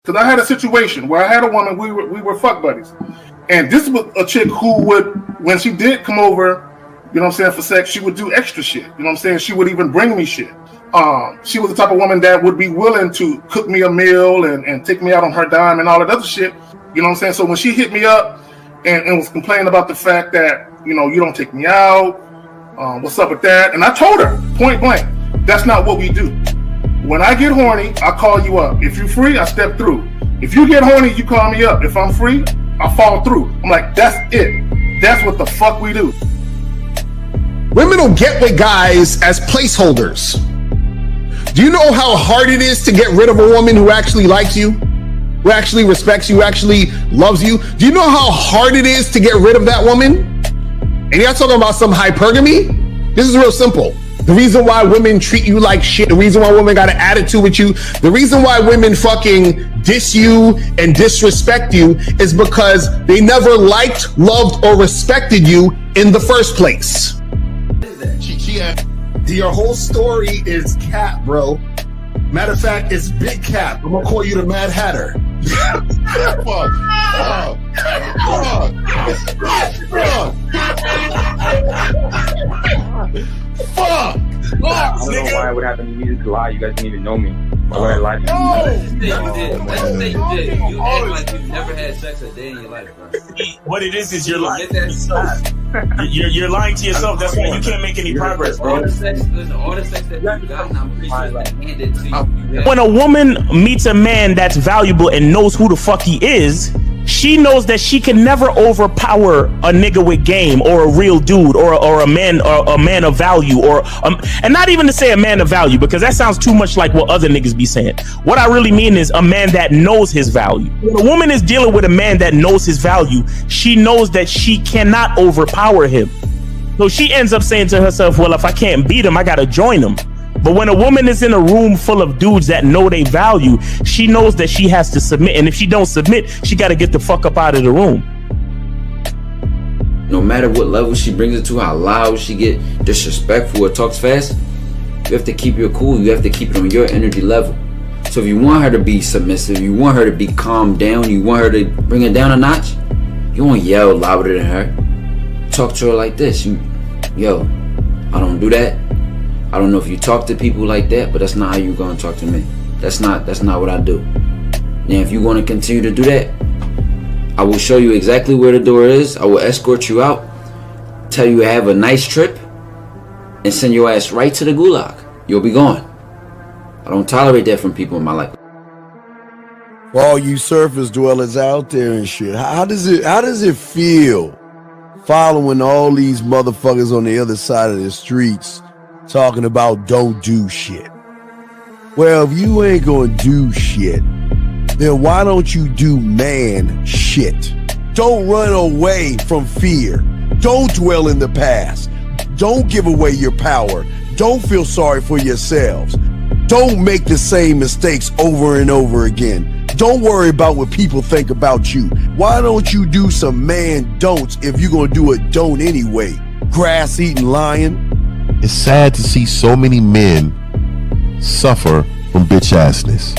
Because I had a situation where I had a woman, we were fuck buddies. And this was a chick who would, when she did come over, you know what I'm saying, for sex, she would do extra shit. You know what I'm saying? She would even bring me shit. She was the type of woman that would be willing to cook me a meal and take me out on her dime and all that other shit. You know what I'm saying? So when she hit me up and was complaining about the fact that, you know, you don't take me out, what's up with that? And I told her, point blank, that's not what we do. When I get horny, I call you up. If you're free, I step through. If you get horny, you call me up. If I'm free, I fall through. I'm like, that's it. That's what the fuck we do. Women don't get with guys as placeholders. Do you know how hard it is to get rid of a woman who actually likes you, who actually respects you, who actually loves you? Do you know how hard it is to get rid of that woman? And you're not talking about some hypergamy? This is real simple. The reason why women treat you like shit, the reason why women got an attitude with you, the reason why women fucking diss you and disrespect you is because they never liked, loved, or respected you in the first place. Your whole story is cap, bro. Matter of fact, it's big cap. I'm gonna call you the Mad Hatter. Fuck. I don't know why it would happen to me to lie. You guys didn't even know me. Why would I lie to you? Let's say you did. You act like you've never had sex a day in your life, bro. What it is you're lying to yourself. You're lying to yourself. That's why you can't make any progress, bro. All the sex that you've gotten, I'm pretty sure it's been handed to you. When a woman meets a man that's valuable and knows who the fuck he is, she knows that she can never overpower a nigga with game or a real dude or a man of value and not even to say a man of value, because that sounds too much like what other niggas be saying. What I really mean is a man that knows his value. When a woman is dealing with a man that knows his value, she knows that she cannot overpower him. So she ends up saying to herself, well, if I can't beat him, I gotta join him. But when a woman is in a room full of dudes that know they value, she knows that she has to submit. And if she don't submit, she got to get the fuck up out of the room. No matter what level she brings it to, how loud she get, disrespectful or talks fast, you have to keep your cool. You have to keep it on your energy level. So if you want her to be submissive, you want her to be calmed down, you want her to bring it down a notch, you won't yell louder than her. Talk to her like this. Yo, I don't do that. I don't know if you talk to people like that, but that's not how you gonna talk to me. That's not what I do. Now, if you want to continue to do that, I will show you exactly where the door is. I will escort you out, tell you have a nice trip, and send your ass right to the gulag. You'll be gone. I don't tolerate that from people in my life. For all you surface dwellers out there and shit, how does it feel following all these motherfuckers on the other side of the streets talking about don't do shit? Well, if you ain't gonna do shit, then why don't you do man shit? Don't run away from fear. Don't dwell in the past. Don't give away your power. Don't feel sorry for yourselves. Don't make the same mistakes over and over again. Don't worry about what people think about you. Why don't you do some man don'ts if you're gonna do a don't anyway? Grass-eating lion. It's sad to see so many men suffer from bitch assness,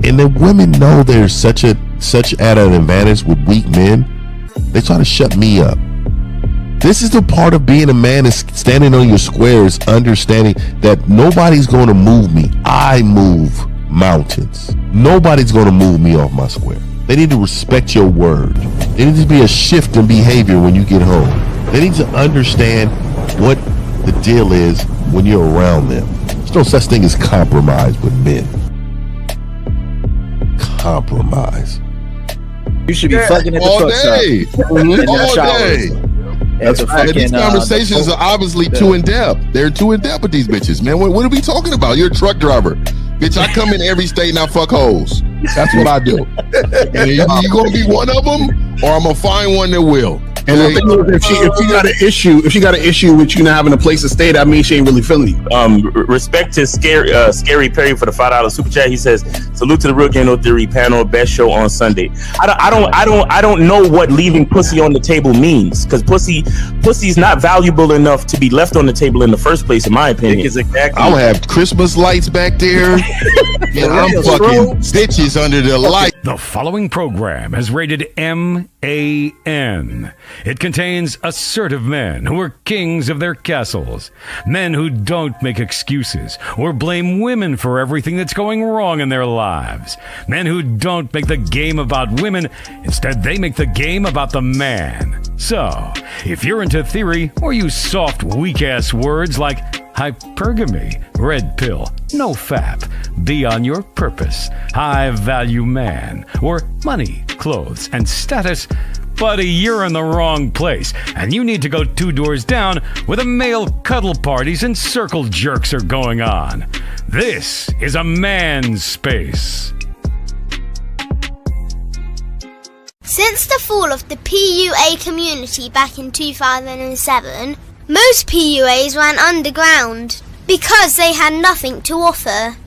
and the women know they're such at an advantage with weak men. They try to shut me up. This is the part of being a man, is standing on your squares, understanding that nobody's going to move me. I move mountains. Nobody's going to move me off my square. They need to respect your word. There needs to be a shift in behavior when you get home. They need to understand what the deal is when you're around them. There's no such thing as compromise with men. Compromise. You should be fucking at the all day. All day. These conversations are obviously too in depth. They're too in depth with these bitches, man. What are we talking about? You're a truck driver, bitch. I come in every state and I fuck hoes. That's what I do. And you gonna be one of them, or I'm gonna find one that will. And the thing is, if she got an issue with you not having a place to stay, that means she ain't really feeling you. Respect to Scary Perry for the $5 super chat. He says, "Salute to the Real Game No Theory panel. Best show on Sunday." I don't know what leaving pussy on the table means, because pussy's not valuable enough to be left on the table in the first place, in my opinion. Exactly. I'll have Christmas lights back there, and I'm fucking bitches under the light. The following program is rated MAN. It contains assertive men who are kings of their castles, men who don't make excuses or blame women for everything that's going wrong in their lives, men who don't make the game about women, instead they make the game about the man. So, if you're into theory or use soft, weak-ass words like hypergamy, red pill, no fap, be on your purpose, high value man, or money, clothes, and status, buddy, you're in the wrong place, and you need to go 2 doors down where the male cuddle parties and circle jerks are going on. This is a man's space. Since the fall of the PUA community back in 2007, most PUAs ran underground because they had nothing to offer.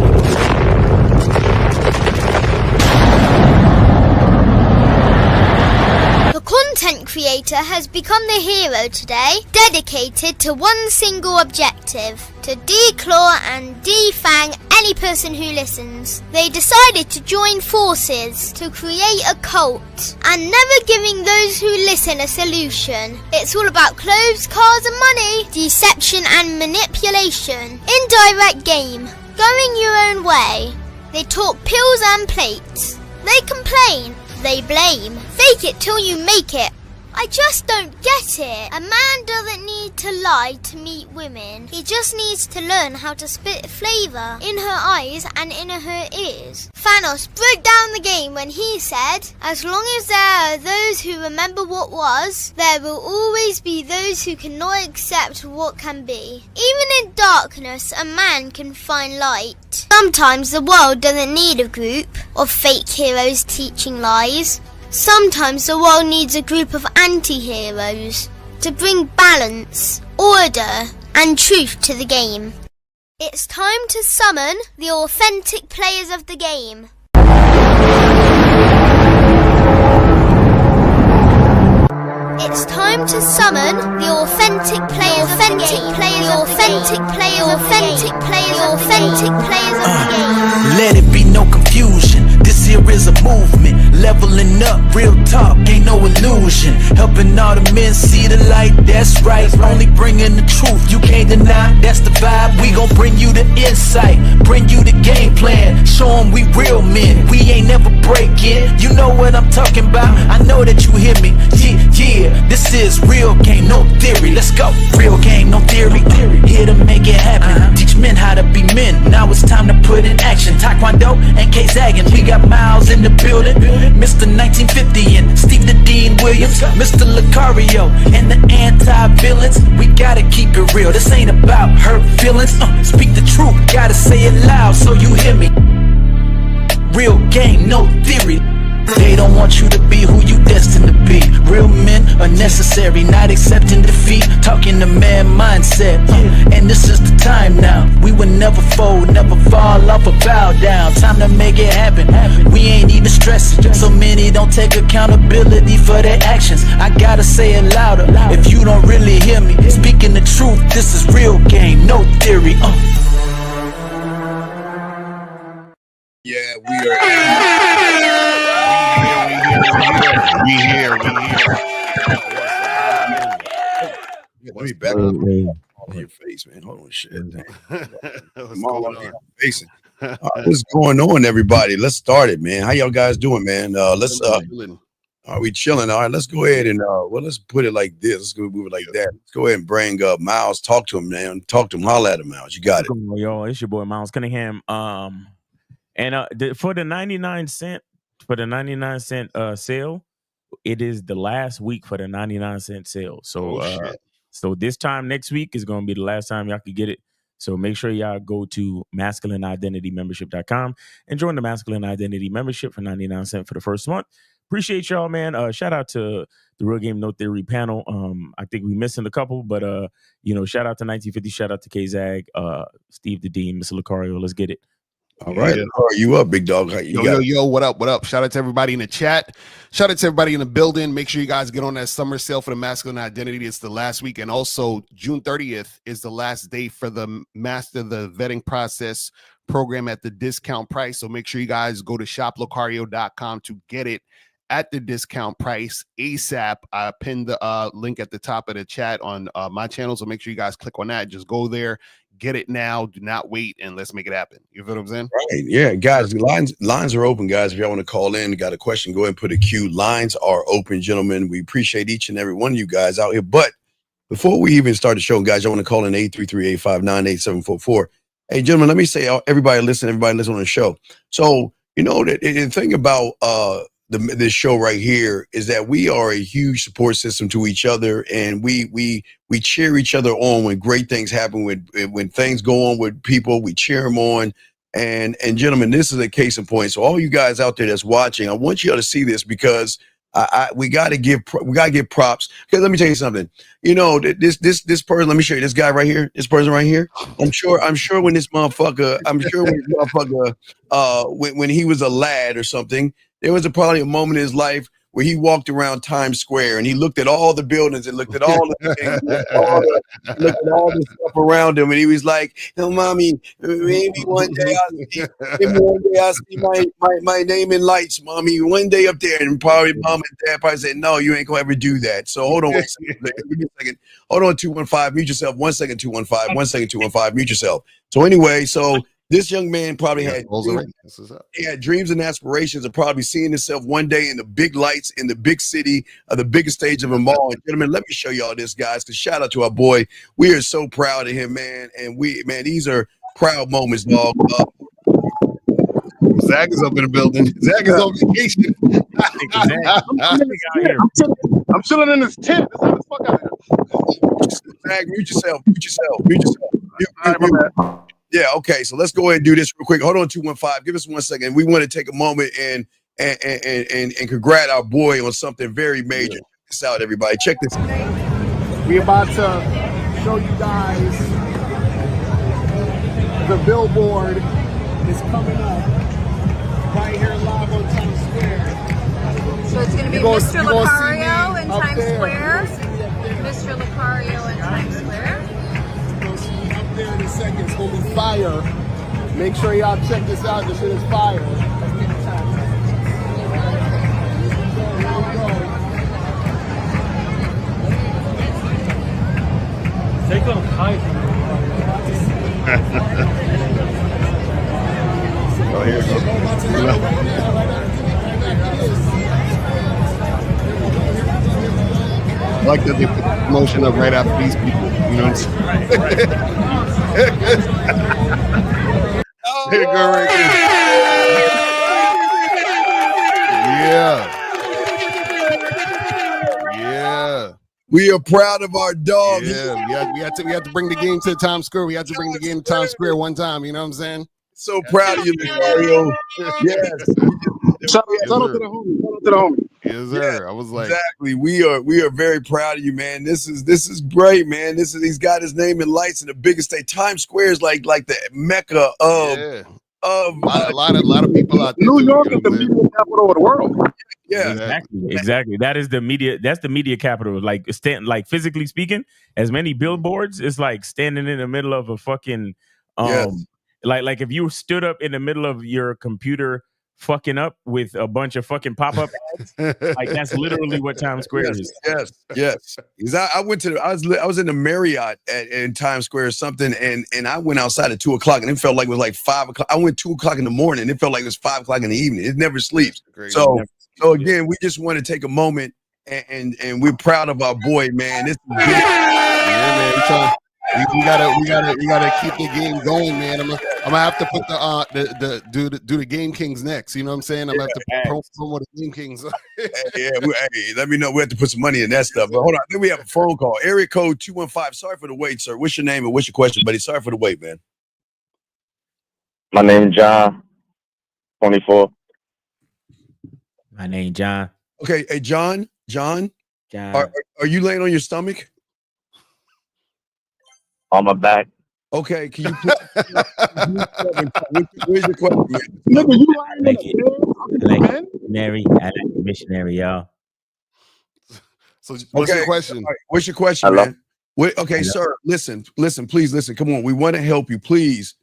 The content creator has become the hero today, dedicated to one single objective: to declaw and defang any person who listens. They decided to join forces to create a cult, and never giving those who listen a solution. It's all about clothes, cars and money, deception and manipulation, indirect game, going your own way. They talk pills and plates. They complain. They blame. Fake it till you make it. I just don't get it. A man doesn't need to lie to meet women. He just needs to learn how to spit flavour in her eyes and in her ears. Thanos broke down the game when he said, "As long as there are those who remember what was, there will always be those who cannot accept what can be." Even in darkness, a man can find light. Sometimes the world doesn't need a group of fake heroes teaching lies. Sometimes the world needs a group of anti-heroes to bring balance, order, and truth to the game. It's time to summon the authentic players of the game. It's time to summon the authentic players of the game. The authentic players of the game. Let it be no confusion. This here is a movement, leveling up, real talk, ain't no illusion. Helping all the men see the light, that's right. Only bringing the truth, you can't deny, that's the vibe. We gon' bring you the insight, bring you the game plan. Show them we real men, we ain't never breaking. You know what I'm talking about, I know that you hear me. Yeah, this is real game, no theory. Let's go, real game, no theory. Here to make it happen, teach men how to be men. Now it's time to put in action. Taekwondo and K-Zagging, we got Miles in the building, Mr. 1950 and Steve the Dean Williams, Mr. Lucario and the anti-villains. We gotta keep it real, this ain't about hurt feelings. Speak the truth, gotta say it loud so you hear me. Real game, no theory. They don't want you to be who you destined to be. Real men are necessary, not accepting defeat. Talking the man mindset, and this is the time now. We will never fold, never fall off or bow down. Time to make it happen. We ain't even stressing. So many don't take accountability for their actions. I gotta say it louder if you don't really hear me. Speaking the truth, this is real game, no theory. Yeah, we are. We here. Let me back up on your face, man. Hold on, shit. What's going on? Facing. What's going on, everybody? Let's start it, man. How y'all guys doing, man? Are we chilling? All right, let's go ahead and let's put it like this. Let's go move it like that. Let's go ahead and bring up Miles. Talk to him, man. Talk to him. Holla at him, Miles. You got it. Yo, it's your boy Miles Cunningham. For the 99 cent sale, it is the last week for the 99-cent sale. So so this time next week is going to be the last time y'all could get it. So make sure y'all go to masculineidentitymembership.com and join the Masculine Identity Membership for 99 cents for the first month. appreciate y'all, man. Shout out to the Real Game No Theory panel. I think we missing a couple, but shout out to 1950, shout out to K-Zag, Steve the Dean, Mr. Lucario. Let's get it. All right. Are you up, big dog? Yo, what up? What up? Shout out to everybody in the chat. Shout out to everybody in the building. Make sure you guys get on that summer sale for the masculine identity. It's the last week. And also June 30th is the last day for the Master the Vetting Process program at the discount price. So make sure you guys go to shoplucario.com to get it at the discount price ASAP. I pinned the link at the top of the chat on my channel. So make sure you guys click on that. Just go there. Get it now. Do not wait, and let's make it happen. You feel what I'm saying? Right. Yeah, guys. Lines are open, guys. If y'all want to call in, got a question, go ahead and put a queue. Lines are open, gentlemen. We appreciate each and every one of you guys out here. But before we even start the show, guys, I want to call in 833-859-8744. Hey, gentlemen, let me say, everybody listen on the show. So the thing about this show right here is that we are a huge support system to each other, and we cheer each other on when great things happen. When things go on with people, we cheer them on. And gentlemen, this is a case in point. So all you guys out there that's watching, I want you all to see this, because we got to give props. Because let me tell you something. This person. Let me show you this guy right here. This person right here. I'm sure when this motherfucker. When he was a lad or something, there was probably a moment in his life where he walked around Times Square and he looked at all the buildings and looked at all the things, looked at all the stuff around him, and he was like, "Oh, mommy, maybe one day I'll see my name in lights, mommy. One day up there." And probably mom and dad probably said, "No, you ain't gonna ever do that." So hold on one second. Give me a second. Hold on, 215. Mute yourself. 1 second, 215. 1 second, 215. Mute yourself. So anyway, this young man probably had dreams and aspirations of probably seeing himself one day in the big lights in the big city, the biggest stage of them all. And gentlemen, let me show y'all this, guys, because shout out to our boy. We are so proud of him, man. And these are proud moments, dog. Zach is up in the building. Zach is on vacation. I'm chilling in this tent. That's how the fuck out here. Zach, mute yourself. All right, my bad. Yeah, okay. So let's go ahead and do this real quick. Hold on, 215. Give us 1 second. We want to take a moment and congratulate our boy on something very major. Check this out, everybody. Check this out. We about to show you guys the billboard is coming up right here live on Times Square. So it's going to be Mr. Lucario in Times Square. Mr. Lucario in Times Square. There in a second, it's gonna be fire. Make sure y'all check this out. This shit is fire. Take on high. Oh, here you go. I like that they put the promotion up right after these people. You know what I'm saying? There you go, right there. Yeah. We are proud of our dog. Yeah, we had to bring the game to Times Square. We had to bring the game to Times Square one time. You know what I'm saying? So proud of you, Lucario. Yes. Shout out to the homie. Yes, sir. I was like, exactly. We are very proud of you, man. This is great, man. He's got his name in lights in the biggest state. Times Square is like the mecca of a lot of people out there. New York is the media capital of the world. Yeah, exactly. That is the media. That's the media capital. Like physically speaking, as many billboards, it's like standing in the middle of a fucking like if you stood up in the middle of your computer fucking up with a bunch of fucking pop-up ads, like that's literally what Times Square is. Yes. I was in the Marriott in Times Square or something, and I went outside at 2:00, and it felt like it was like 5 o'clock. I went 2:00 in the morning, and it felt like it was 5 o'clock in the evening. It never sleeps. So again, we just want to take a moment, and we're proud of our boy, man. This is big. Yeah, man. We gotta keep the game going, man. I'm gonna have to put do the Game Kings next. You know what I'm saying? I'm gonna have to promote the Game Kings. Let me know. We have to put some money in that stuff. But hold on, I think we have a phone call. Area code 215. Sorry for the wait, sir. What's your name and what's your question, buddy? Sorry for the wait, man. My name is John. 24. My name John. Okay, hey, John, are you laying on your stomach? On my back. Okay, can you please? Where's your question, man? Nigga, you lying like in a bed? like missionary. I like missionary, y'all. So what's your question? All right, what's your question, Hello? man? Okay, sir, listen, please listen. Come on, we want to help you. Please,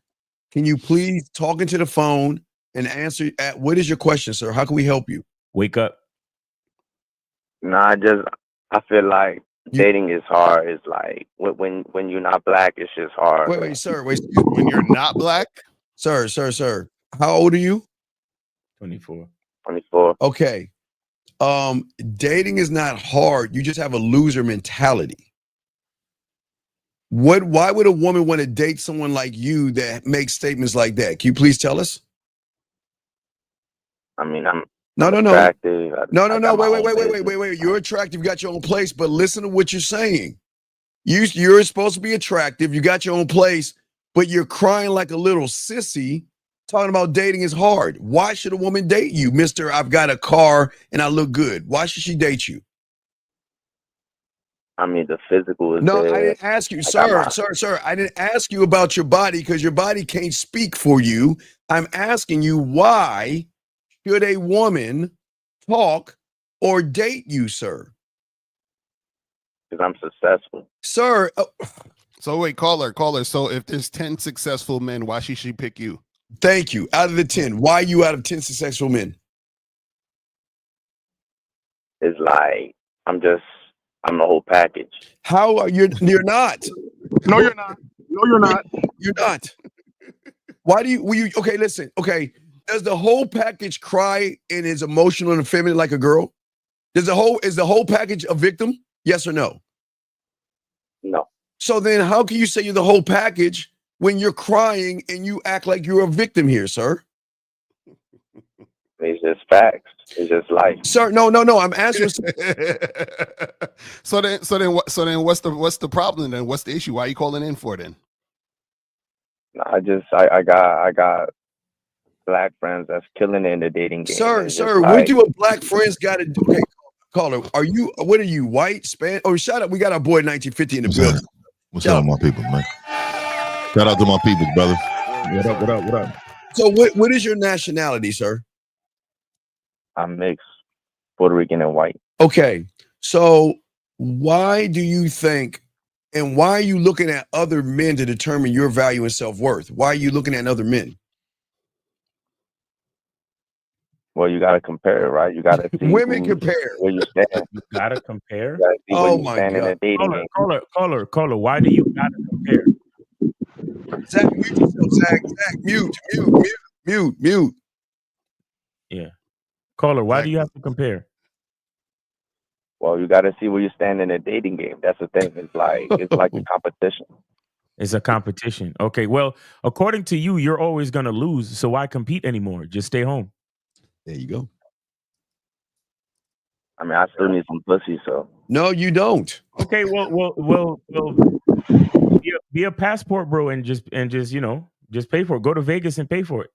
can you please talk into the phone and answer? What is your question, sir? How can we help you? Wake up. Nah, I feel like dating is hard. It's like when you're not black, it's just hard. Wait, sir. Wait, when you're not black, sir. How old are you? 24. 24. Okay. Dating is not hard. You just have a loser mentality. Why would a woman want to date someone like you that makes statements like that? Can you please tell us? I mean, I'm No. attractive. No. Wait. You're attractive. You got your own place, but listen to what you're saying. You're supposed to be attractive. You got your own place, but you're crying like a little sissy talking about dating is hard. Why should a woman date you, Mr. I've got a car and I look good? Why should she date you? I mean, the physical is No, there. I didn't ask you, sir. I didn't ask you about your body because your body can't speak for you. I'm asking you, why should a woman talk or date you, sir? Because I'm successful. Sir. So wait, caller. So if there's 10 successful men, why should she pick you? Thank you. Out of the 10, why are you out of 10 successful men? It's like I'm the whole package. How are you? You're not. No, you're not. No, you're not. You're not. Why do you? Okay, listen. Okay, does the whole package cry and is emotional and feminine like a girl? Is the whole package a victim? Yes or no? No. So then, how can you say you're the whole package when you're crying and you act like you're a victim here, sir? It's just facts. It's just life. Sir, no. I'm asking. So then, what's the problem then? What's the issue? Why are you calling in for then? I got black friends that's killing it in the dating game. Sir, what do a black friends got to do? Okay, caller, what are you, white, Spanish? Oh, shout out, we got our boy 1950 in the building. What's up, my people, man? Shout out to my people, brother. What up? So what is your nationality, sir? I'm mixed, Puerto Rican and white. Okay, so why do you think, and why are you looking at other men to determine your value and self-worth? Why are you looking at other men? Well, you got to compare, right? You got to see women compare. Where you stand. You gotta compare. Oh my God! Caller, why do you gotta compare? Zach, mute yourself, Zach, mute. Yeah, caller, why do you have to compare? Well, you got to see where you stand in the dating game. That's the thing. It's like a competition. It's a competition. Okay, well, according to you, you're always gonna lose. So why compete anymore? Just stay home. There you go. I mean, I still need some pussy, so. No, you don't. Okay, well, be a passport bro and just just pay for it. Go to Vegas and pay for it.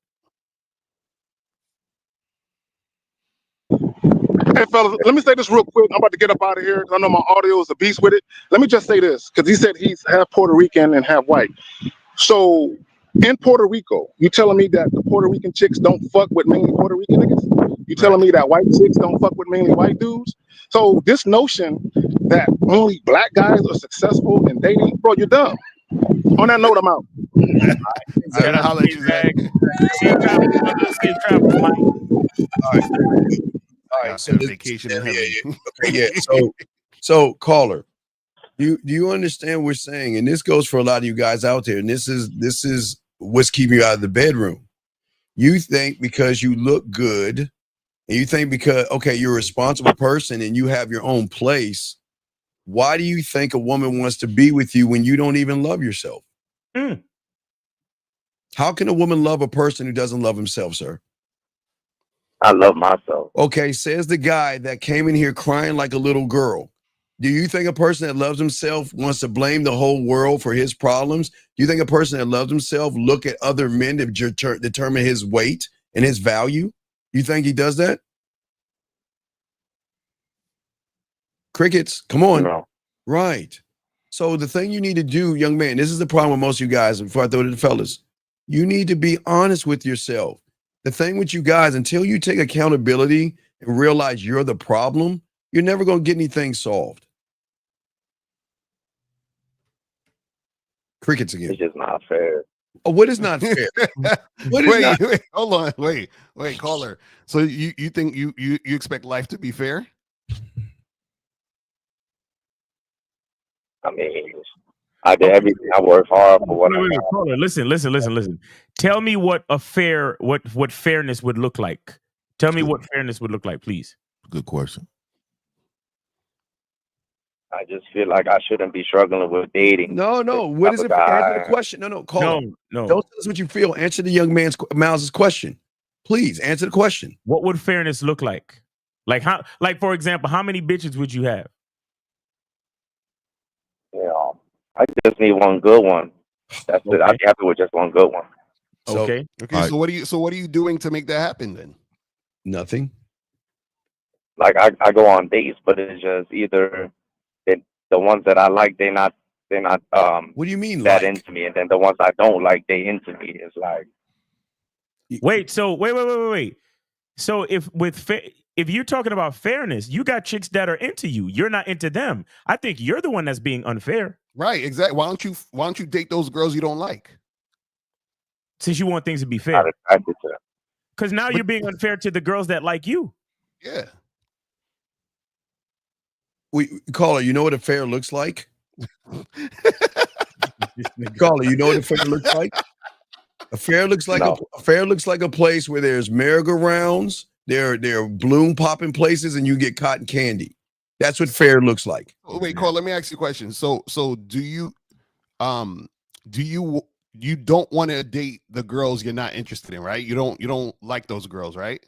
Hey, fellas, let me say this real quick. I'm about to get up out of here because I know my audio is a beast with it. Let me just say this because he said he's half Puerto Rican and half white. So in Puerto Rico, you telling me that the Puerto Rican chicks don't fuck with mainly Puerto Rican niggas? You telling me that white chicks don't fuck with mainly white dudes? So this notion that only black guys are successful in dating, bro, you're dumb. On that note, I'm out. I gotta holler at you, Zach. Safe travels, Mike. All right. So vacation in heaven. Okay, yeah. So caller, do you understand what we're saying? And this goes for a lot of you guys out there. And this is what's keeping you out of the bedroom. You think because you look good, and you think because you're a responsible person and you have your own place. Why do you think a woman wants to be with you when you don't even love yourself? How can a woman love a person who doesn't love himself, sir? I love myself. Okay, says the guy that came in here crying like a little girl. Do you think a person that loves himself wants to blame the whole world for his problems? Do you think a person that loves himself look at other men to determine his weight and his value? You think he does that? Crickets, come on. No. Right. So the thing you need to do, young man, this is the problem with most of you guys, before I throw it to the fellas. You need to be honest with yourself. The thing with you guys, until you take accountability and realize you're the problem, you're never going to get anything solved. Crickets again. It's just not fair. Oh, what is not fair? What is wait, not? wait, hold on, wait, caller. So you think you expect life to be fair? I mean, I did everything. I worked hard for what I got. Caller, listen. Tell me what a fair what fairness would look like. Tell me what fairness would look like, please. Good question. I just feel like I shouldn't be struggling with dating. No. What is it? Answer the question. No. Call. No. Don't tell us what you feel. Answer the young man's Miles's question. Please answer the question. What would fairness look like? Like how? Like for example, how many bitches would you have? I just need one good one. That's it. I'd be happy with just one good one. Okay. So what are you doing to make that happen then? Nothing. Like I go on dates, but it's just either the ones that I like, they're not what do you mean that like? into me, and then the ones I don't like, they into me. It's like Wait. So if you're talking about fairness, you got chicks that are into you. You're not into them. I think you're the one that's being unfair. Right, exactly. Why don't you date those girls you don't like? Since you want things to be fair. Because now But- you're being unfair to the girls that like you. Yeah. Caller, you know what a fair looks like? Caller, you know what a fair looks like? A fair looks like a fair looks like a place where there's merry-go-rounds, there are balloon popping places, and you get cotton candy. That's what fair looks like. Wait, Carl, let me ask you a question. So do you don't want to date the girls you're not interested in, right? You don't like those girls, right?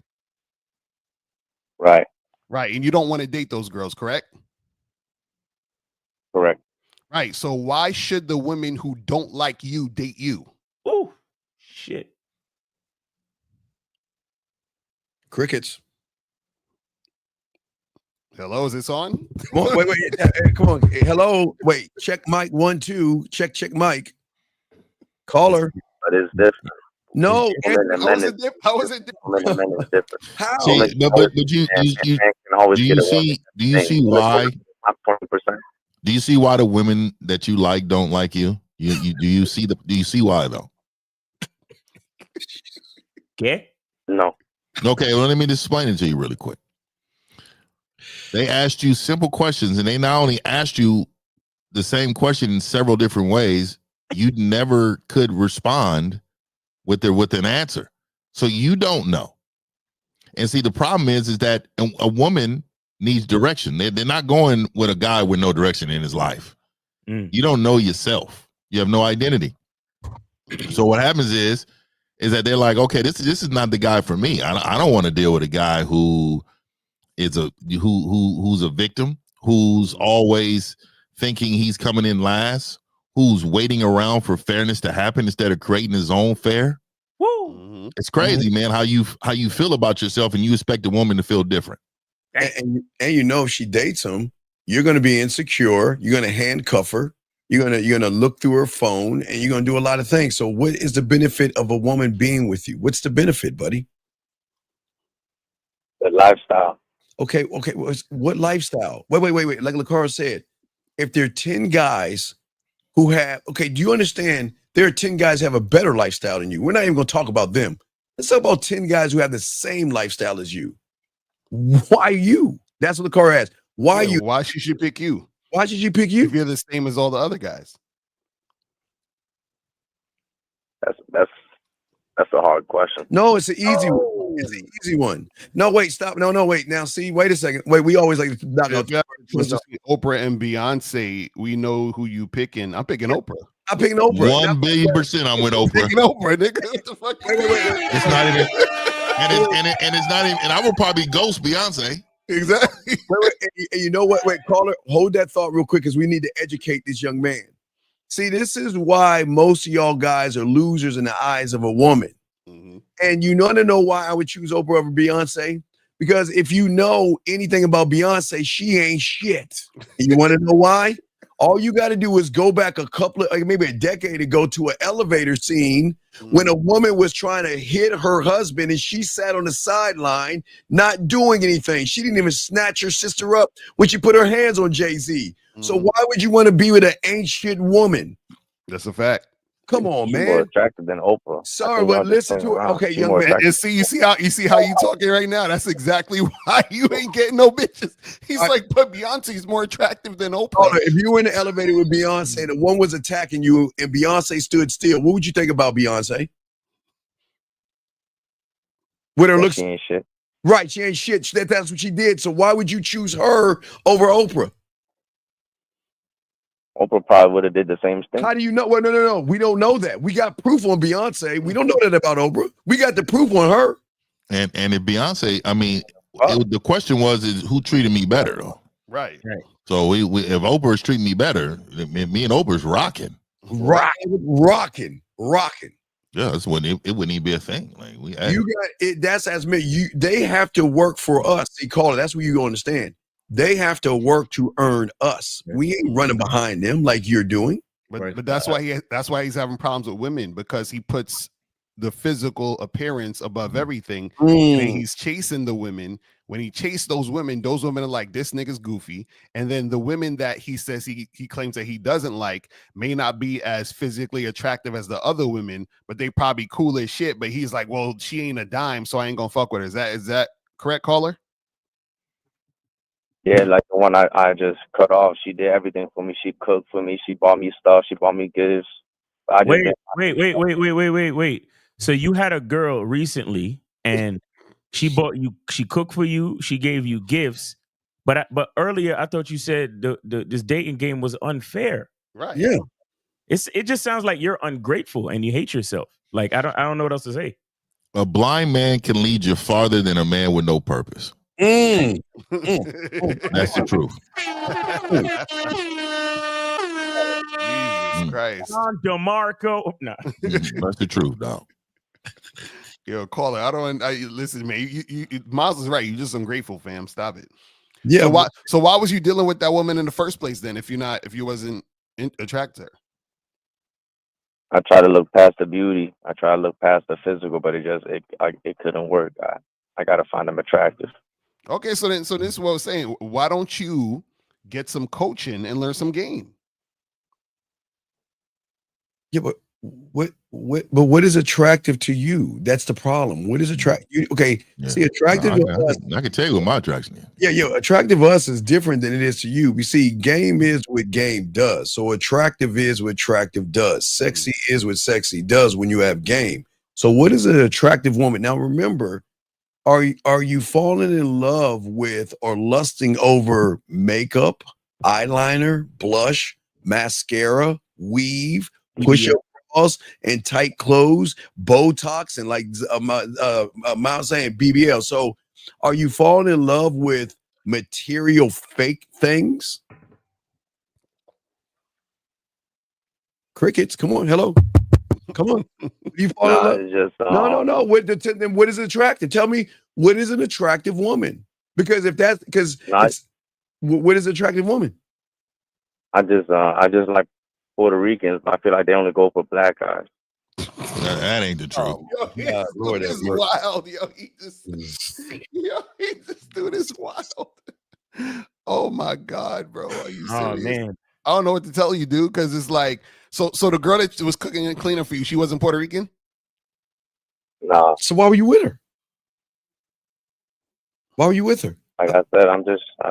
Right. Right. And you don't want to date those girls, correct? Correct. Right. So why should the women who don't like you date you? Ooh, shit. Crickets. Hello, is this on? Wait, come on. Hello. Wait, check mic 1, 2. Check mic. Caller. But it's different. No. How is it different? How? See, but do you see why? 20%. Do you see why the women that you like don't like you? Do you see why though? Okay. No. Okay, well, let me just explain it to you really quick. They asked you simple questions, and they not only asked you the same question in several different ways, you never could respond with an answer. So you don't know. And see, the problem is that a woman needs direction. They're not going with a guy with no direction in his life. You don't know yourself. You have no identity. So what happens is that they're like, okay, this is not the guy for me. I don't want to deal with a guy who is who's a victim, who's always thinking he's coming in last, who's waiting around for fairness to happen instead of creating his own fair. Woo! It's crazy, man, how you feel about yourself, and you expect a woman to feel different. And you know, if she dates him, you're going to be insecure. You're going to handcuff her. You're gonna look through her phone, and you're gonna do a lot of things. So, what is the benefit of a woman being with you? What's the benefit, buddy? The lifestyle. Okay. What lifestyle? Wait. Like Lucario said, if there are 10 guys who have, do you understand? There are 10 guys who have a better lifestyle than you. We're not even going to talk about them. Let's talk about 10 guys who have the same lifestyle as you. Why you? That's what Lucario asked. Why you? Why she should pick you? Why should she pick you? If you're the same as all the other guys. That's a hard question. No, it's an easy one. It's an easy one. No, wait, stop. No, wait. Now, see, wait a second. Wait, we always like to knock out. Oprah and Beyonce, we know who you picking. I'm picking Oprah. I'm picking Oprah. 1,000,000,000% I'm with Oprah. Picking Oprah, nigga. What the fuck? Wait. It's not even, and it's not even, and I would probably ghost Beyonce. Exactly. Wait, and you know what? Wait, caller, hold that thought real quick because we need to educate this young man. See, this is why most of y'all guys are losers in the eyes of a woman. And you want to know why I would choose Oprah over Beyonce? Because if you know anything about Beyonce, she ain't shit. And you want to know why? All you got to do is go back a couple of, like maybe a decade ago, to an elevator scene when a woman was trying to hit her husband and she sat on the sideline not doing anything. She didn't even snatch her sister up when she put her hands on Jay-Z. So why would you want to be with an ancient woman? That's a fact. Come on, She's man. more attractive than Oprah. Sorry, but listen to it. Okay, young man. And see, you see how you talking right now. That's exactly why you ain't getting no bitches. He's like, but Beyonce's more attractive than Oprah. Hold on, if you were in the elevator with Beyonce, the one was attacking you, and Beyonce stood still, what would you think about Beyonce? With her looks, she ain't shit. Right, she ain't shit. That's what she did. So why would you choose her over Oprah? Oprah probably would have did the same thing. How do you know? Well, no. We don't know that. We got proof on Beyonce. We don't know that about Oprah. We got the proof on her. And if Beyonce, I mean, the question is who treated me better though? Right. So we if Oprah's treating me better, me and Oprah's rocking. Rocking. Yeah, it wouldn't even be a thing. Like we, You got it. That's as me. They have to work for us. They call it. That's what you understand. They have to work to earn us. We ain't running behind them like you're doing. But that's why he's having problems with women, because he puts the physical appearance above everything. And then he's chasing the women. When he chased those women are like, this nigga's goofy. And then the women that he says he claims that he doesn't like may not be as physically attractive as the other women, but they probably cool as shit. But he's like, well, she ain't a dime, so I ain't gonna fuck with her. Is that correct, caller? Yeah, like the one I just cut off. She did everything for me. She cooked for me. She bought me stuff. She bought me gifts. Wait. So you had a girl recently, and she cooked for you. She gave you gifts, but earlier I thought you said this dating game was unfair. Right. Yeah. It just sounds like you're ungrateful and you hate yourself. Like I don't know what else to say. A blind man can lead you farther than a man with no purpose. Mm. That's the truth. Jesus Christ. DeMarco. No. That's the truth, dog. Yo, caller, listen, man. You Miles is right. You're just ungrateful, fam. Stop it. Yeah. So why was you dealing with that woman in the first place then? If you wasn't attracted to her? I try to look past the beauty. I try to look past the physical, but it couldn't work. I gotta find them attractive. Okay, so this is what I was saying. Why don't you get some coaching and learn some game? Yeah, but what is attractive to you? That's the problem. What is attractive? Okay, see, attractive to us. I can tell you what my attraction is. Yeah, attractive to us is different than it is to you. We see game is what game does. So attractive is what attractive does. Sexy is what sexy does when you have game. So what is an attractive woman? Now remember, are you falling in love with or lusting over makeup, eyeliner, blush, mascara, weave, push up bras and tight clothes, Botox, and like Miles saying BBL? So are you falling in love with material fake things? Crickets, come on, hello. Come on. You fall in love? No. Then what is attractive? Tell me, what is an attractive woman? Because what is an attractive woman? I just like Puerto Ricans. I feel like they only go for black guys. That ain't the truth. Lord, this is wild. He just dude is wild. Oh my God, bro. Are you serious? Oh man. I don't know what to tell you, dude, because it's like, so the girl that was cooking and cleaning for you, she wasn't Puerto Rican? No. So why were you with her? Why were you with her? Like I said, I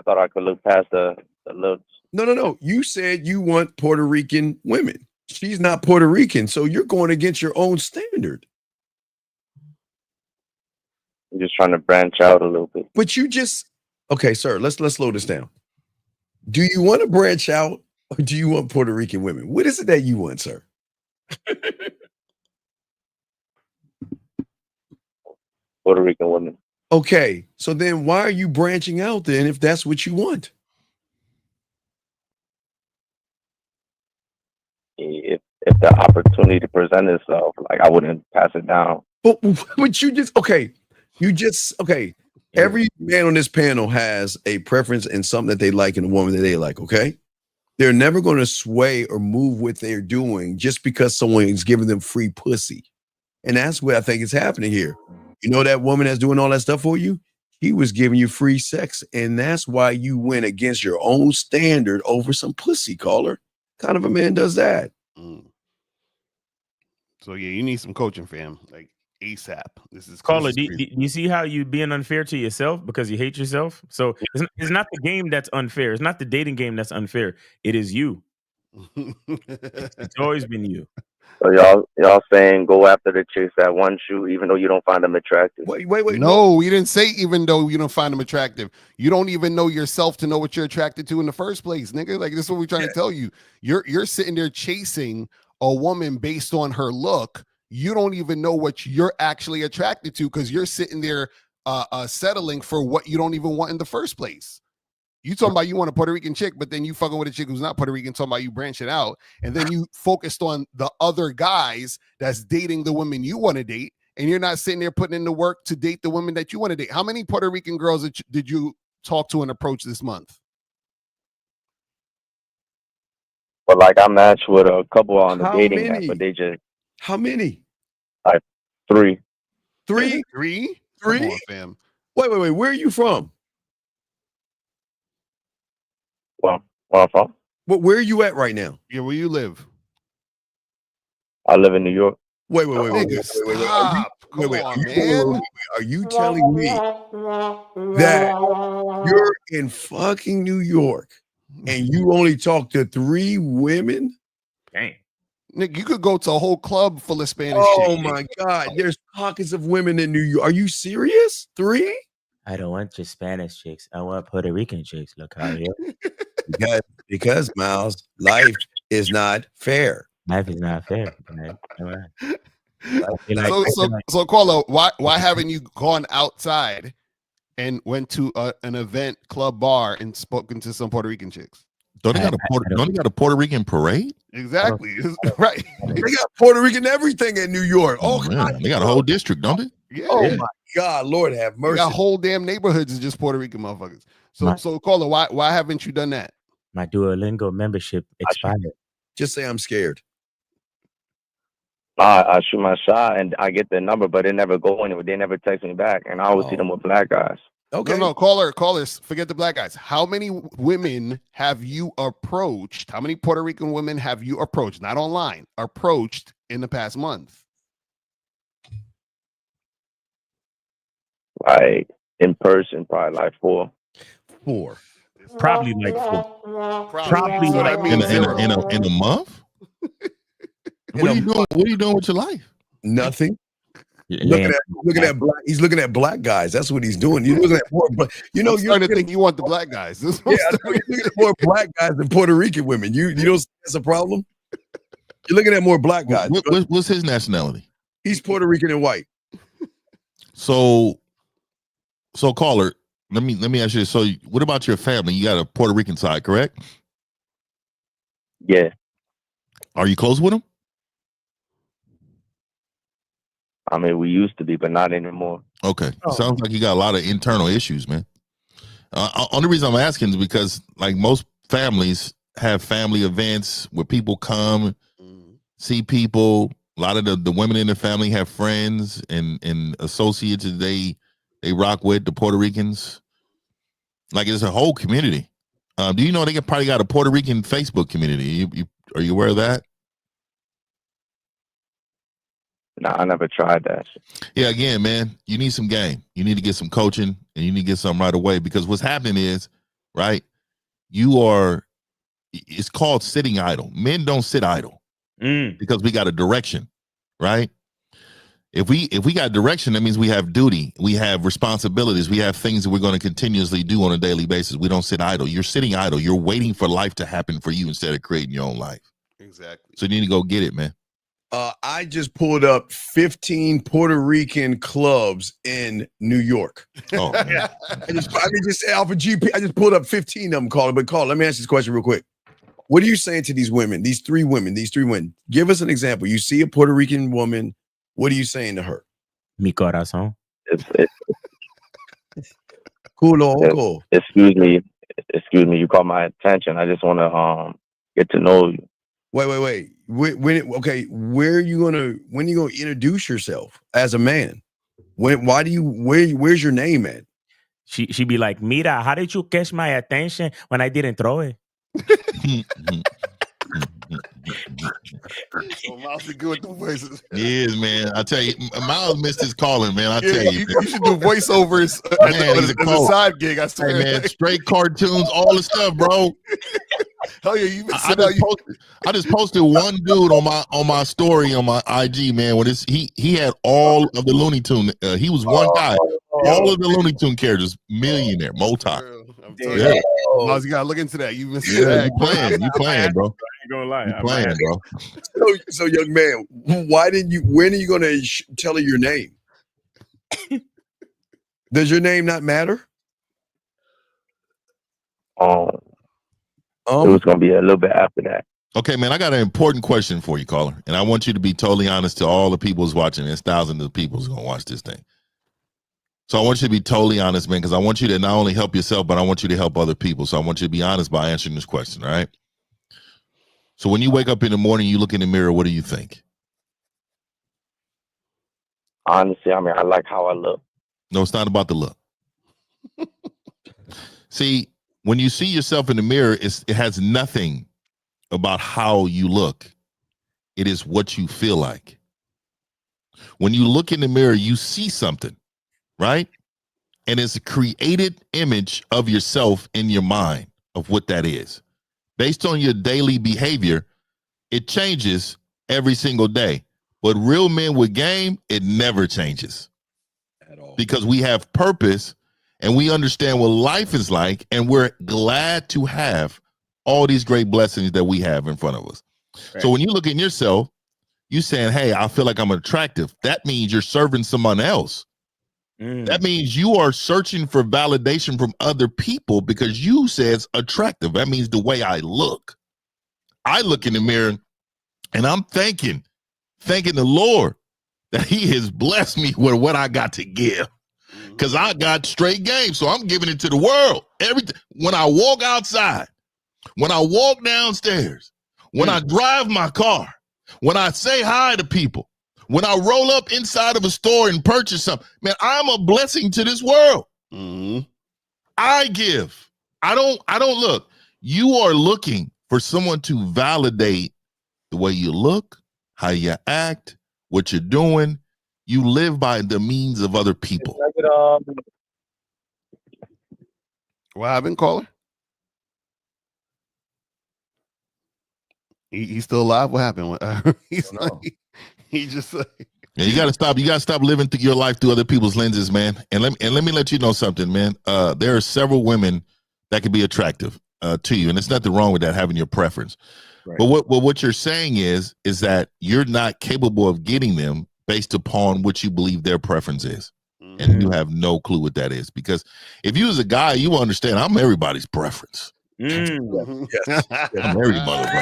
thought I could look past the looks. No. You said you want Puerto Rican women. She's not Puerto Rican, so you're going against your own standard. I'm just trying to branch out a little bit. But okay, sir, let's slow this down. Do you want to branch out, or do you want Puerto Rican women? What is it that you want, sir? Puerto Rican women. Okay, so then why are you branching out then if that's what you want? If the opportunity presented itself, like I wouldn't pass it down. But you just okay. Every man on this panel has a preference in something that they like in a woman that they like, okay? They're never going to sway or move what they're doing just because someone is giving them free pussy. And that's what I think is happening here. You know that woman that's doing all that stuff for you? He was giving you free sex, and that's why you went against your own standard over some pussy, caller. Kind of a man does that? So yeah, you need some coaching, fam. Like ASAP. This is Caller, this do is you see how you being unfair to yourself because you hate yourself? So it's not the game that's unfair. It's not the dating game that's unfair. It is you. It's always been you. So y'all saying go after the chicks that want you, even though you don't find them attractive. Wait. No, we didn't say even though you don't find them attractive. You don't even know yourself to know what you're attracted to in the first place, nigga. Like this is what we're trying to tell you. You're sitting there chasing a woman based on her look. You don't even know what you're actually attracted to because you're sitting there settling for what you don't even want in the first place. You talking about you want a Puerto Rican chick, but then you fucking with a chick who's not Puerto Rican, talking about you branching out, and then you focused on the other guys that's dating the women you want to date, and you're not sitting there putting in the work to date the women that you want to date. How many Puerto Rican girls did you talk to and approach this month? But like I matched with a couple on the How dating many? app, but they just How many? like 3. Three? Come on, fam. Wait. Where are you from? Well, where I'm from? Where are you at right now? Yeah, where you live? I live in New York. Wait. Stop. Come on, man. Are you telling me that you're in fucking New York and you only talk to 3 women? Dang. Nick, you could go to a whole club full of Spanish Oh chicks. my God. There's pockets of women in New York. Are you serious? 3? I don't want just Spanish chicks. I want Puerto Rican chicks, Lucario. because Miles, life is not fair. Life is not fair. Man. All right. So Carlo, why haven't you gone outside and went to an event, club, bar, and spoken to some Puerto Rican chicks? Don't they got a Puerto Rican parade? Exactly. Right. They got Puerto Rican everything in New York. Oh, man. They got a whole district, don't they? Yeah. Oh my God, Lord have mercy. We got whole damn neighborhoods is just Puerto Rican motherfuckers. So Carlo, why haven't you done that? My Duolingo membership expired. Just say I'm scared. I shoot my shot and I get their number, but they never go anywhere. They never text me back, and I always see them with black guys. Okay. No, callers, forget the black guys. How many women have you approached? How many Puerto Rican women have you approached? Not online, approached in the past month? Like in person, probably like 4. Probably like 4. Probably So like that means in a month? What are you doing? What are you doing with your life? Nothing. Looking at black. He's looking at black guys. That's what he's doing. You're looking at more, but you're starting to think you want the black guys. Yeah, you're looking at more black guys than Puerto Rican women. You don't see that's a problem. You're looking at more black guys. What's his nationality? He's Puerto Rican and white. So caller, let me ask you this. So what about your family? You got a Puerto Rican side, correct? Yeah. Are you close with them? I mean, we used to be, but not anymore. Okay. Sounds like you got a lot of internal issues, man. Only reason I'm asking is because like most families have family events where people come, see people. A lot of the women in the family have friends and associates that they rock with, the Puerto Ricans. Like it's a whole community. Do you know they probably got a Puerto Rican Facebook community? Are you aware of that? No, I never tried that. Yeah, again, man, you need some game. You need to get some coaching and you need to get something right away because what's happening is, right, it's called sitting idle. Men don't sit idle because we got a direction, right? If we got direction, that means we have duty, we have responsibilities, we have things that we're going to continuously do on a daily basis. We don't sit idle. You're sitting idle. You're waiting for life to happen for you instead of creating your own life. Exactly. So you need to go get it, man. I just pulled up 15 Puerto Rican clubs in New York. Oh, I just say Alpha GP. I just pulled up 15 of them. Let me ask this question real quick. What are you saying to these women? These three women. Give us an example. You see a Puerto Rican woman. What are you saying to her? Mi corazón. Cool, cool. Excuse me. You caught my attention. I just want to get to know you. Wait. When are you gonna introduce yourself as a man? Where's your name at? She be like, Mira, how did you catch my attention when I didn't throw it? Miles is good with the voices. He is, man. I tell you, Miles missed his calling, man. I tell you, you should do voiceovers as a side gig. I swear, hey, man. Straight cartoons, all the stuff, bro. Hell yeah, you I just posted one dude on my story on my IG, man. When he had all of the Looney Tune. He was one guy. All of the Looney Tune characters, millionaire, multi. Yeah. Miles, you gotta look into that. You missed You playing, bro. I ain't gonna lie. You playing, bro. So young man, when are you gonna tell her your name? Does your name not matter? It was gonna be a little bit after that. Okay, man, I got an important question for you, caller, and I want you to be totally honest to all the people who's watching. There's thousands of people who's gonna watch this thing. So I want you to be totally honest, man, because I want you to not only help yourself, but I want you to help other people. So I want you to be honest by answering this question, all right? So when you wake up in the morning, you look in the mirror, what do you think? Honestly, I mean, I like how I look. No, it's not about the look. See, when you see yourself in the mirror, it has nothing about how you look. It is what you feel like. When you look in the mirror, you see something, right? And it's a created image of yourself in your mind of what that is. Based on your daily behavior, it changes every single day. But real men with game, it never changes. At all. Because we have purpose and we understand what life is like, and we're glad to have all these great blessings that we have in front of us. Right. So when you look in yourself, you saying, hey, I feel like I'm attractive. That means you're serving someone else. That means you are searching for validation from other people because you says attractive. That means the way I look. I look in the mirror and I'm thanking the Lord that he has blessed me with what I got to give. Because I got straight game. So I'm giving it to the world. Everything. When I walk outside, when I walk downstairs, when I drive my car, when I say hi to people, when I roll up inside of a store and purchase something, man, I'm a blessing to this world. I give. I don't look. You are looking for someone to validate the way you look, how you act, what you're doing. You live by the means of other people. What happened, caller? He's still alive. What happened? He just yeah, you gotta stop living through your life through other people's lenses, man. And let me let you know something, man. There are several women that can be attractive to you, and there's nothing wrong with that, having your preference. Right. But what you're saying is that you're not capable of getting them based upon what you believe their preference is. And you have no clue what that is. Because if you as a guy, you will understand I'm everybody's preference. Yes. I'm every motherfucker.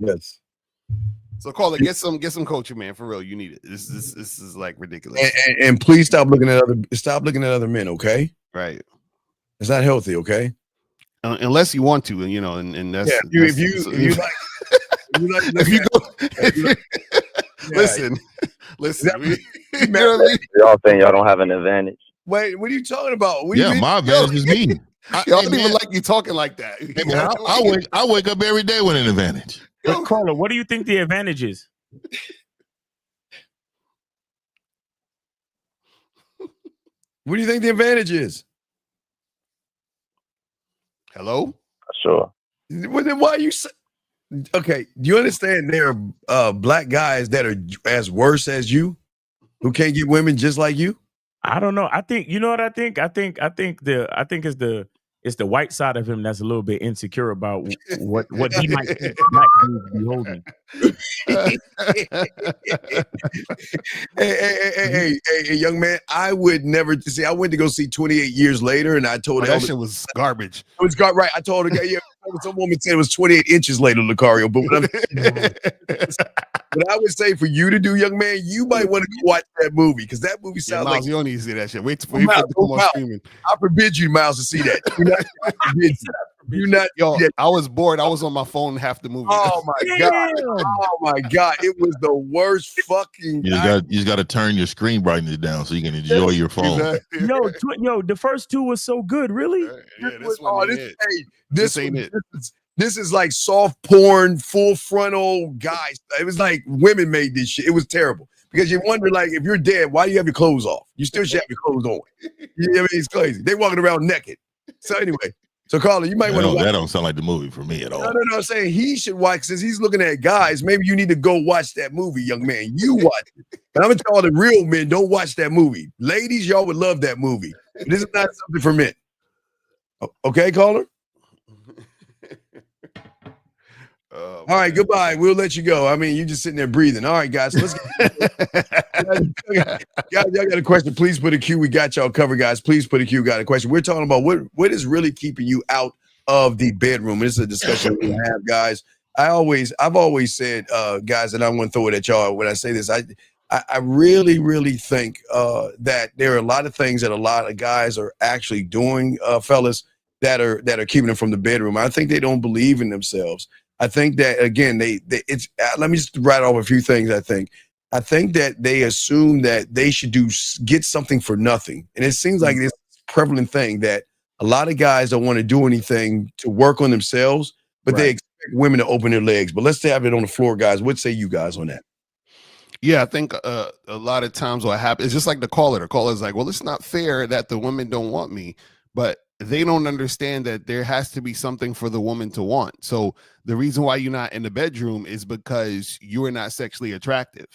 Yes. So call it. Get some coaching, man. For real, you need it. This is like ridiculous. And please stop looking at other men. Okay. Right. It's not healthy. Okay. Unless you want to, and that's if you go. Listen. You know what I mean? Y'all think y'all don't have an advantage? Wait, what are you talking about? My advantage is me. I don't even like you talking like that. Hey, man, I wake up every day with an advantage. But Carla, what do you think the advantage is? What do you think the advantage is? Hello? Sure. Well, then why you say? Okay, do you understand there are black guys that are as worse as you who can't get women just like you? I don't know. I think you know what I think. I think it's the white side of him that's a little bit insecure about what he might think black dudes be holding. Hey, young man, I would never see. I went to go see 28 Years Later, and I told that shit was garbage. It was garbage, right? I told her, yeah, some woman said it was 28 inches later, Lucario. But what I would say for you to do, young man, you might want to go watch that movie because that movie sounds Miles, like you don't need to see that shit. Wait for it to come on streaming. I forbid you, Miles, to see that. Do not. Yo, I was bored. I was on my phone half the movie. Oh my god! Oh my god! It was the worst fucking. You just got to turn your screen brightness down so you can enjoy your phone. Yo, the first two was so good. Really? This ain't it. This is like soft porn, full frontal guys. It was like women made this shit. It was terrible because you wonder, like, if you're dead, why do you have your clothes off? You still should have your clothes on. You know what I mean? It's crazy. They walking around naked. So anyway, so Carla, you might want to. That don't sound like the movie for me at all. No. I'm saying he should watch since he's looking at guys. Maybe you need to go watch that movie, young man. You watch it. And I'm gonna tell all the real men, don't watch that movie. Ladies, y'all would love that movie. But this is not something for men. Okay, caller. All right, goodbye. We'll let you go. I mean, you just sitting there breathing. All right, guys. Let's y'all got a question. Please put a Q. We got y'all covered, guys. Please put a Q. Got a question. We're talking about what is really keeping you out of the bedroom. This is a discussion we have, guys. I've always said, guys, and I want to throw it at y'all when I say this. I really, really think that there are a lot of things that a lot of guys are actually doing, fellas, that are keeping them from the bedroom. I think they don't believe in themselves. I think that again, it's. Let me just write off a few things. I think that they assume that they should get something for nothing, and it seems like this prevalent thing that a lot of guys don't want to do anything to work on themselves, but they expect women to open their legs. But let's have it on the floor, guys. What say you guys on that? Yeah, I think a lot of times what happens is just like the caller. The caller's like, well, it's not fair that the women don't want me, but they don't understand that there has to be something for the woman to want. So the reason why you're not in the bedroom is because you are not sexually attractive.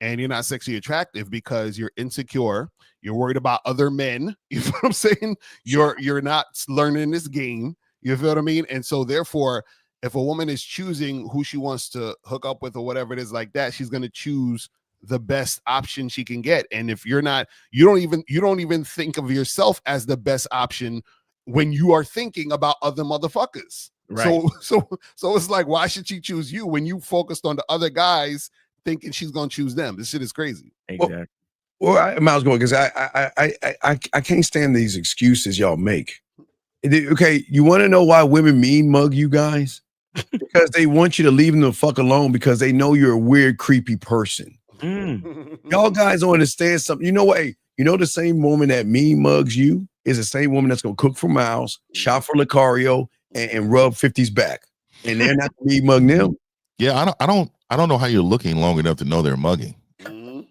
And you're not sexually attractive because you're insecure. You're worried about other men. You know what I'm saying? You're not learning this game. You feel what I mean? And so therefore, if a woman is choosing who she wants to hook up with or whatever it is like that, she's going to choose the best option she can get. And if you're not, you don't even think of yourself as the best option when you are thinking about other motherfuckers. Right. So it's like, why should she choose you when you focused on the other guys thinking she's going to choose them? This shit is crazy. Exactly. Well, Miles, going because I can't stand these excuses y'all make. Okay, you want to know why women mean mug you guys? Because they want you to leave them the fuck alone because they know you're a weird, creepy person. Y'all guys don't understand something. You know what? Hey, you know the same woman that mean mugs you is the same woman that's gonna cook for Miles, shop for Lucario, and rub 50's back. And they're not mean mug them. Yeah, I don't know how you're looking long enough to know they're mugging.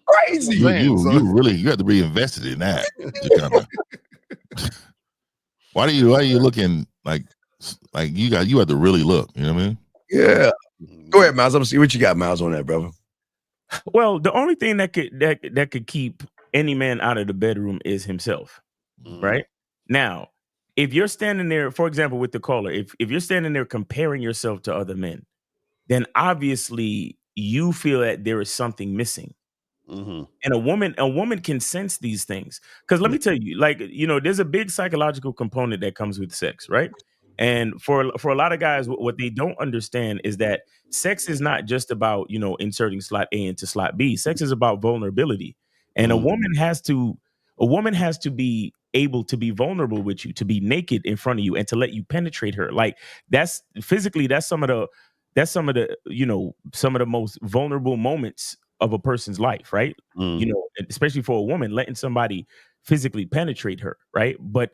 Crazy. You have to be invested in that. Why are you looking like you have to really look? You know what I mean? Yeah. Go ahead, Miles. I'm gonna see what you got, Miles, on that, brother. Well, the only thing that could keep any man out of the bedroom is himself. Right? Now, if you're standing there, for example, with the caller, if you're standing there comparing yourself to other men, then obviously you feel that there is something missing. And a woman can sense these things. Because let me tell you, like, there's a big psychological component that comes with sex, right? And for a lot of guys, what they don't understand is that sex is not just about, inserting slot A into slot B. Sex is about vulnerability. And a woman has to be able to be vulnerable with you, to be naked in front of you and to let you penetrate her. Like that's some of the most vulnerable moments of a person's life, right? Especially for a woman, letting somebody physically penetrate her, right? But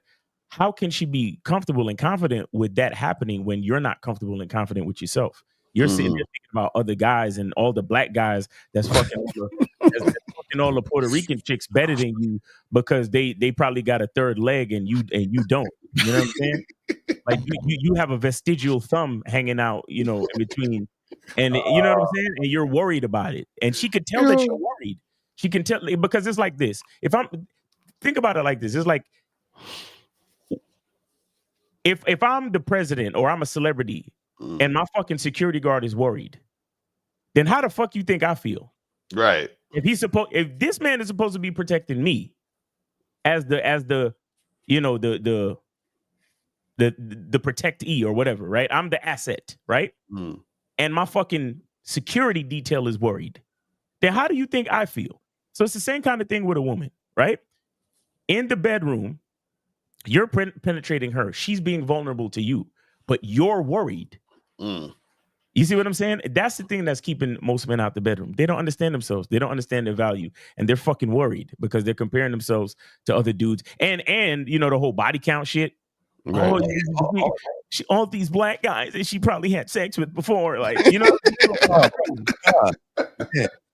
how can she be comfortable and confident with that happening when you're not comfortable and confident with yourself? You're sitting there thinking about other guys and all the black guys that's fucking all the Puerto Rican chicks better than you because they probably got a third leg and you don't. You know what I'm saying? Like you have a vestigial thumb hanging out, in between. And you know what I'm saying? And you're worried about it. And she could tell that you're worried. She can tell because it's like this. Think about it like this. It's like if I'm the president or I'm a celebrity and my fucking security guard is worried, then how the fuck you think I feel? Right. If this man is supposed to be protecting me as the the protectee or whatever, right? I'm the asset, right? And my fucking security detail is worried. Then how do you think I feel? So it's the same kind of thing with a woman, right? In the bedroom, you're penetrating her. She's being vulnerable to you, but you're worried. You see what I'm saying? That's the thing that's keeping most men out the bedroom. They don't understand themselves. They don't understand their value, and they're fucking worried because they're comparing themselves to other dudes. And you know the whole body count shit. Right. All these black guys that she probably had sex with before, like you know.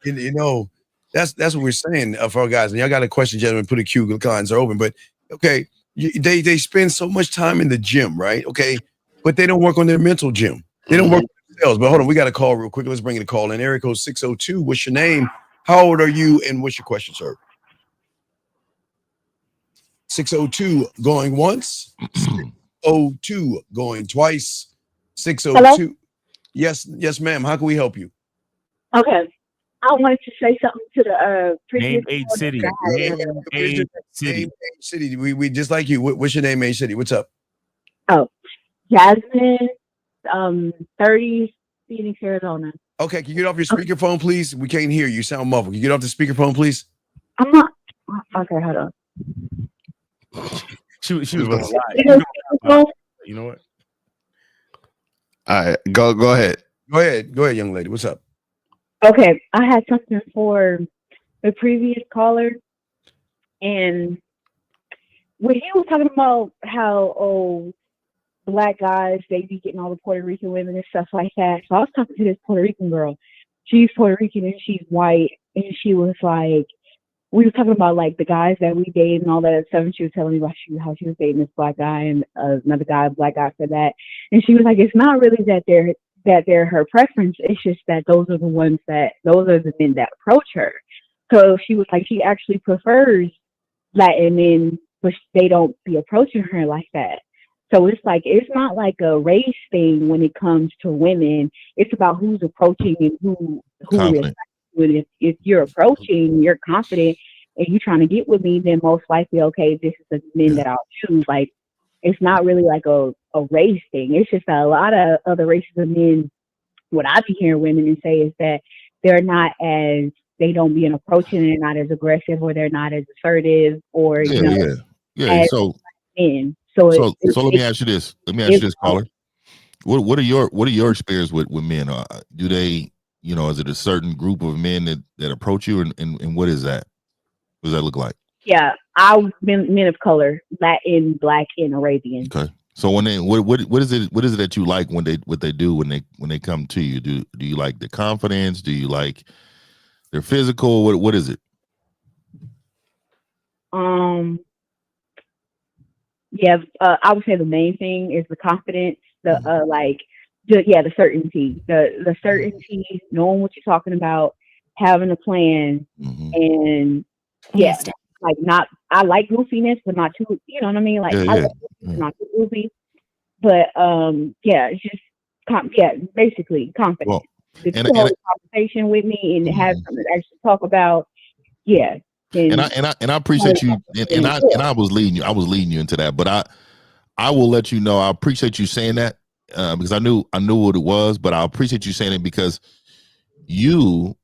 You know, that's what we're saying for our guys. And y'all got a question, gentlemen. Put a queue. The lines are open. But okay, they spend so much time in the gym, right? Okay, but they don't work on their mental gym. They don't work on themselves. But hold on, we got a call real quick. Let's bring in a call in. Area code 602. What's your name? How old are you? And what's your question, sir? 602 going once. 602 going twice. 602. Hello? Yes, ma'am. How can we help you? Okay. I wanted to say something to the previous name age city. Name age city. We just like you. What's your name, age city? What's up? Oh, Jasmine, 30, Phoenix, Arizona. Okay, can you get off your speakerphone, please? We can't hear you. You sound muffled. Can you get off the speakerphone, please? I'm not. Okay, hold on. She was gonna lie. You know what? All right, go ahead. Go ahead, young lady. What's up? Okay, I had something for the previous caller, and when he was talking about how black guys, they be getting all the Puerto Rican women and stuff like that. So I was talking to this Puerto Rican girl. She's Puerto Rican and she's white, and she was like, we were talking about like the guys that we date and all that stuff, and she was telling me about how she was dating this black guy and another guy, black guy for that. And she was like, it's not really that they're her preference. It's just that those are the men that approach her. So she was like, she actually prefers Latin men, but they don't be approaching her like that. So it's like, it's not like a race thing when it comes to women. It's about who's approaching and who is. If you're approaching, you're confident, and you're trying to get with me, then most likely, okay, this is the men that I'll choose. Like, it's not really like a race thing. It's just a lot of other races of men. What I be hearing women say is that they don't be approaching, they're not as aggressive, or they're not as assertive, or So men. So let me ask you this. Caller. What are your experience with men? Do they, is it a certain group of men that approach you, and what is that? What does that look like? Yeah, I've been men of color, Latin, Black, and Arabian. Okay. So when they what is it that you like what they do when they come to you? Do you like the confidence? Do you like their physical? What is it? Yeah, I would say the main thing is the confidence, the certainty, the certainty, knowing what you're talking about, having a plan, and I like goofiness, but not too. You know what I mean? Like I like not too goofy, but it's just basically confidence. Well, to hold a conversation with me and have something to actually talk about. Yeah. And I appreciate you, and I was leading you into that, but I will let you know I appreciate you saying that because I knew what it was, but I appreciate you saying it because you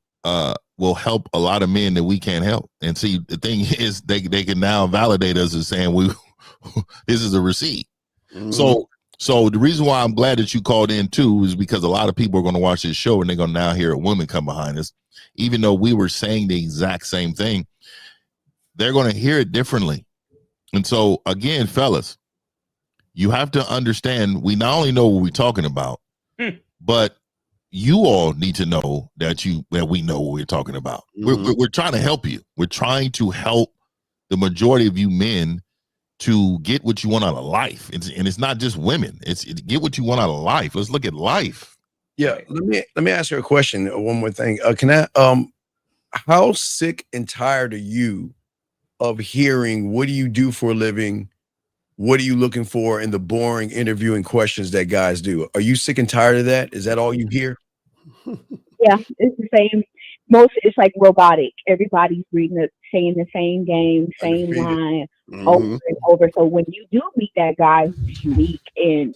will help a lot of men that we can't help. And see, the thing is, they can now validate us as saying this is a receipt. So the reason why I'm glad that you called in too is because a lot of people are going to watch this show and they're going to now hear a woman come behind us, even though we were saying the exact same thing. They're going to hear it differently. And so again, fellas, you have to understand, we not only know what we're talking about, but you all need to know that we know what we're talking about. We're trying to help you. We're trying to help the majority of you men to get what you want out of life. And it's not just women. It's get what you want out of life. Let's look at life. Yeah. Let me ask you a question. One more thing. How sick and tired are you of hearing, what do you do for a living? What are you looking for in the boring interviewing questions that guys do? Are you sick and tired of that? Is that all you hear? Yeah, it's the same. it's like robotic. Everybody's saying the same game, same line over and over. So when you do meet that guy who's unique and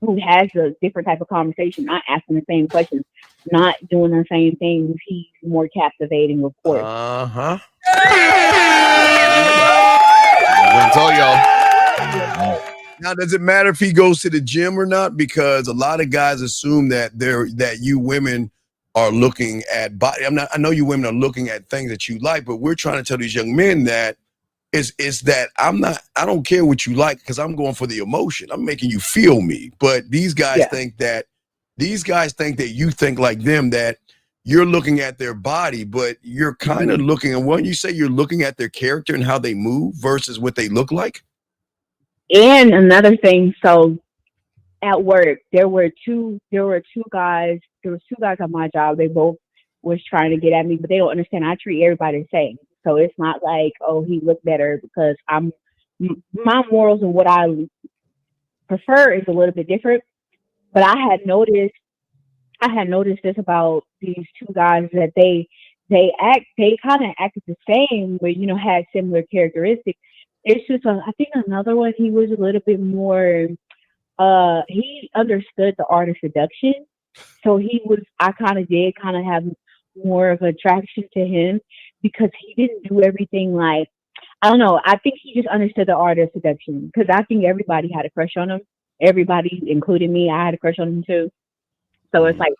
who has a different type of conversation, not asking the same questions, not doing the same things, he's more captivating, of course. Uh-huh. I told y'all. Now, does it matter if he goes to the gym or not? Because a lot of guys assume that you women are looking at body. I know you women are looking at things that you like, but we're trying to tell these young men that it's that I don't care what you like because I'm going for the emotion. I'm making you feel me. But these guys think that you think like them, that you're looking at their body, but you're kind of looking at what you say, you're looking at their character and how they move versus what they look like. And another thing, so at work, there were two guys on my job. They both was trying to get at me, but they don't understand. I treat everybody the same. So it's not like, oh, he looked better because my morals and what I prefer is a little bit different. But I had noticed this about these two guys, that they kind of acted the same, but had similar characteristics. It's just I think another one, he was a little bit more he understood the art of seduction. So I kind of have more of attraction to him because he didn't do everything like, I don't know. I think he just understood the art of seduction because I think everybody had a crush on him. Everybody, including me, I had a crush on him too. So it's like,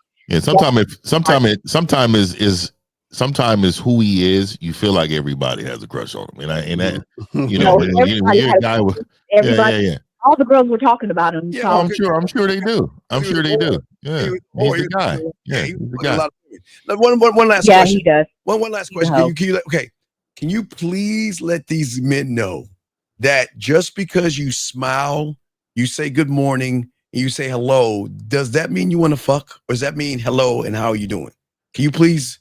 sometimes is who he is. You feel like everybody has a crush on him, and that when you're a guy with everybody. All the girls were talking about him. Yeah, I'm sure they do. Yeah, he's the guy. Yeah, he's the guy. One last question. He does. One last question. Can you please let these men know that just because you smile, you say good morning, and you say hello, does that mean you want to fuck, or does that mean hello and how are you doing? Can you please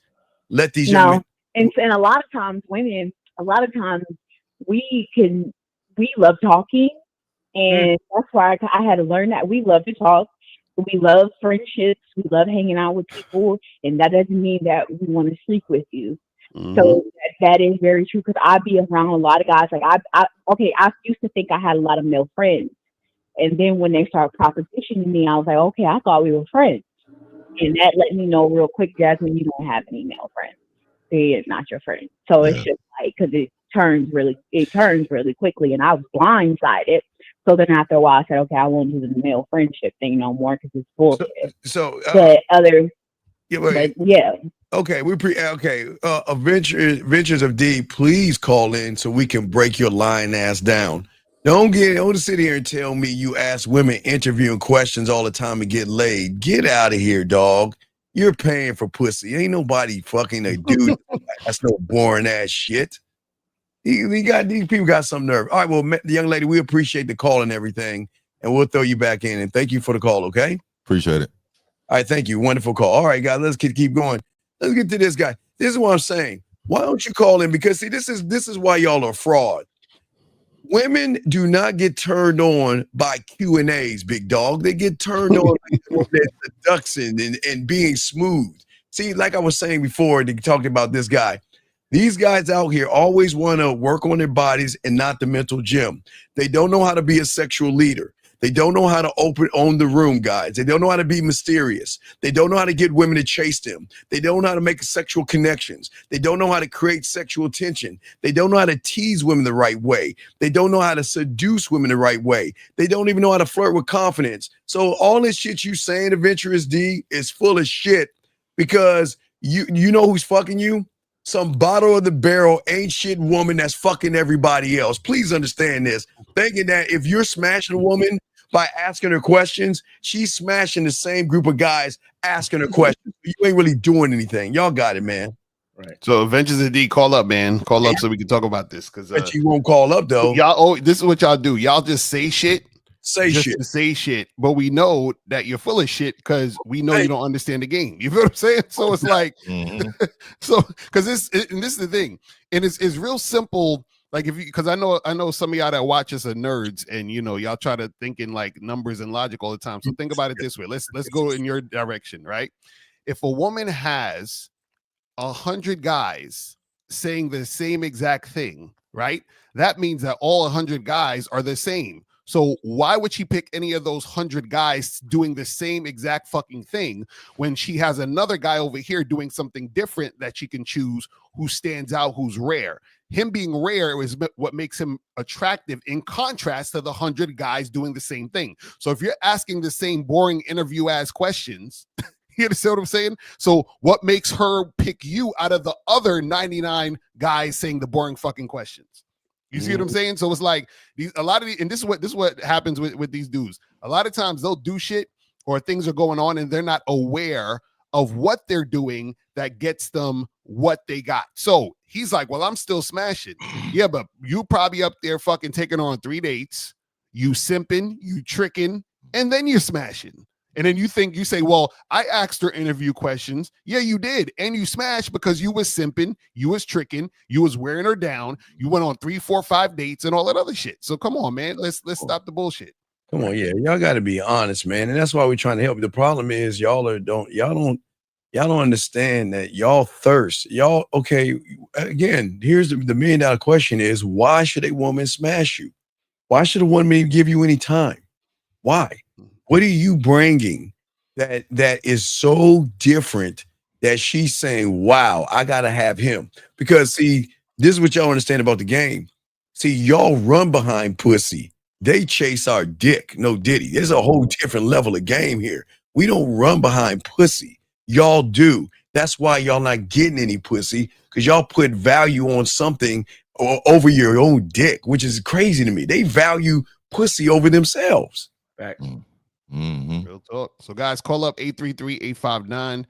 let these young men? And a lot of times, women, we love talking. And that's why I had to learn that we love to talk. We love friendships. We love hanging out with people. And that doesn't mean that we want to sleep with you. So that is very true because I be around a lot of guys. Like I used to think I had a lot of male friends. And then when they started propositioning me, I was like, okay, I thought we were friends. And that let me know real quick, Jasmine, you don't have any male friends. They're not your friend. So it's just like, because it turns really quickly. And I was blindsided. So then after a while, I said, okay, I won't do the male friendship thing no more because it's bullshit. Adventures of D, please call in so we can break your lying ass down. Don't sit here and tell me you ask women interviewing questions all the time and get laid. Get out of here, dog. You're paying for pussy. Ain't nobody fucking a dude. That's no boring ass shit. These people got some nerve. All right, well, the young lady, we appreciate the call and everything, and we'll throw you back in. And thank you for the call, okay? Appreciate it. All right, thank you. Wonderful call. All right, guys, let's keep going. Let's get to this guy. This is what I'm saying. Why don't you call in? Because see, this is why y'all are fraud. Women do not get turned on by Q&As, big dog. They get turned on by their seduction and being smooth. See, like I was saying before, they talked about this guy. These guys out here always want to work on their bodies and not the mental gym. They don't know how to be a sexual leader. They don't know how to own the room, guys. They don't know how to be mysterious. They don't know how to get women to chase them. They don't know how to make sexual connections. They don't know how to create sexual tension. They don't know how to tease women the right way. They don't know how to seduce women the right way. They don't even know how to flirt with confidence. So all this shit you saying, Adventurous D, is full of shit because you know who's fucking you? Some bottom of the barrel ain't shit woman that's fucking everybody else. Please understand this. Thinking that if you're smashing a woman by asking her questions, she's smashing the same group of guys asking her questions. You ain't really doing anything. Y'all got it, man. Right. So Adventures of D, call up, man. Call up so we can talk about this. But you won't call up though. Y'all, this is what y'all do. Y'all just say shit. To say shit, but we know that you're full of shit because we know you don't understand the game. You feel what I'm saying? So it's like, so because this is the thing, and it's real simple. Like because I know some of y'all that watch us are nerds, and y'all try to think in like numbers and logic all the time. So think about it this way. Let's go in your direction, right? If a woman has 100 guys saying the same exact thing, right? That means that all 100 guys are the same. So why would she pick any of those 100 guys doing the same exact fucking thing when she has another guy over here doing something different that she can choose, who stands out, who's rare? Him being rare is what makes him attractive in contrast to the 100 guys doing the same thing. So if you're asking the same boring interview ass questions, you understand what I'm saying? So what makes her pick you out of the other 99 guys saying the boring fucking questions? You see what I'm saying? So it's like a lot of these, and this is what happens with these dudes. A lot of times they'll do shit or things are going on and they're not aware of what they're doing that gets them what they got. So he's like, well, I'm still smashing. Yeah, but you probably up there fucking taking on 3 dates, you simping, you tricking, and then you're smashing. And then you say, well, I asked her interview questions. Yeah, you did. And you smashed because you was simping, you was tricking, you was wearing her down. You went on 3, 4, 5 dates and all that other shit. So come on, man. Let's stop the bullshit. Come on, yeah. Y'all got to be honest, man. And that's why we're trying to help you. The problem is y'all don't understand that y'all thirst. Y'all, okay, again, here's the $1 million question is, why should a woman smash you? Why should a woman give you any time? Why? What are you bringing that is so different that she's saying, wow, I got to have him? Because, see, this is what y'all understand about the game. See, y'all run behind pussy. They chase our dick. No diddy. There's a whole different level of game here. We don't run behind pussy. Y'all do. That's why y'all not getting any pussy, because y'all put value on something over your own dick, which is crazy to me. They value pussy over themselves. Fact. Real talk. So guys, call up 833-859-8744,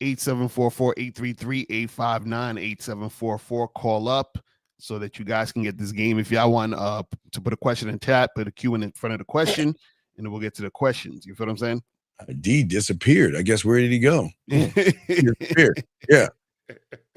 833-859-8744. Call up so that you guys can get this game. If y'all want to put a question in chat, put a Q in front of the question, and then we'll get to the questions. You feel what I'm saying? D disappeared. I guess, where did he go? Disappeared. Yeah.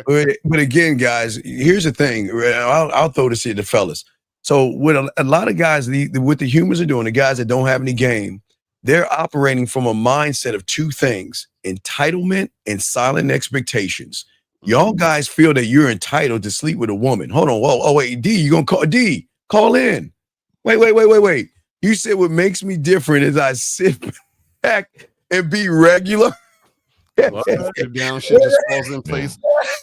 But again, guys, here's the thing. I'll throw this at the fellas. So what a lot of guys, what the humans are doing, the guys that don't have any game, they're operating from a mindset of 2 things: entitlement and silent expectations. Y'all guys feel that you're entitled to sleep with a woman. Hold on. Whoa, wait, D, you gonna call D? Call in. Wait. You said what makes me different is I sit back and be regular. The down shit just falls in place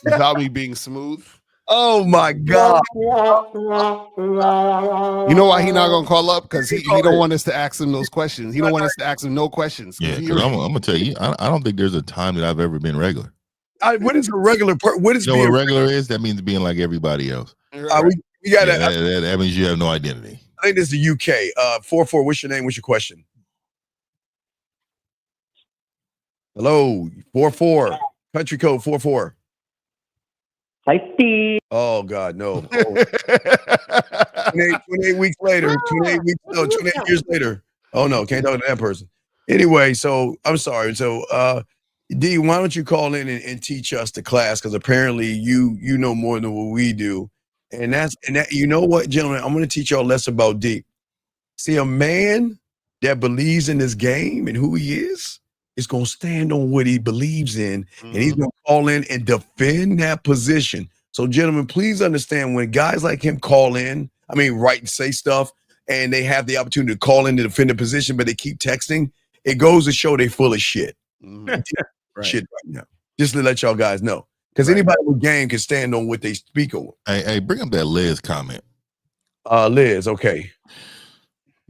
without me being smooth. Oh my God. You know why he not gonna call up? Because he don't want us to ask him those questions. He don't want us to ask him no questions. Yeah, because I'm gonna tell you, I don't think there's a time that I've ever been regular. What is a regular? What is being regular is? That means being like everybody else. We got that means you have no identity. I think this is the UK. 44. What's your name? What's your question? Hello, 44. Country code 44. Hi, Steve. Oh God, no. 28 weeks later. 28 years later. Oh no, can't talk to that person. Anyway, so I'm sorry. So D, why don't you call in and teach us the class? Because apparently you know more than what we do. And that you know what, gentlemen, I'm going to teach y'all less about D. See, a man that believes in this game and who he is going to stand on what he believes in, and he's going to call in and defend that position. So, gentlemen, please understand, when guys like him call in, write and say stuff, and they have the opportunity to call in to defend the position, but they keep texting, it goes to show they full of shit. Right. Shit right now. Just to let y'all guys know. Because anybody with game can stand on what they speak on. Hey, bring up that Liz comment. Liz, okay.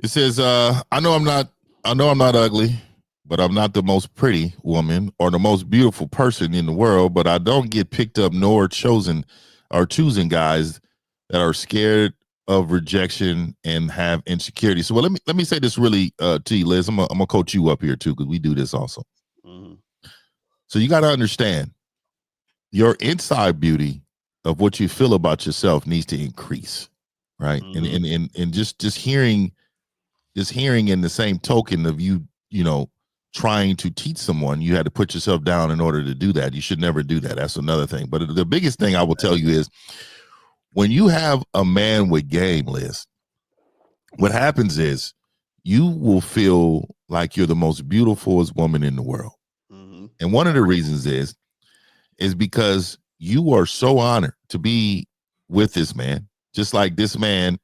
It says, I know I'm not ugly, but I'm not the most pretty woman or the most beautiful person in the world, but I don't get picked up nor choosing guys that are scared of rejection and have insecurity. So let me say this really to you, Liz. I'm gonna coach you up here too, because we do this also. So you got to understand, your inside beauty of what you feel about yourself needs to increase, right? And just hearing in the same token of you trying to teach someone, you had to put yourself down in order to do that. You should never do that. That's another thing. But the biggest thing I will tell you is, when you have a man with game, Liz, what happens is you will feel like you're the most beautiful woman in the world. And one of the reasons is because you are so honored to be with this man, just like this man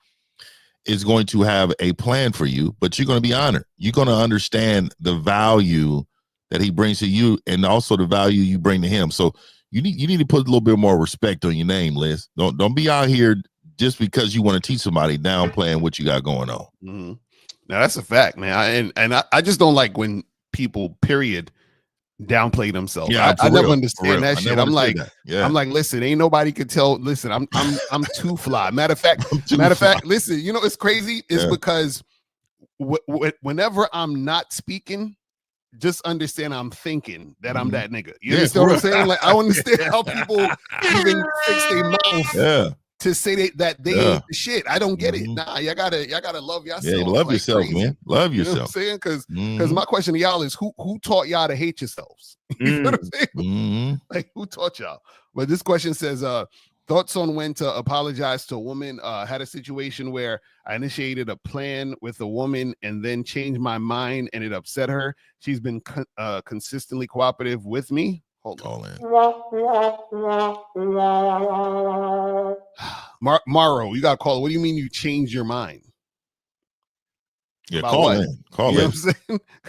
is going to have a plan for you, but you're going to be honored. You're going to understand the value that he brings to you and also the value you bring to him. So you need to put a little bit more respect on your name, Liz. Don't be out here just because you want to teach somebody downplaying what you got going on. Mm-hmm. Now that's a fact, man. I just don't like when people, period, downplay themselves. Yeah, I never real, understand that shit. I'm like, listen, ainain't nobody could tell. Listen, I'm too fly. Matter of fact, listen, you know it's crazy. It's because whenever I'm not speaking, just understand I'm thinking that I'm that nigga. You understand what I'm saying? Like I understand how people even fix their mouth to say that they ain't the shit. I don't get it. Nah, y'all gotta love yourself. Yeah, love like yourself, crazy. man. Love You know yourself. what I'm saying? Because my question to y'all is who taught y'all to hate yourselves? You know what I'm saying? Like who taught y'all? But this question says, thoughts on when to apologize to a woman. Had a situation where I initiated a plan with a woman and then changed my mind and it upset her. She's been consistently cooperative with me. Hold on. Morrow, you got to call. What do you mean you changed your mind? Yeah, About call what? in. Call You know in. what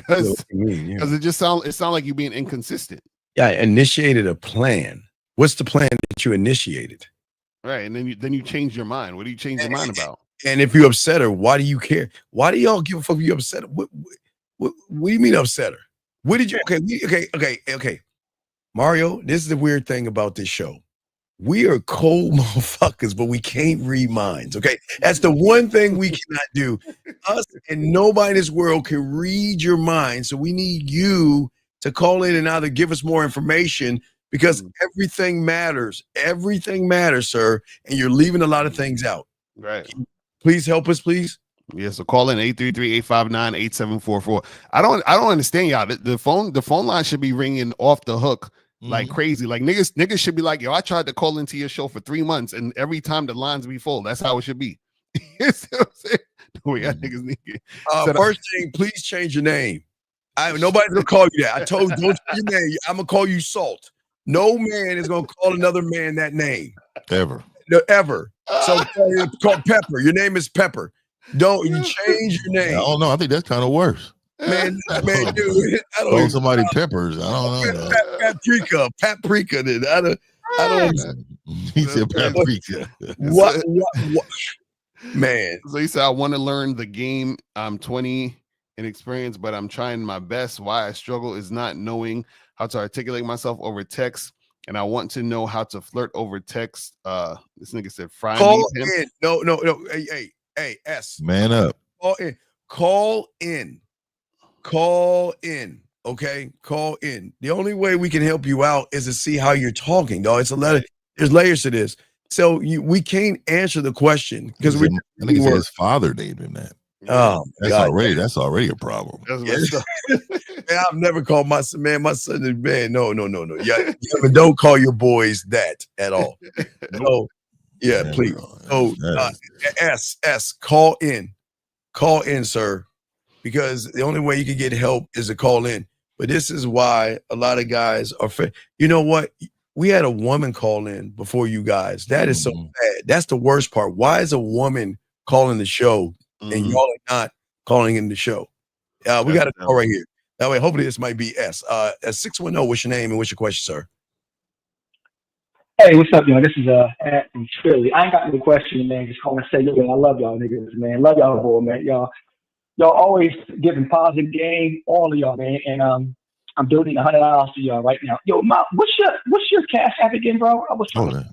I'm saying? Because it just sound like you being inconsistent. Yeah, I initiated a plan. What's the plan that you initiated? Right, and then you change your mind. What do you change your mind about? And if you upset her, why do you care? Why do y'all give a fuck if you upset her? What do you mean upset her? What did you? Okay. Mario, this is the weird thing about this show. We are cold motherfuckers, but we can't read minds. Okay, that's the one thing we cannot do. Us and nobody in this world can read your mind. So we need you to call in and either give us more information because everything matters. Everything matters, sir. And you're leaving a lot of things out. Right. Please help us, please. Yeah, so call in 833-859-8744. I don't understand y'all. The phone line should be ringing off the hook like crazy. Like niggas should be like, yo, I tried to call into your show for 3 months and every time the lines be full. That's how it should be. You see what I'm saying? We got niggas need First thing, please change your name. Nobody's gonna call you that. I told you, don't change your name. I'm gonna call you Salt. No man is gonna call another man that name ever. No, ever. So call Pepper. Your name is Pepper. Don't you change your name? I don't know. I think that's kind of worse. Man, dude, I don't Call even, somebody Peppers. I don't know. Paprika. Then I don't. He said paprika. What? Man. So he said, I want to learn the game. I'm 20 in experience, but I'm trying my best. Why I struggle is not knowing how to articulate myself over text. And I want to know how to flirt over text. This nigga said, "Fry Call me, in." No. Hey, S. Man up. Call in. Okay, call in. The only way we can help you out is to see how you're talking, dog. It's a letter. There's layers to this. So we can't answer the question because I think he said his father named him that. Oh, that's already a problem. Man, I've never called my son. My son is man. No. Yeah, don't call your boys that at all. No. Yeah, please. So S, call in, sir, because the only way you can get help is to call in. But this is why a lot of guys are. You know what? We had a woman call in before you guys. That is so bad. That's the worst part. Why is a woman calling the show and y'all are not calling in the show? We got a call right here. That way, hopefully this might be S. 610. What's your name and what's your question, sir? Hey, what's up, y'all? This is Ed from Philly. I ain't got no question, man. Just calling to say, yo, I love y'all niggas, man. Love y'all, boy, man. Y'all always giving positive game, all of y'all, man. And I'm building $100 to y'all right now. Yo, Miles, what's your cash app again, bro?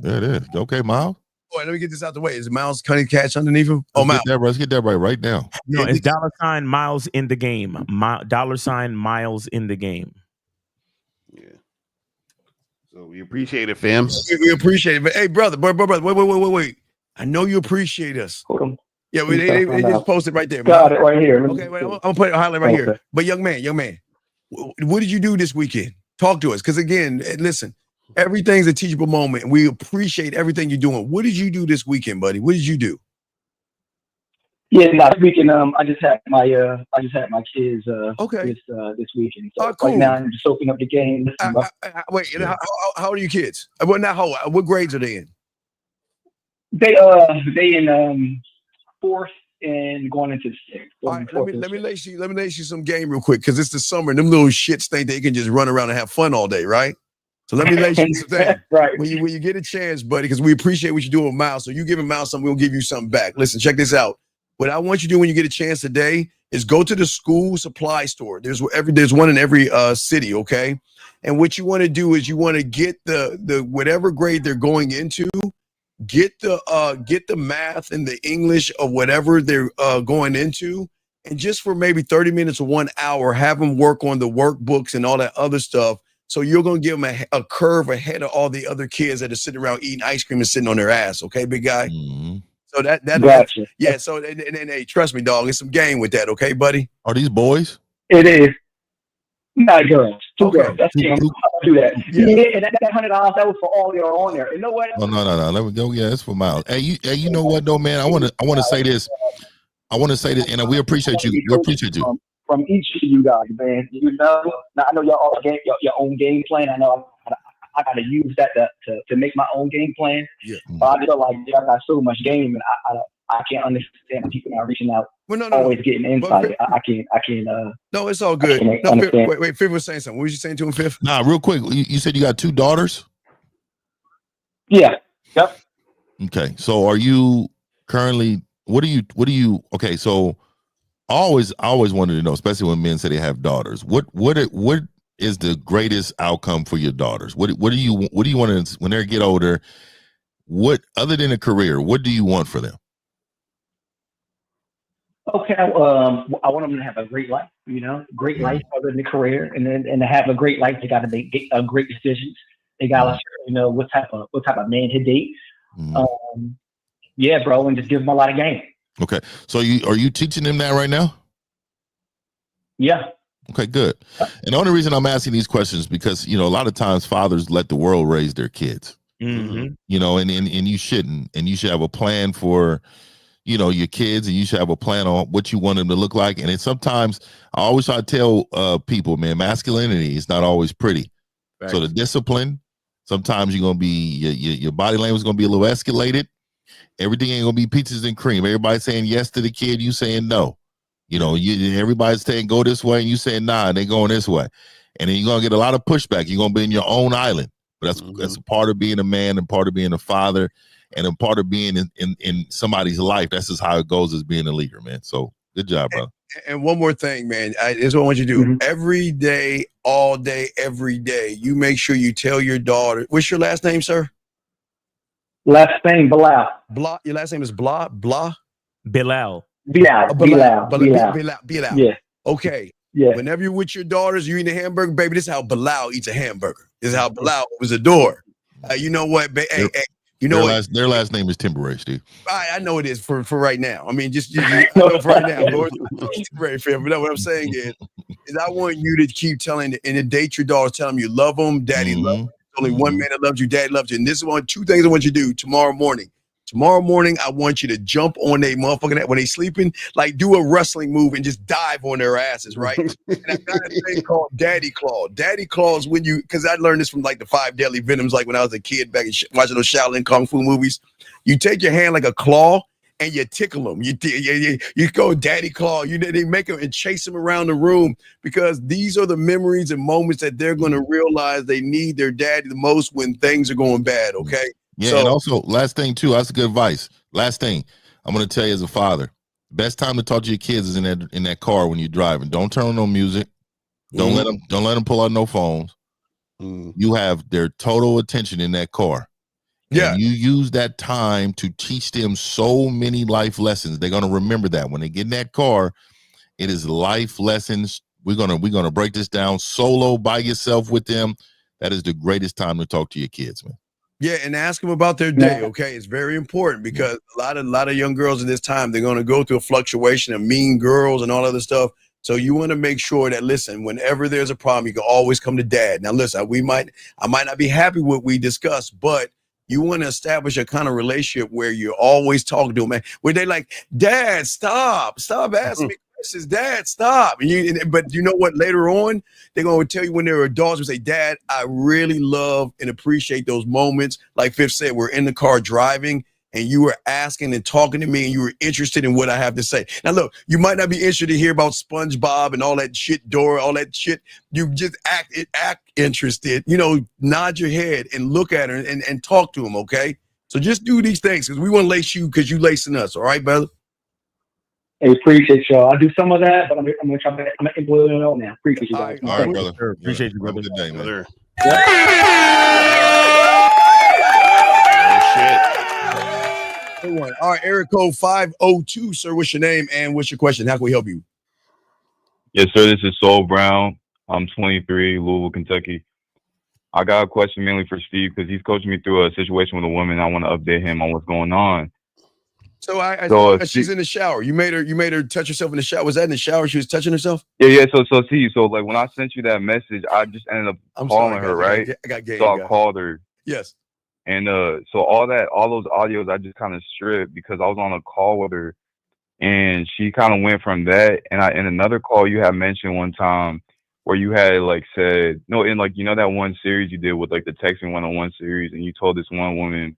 There it is. Okay, Miles. Oh, let me get this out the way. Is Miles Cunning Cash underneath him? Oh, Miles. Let's get that right now. No, it's $ Miles in the game. $ Miles in the game. So we appreciate it, fam. We appreciate it. But hey, brother, wait. I know you appreciate us. Hold on. Yeah, they just posted right there. Got it right here. Okay, wait, I'm gonna put a highlight right here. But young man, what did you do this weekend? Talk to us. Because again, listen, everything's a teachable moment, and we appreciate everything you're doing. What did you do this weekend, buddy? What did you do? Yeah, no, this weekend. I just had my kids. Okay. This weekend. So Cool. right now I'm just soaking up the game. Listen, Wait, how old are your kids? Well, not how. What grades are they in? They in fourth and going into sixth. All right, let me lace you some game real quick because it's the summer and them little shits think they can just run around and have fun all day, right? So let me lace you some things. Right. When you get a chance, buddy, because we appreciate what you're doing with Miles. So you giving Miles something, we'll give you something back. Listen, check this out. What I want you to do when you get a chance today is go to the school supply store. There's one in every city, okay? And what you want to do is you want to get the whatever grade they're going into, get the math and the English of whatever they're going into, and just for maybe 30 minutes or 1 hour, have them work on the workbooks and all that other stuff. So you're going to give them a curve ahead of all the other kids that are sitting around eating ice cream and sitting on their ass. Okay, big guy? Mm-hmm. So that gotcha. Yeah, so and hey, trust me, dog, it's some game with that, okay, buddy? Are these boys? It is. Not girls. Two girls. That's the game. I'll do that. Yeah, and that $100, that was for all y'all on there. You know what? No. Let me go. Yeah, it's for Miles. Hey, you know what though, man? I want to say this. And we appreciate you. We appreciate you. From each of you guys, man. You know, now I know y'all all game your own game plan. I know I gotta use that to make my own game plan. Yeah. But I feel like y'all got so much game, and I can't understand people not reaching out. Well, always getting insight. I can't. No, it's all good. No, wait, Fifth was saying something. What was you saying to him, Fifth? Nah, real quick. You said you got 2 daughters? Yeah. Yep. Okay. So are you currently? What do you? Okay. So I always wanted to know, especially when men say they have daughters. What is the greatest outcome for your daughters? What do you want to, when they get older? What, other than a career, what do you want for them? Okay, I want them to have a great life, great life other than a career, and to have a great life, they got to make great decisions. They got to, what type of man to date. Mm-hmm. Yeah, bro, and just give them a lot of game. Okay, so are you teaching them that right now? Yeah. Okay, good. And the only reason I'm asking these questions is because, a lot of times fathers let the world raise their kids. Mm-hmm. And you shouldn't. And you should have a plan for, your kids, and you should have a plan on what you want them to look like. And sometimes I always try to tell people, man, masculinity is not always pretty. Right. So the discipline, sometimes you're going to be, your body language is going to be a little escalated. Everything ain't going to be peaches and cream. Everybody's saying yes to the kid, you saying no. Everybody's saying go this way, and you saying nah, and they going this way. And then you're going to get a lot of pushback. You're going to be in your own island. But that's a part of being a man, and part of being a father, and a part of being in somebody's life. That's just how it goes as being a leader, man. So good job, brother. And one more thing, man. This is what I want you to do. Mm-hmm. Every day, all day, every day, you make sure you tell your daughter. What's your last name, sir? Last name, Bilal. Your last name is Bilal? Bilal. Bilal. Yeah. Okay. Yeah. Whenever you're with your daughters, you eat a hamburger, baby. This is how Bilal eats a hamburger. This is how Bilal opens the door. You know what? Their last name is Timberray, Steve. I know it is for right now. I mean, I know for right now. Timberray, fair. But what I'm saying is I want you to keep telling and to date your daughters, tell them you love them, daddy loves them. Only one man that loves you, daddy loves you. And this is two things I want you to do tomorrow morning. Tomorrow morning, I want you to jump on their motherfucking when they sleeping, like do a wrestling move and just dive on their asses, right? And I got a thing called Daddy Claw. Daddy Claw is when because I learned this from like the 5 Deadly Venoms, like when I was a kid back in watching those Shaolin Kung Fu movies. You take your hand like a claw and you tickle them. You go Daddy Claw. They make them and chase them around the room because these are the memories and moments that they're going to realize they need their daddy the most when things are going bad, okay? Yeah, and also, last thing, too, that's good advice. Last thing, I'm going to tell you as a father, best time to talk to your kids is in that car when you're driving. Don't turn on no music. Don't let them pull out no phones. You have their total attention in that car. Yeah. And you use that time to teach them so many life lessons. They're going to remember that. When they get in that car, it is life lessons. We're gonna break this down solo by yourself with them. That is the greatest time to talk to your kids, man. Yeah, and ask them about their day, okay? It's very important because a lot of young girls at this time, they're going to go through a fluctuation of mean girls and all other stuff. So you want to make sure that, listen, whenever there's a problem, you can always come to dad. Now, listen, I might not be happy with what we discussed, but You want to establish a kind of relationship where you're always talking to them, man. Where they like, Dad, stop asking me questions. Dad, stop. But you know what? Later on, they're going to tell you when they're adults and say, Dad, I really love and appreciate those moments. Like Fifth said, we're in the car driving, and you were asking and talking to me, and you were interested in what I have to say. Now, look, you might not be interested to hear about SpongeBob and all that shit, Dora, all that shit. You just act interested, nod your head and look at her and talk to him, okay? So just do these things because we want to lace you because you lacing us, all right, brother? Hey, appreciate y'all. I'll do some of that, but I'm gonna try to implement it all now. Appreciate you guys. All right, brother. Sure. Appreciate you, brother. Have a good day, man. Good one. All right, Eric code 502, sir. What's your name and what's your question? How can we help you? Yes, sir. This is Soul Brown. I'm 23, Louisville, Kentucky. I got a question mainly for Steve because he's coaching me through a situation with a woman. I want to update him on what's going on. So she's in the shower. You made her touch herself in the shower. Was that in the shower? She was touching herself? Yeah. So like when I sent you that message, I just ended up calling her, right? I got gay. So I called her. Yes. And so all those audios I just kind of stripped because I was on a call with her, and she kind of went from that. And in another call you had mentioned one time where you had like said no, in like that one series you did with like the texting 101 series, and you told this one woman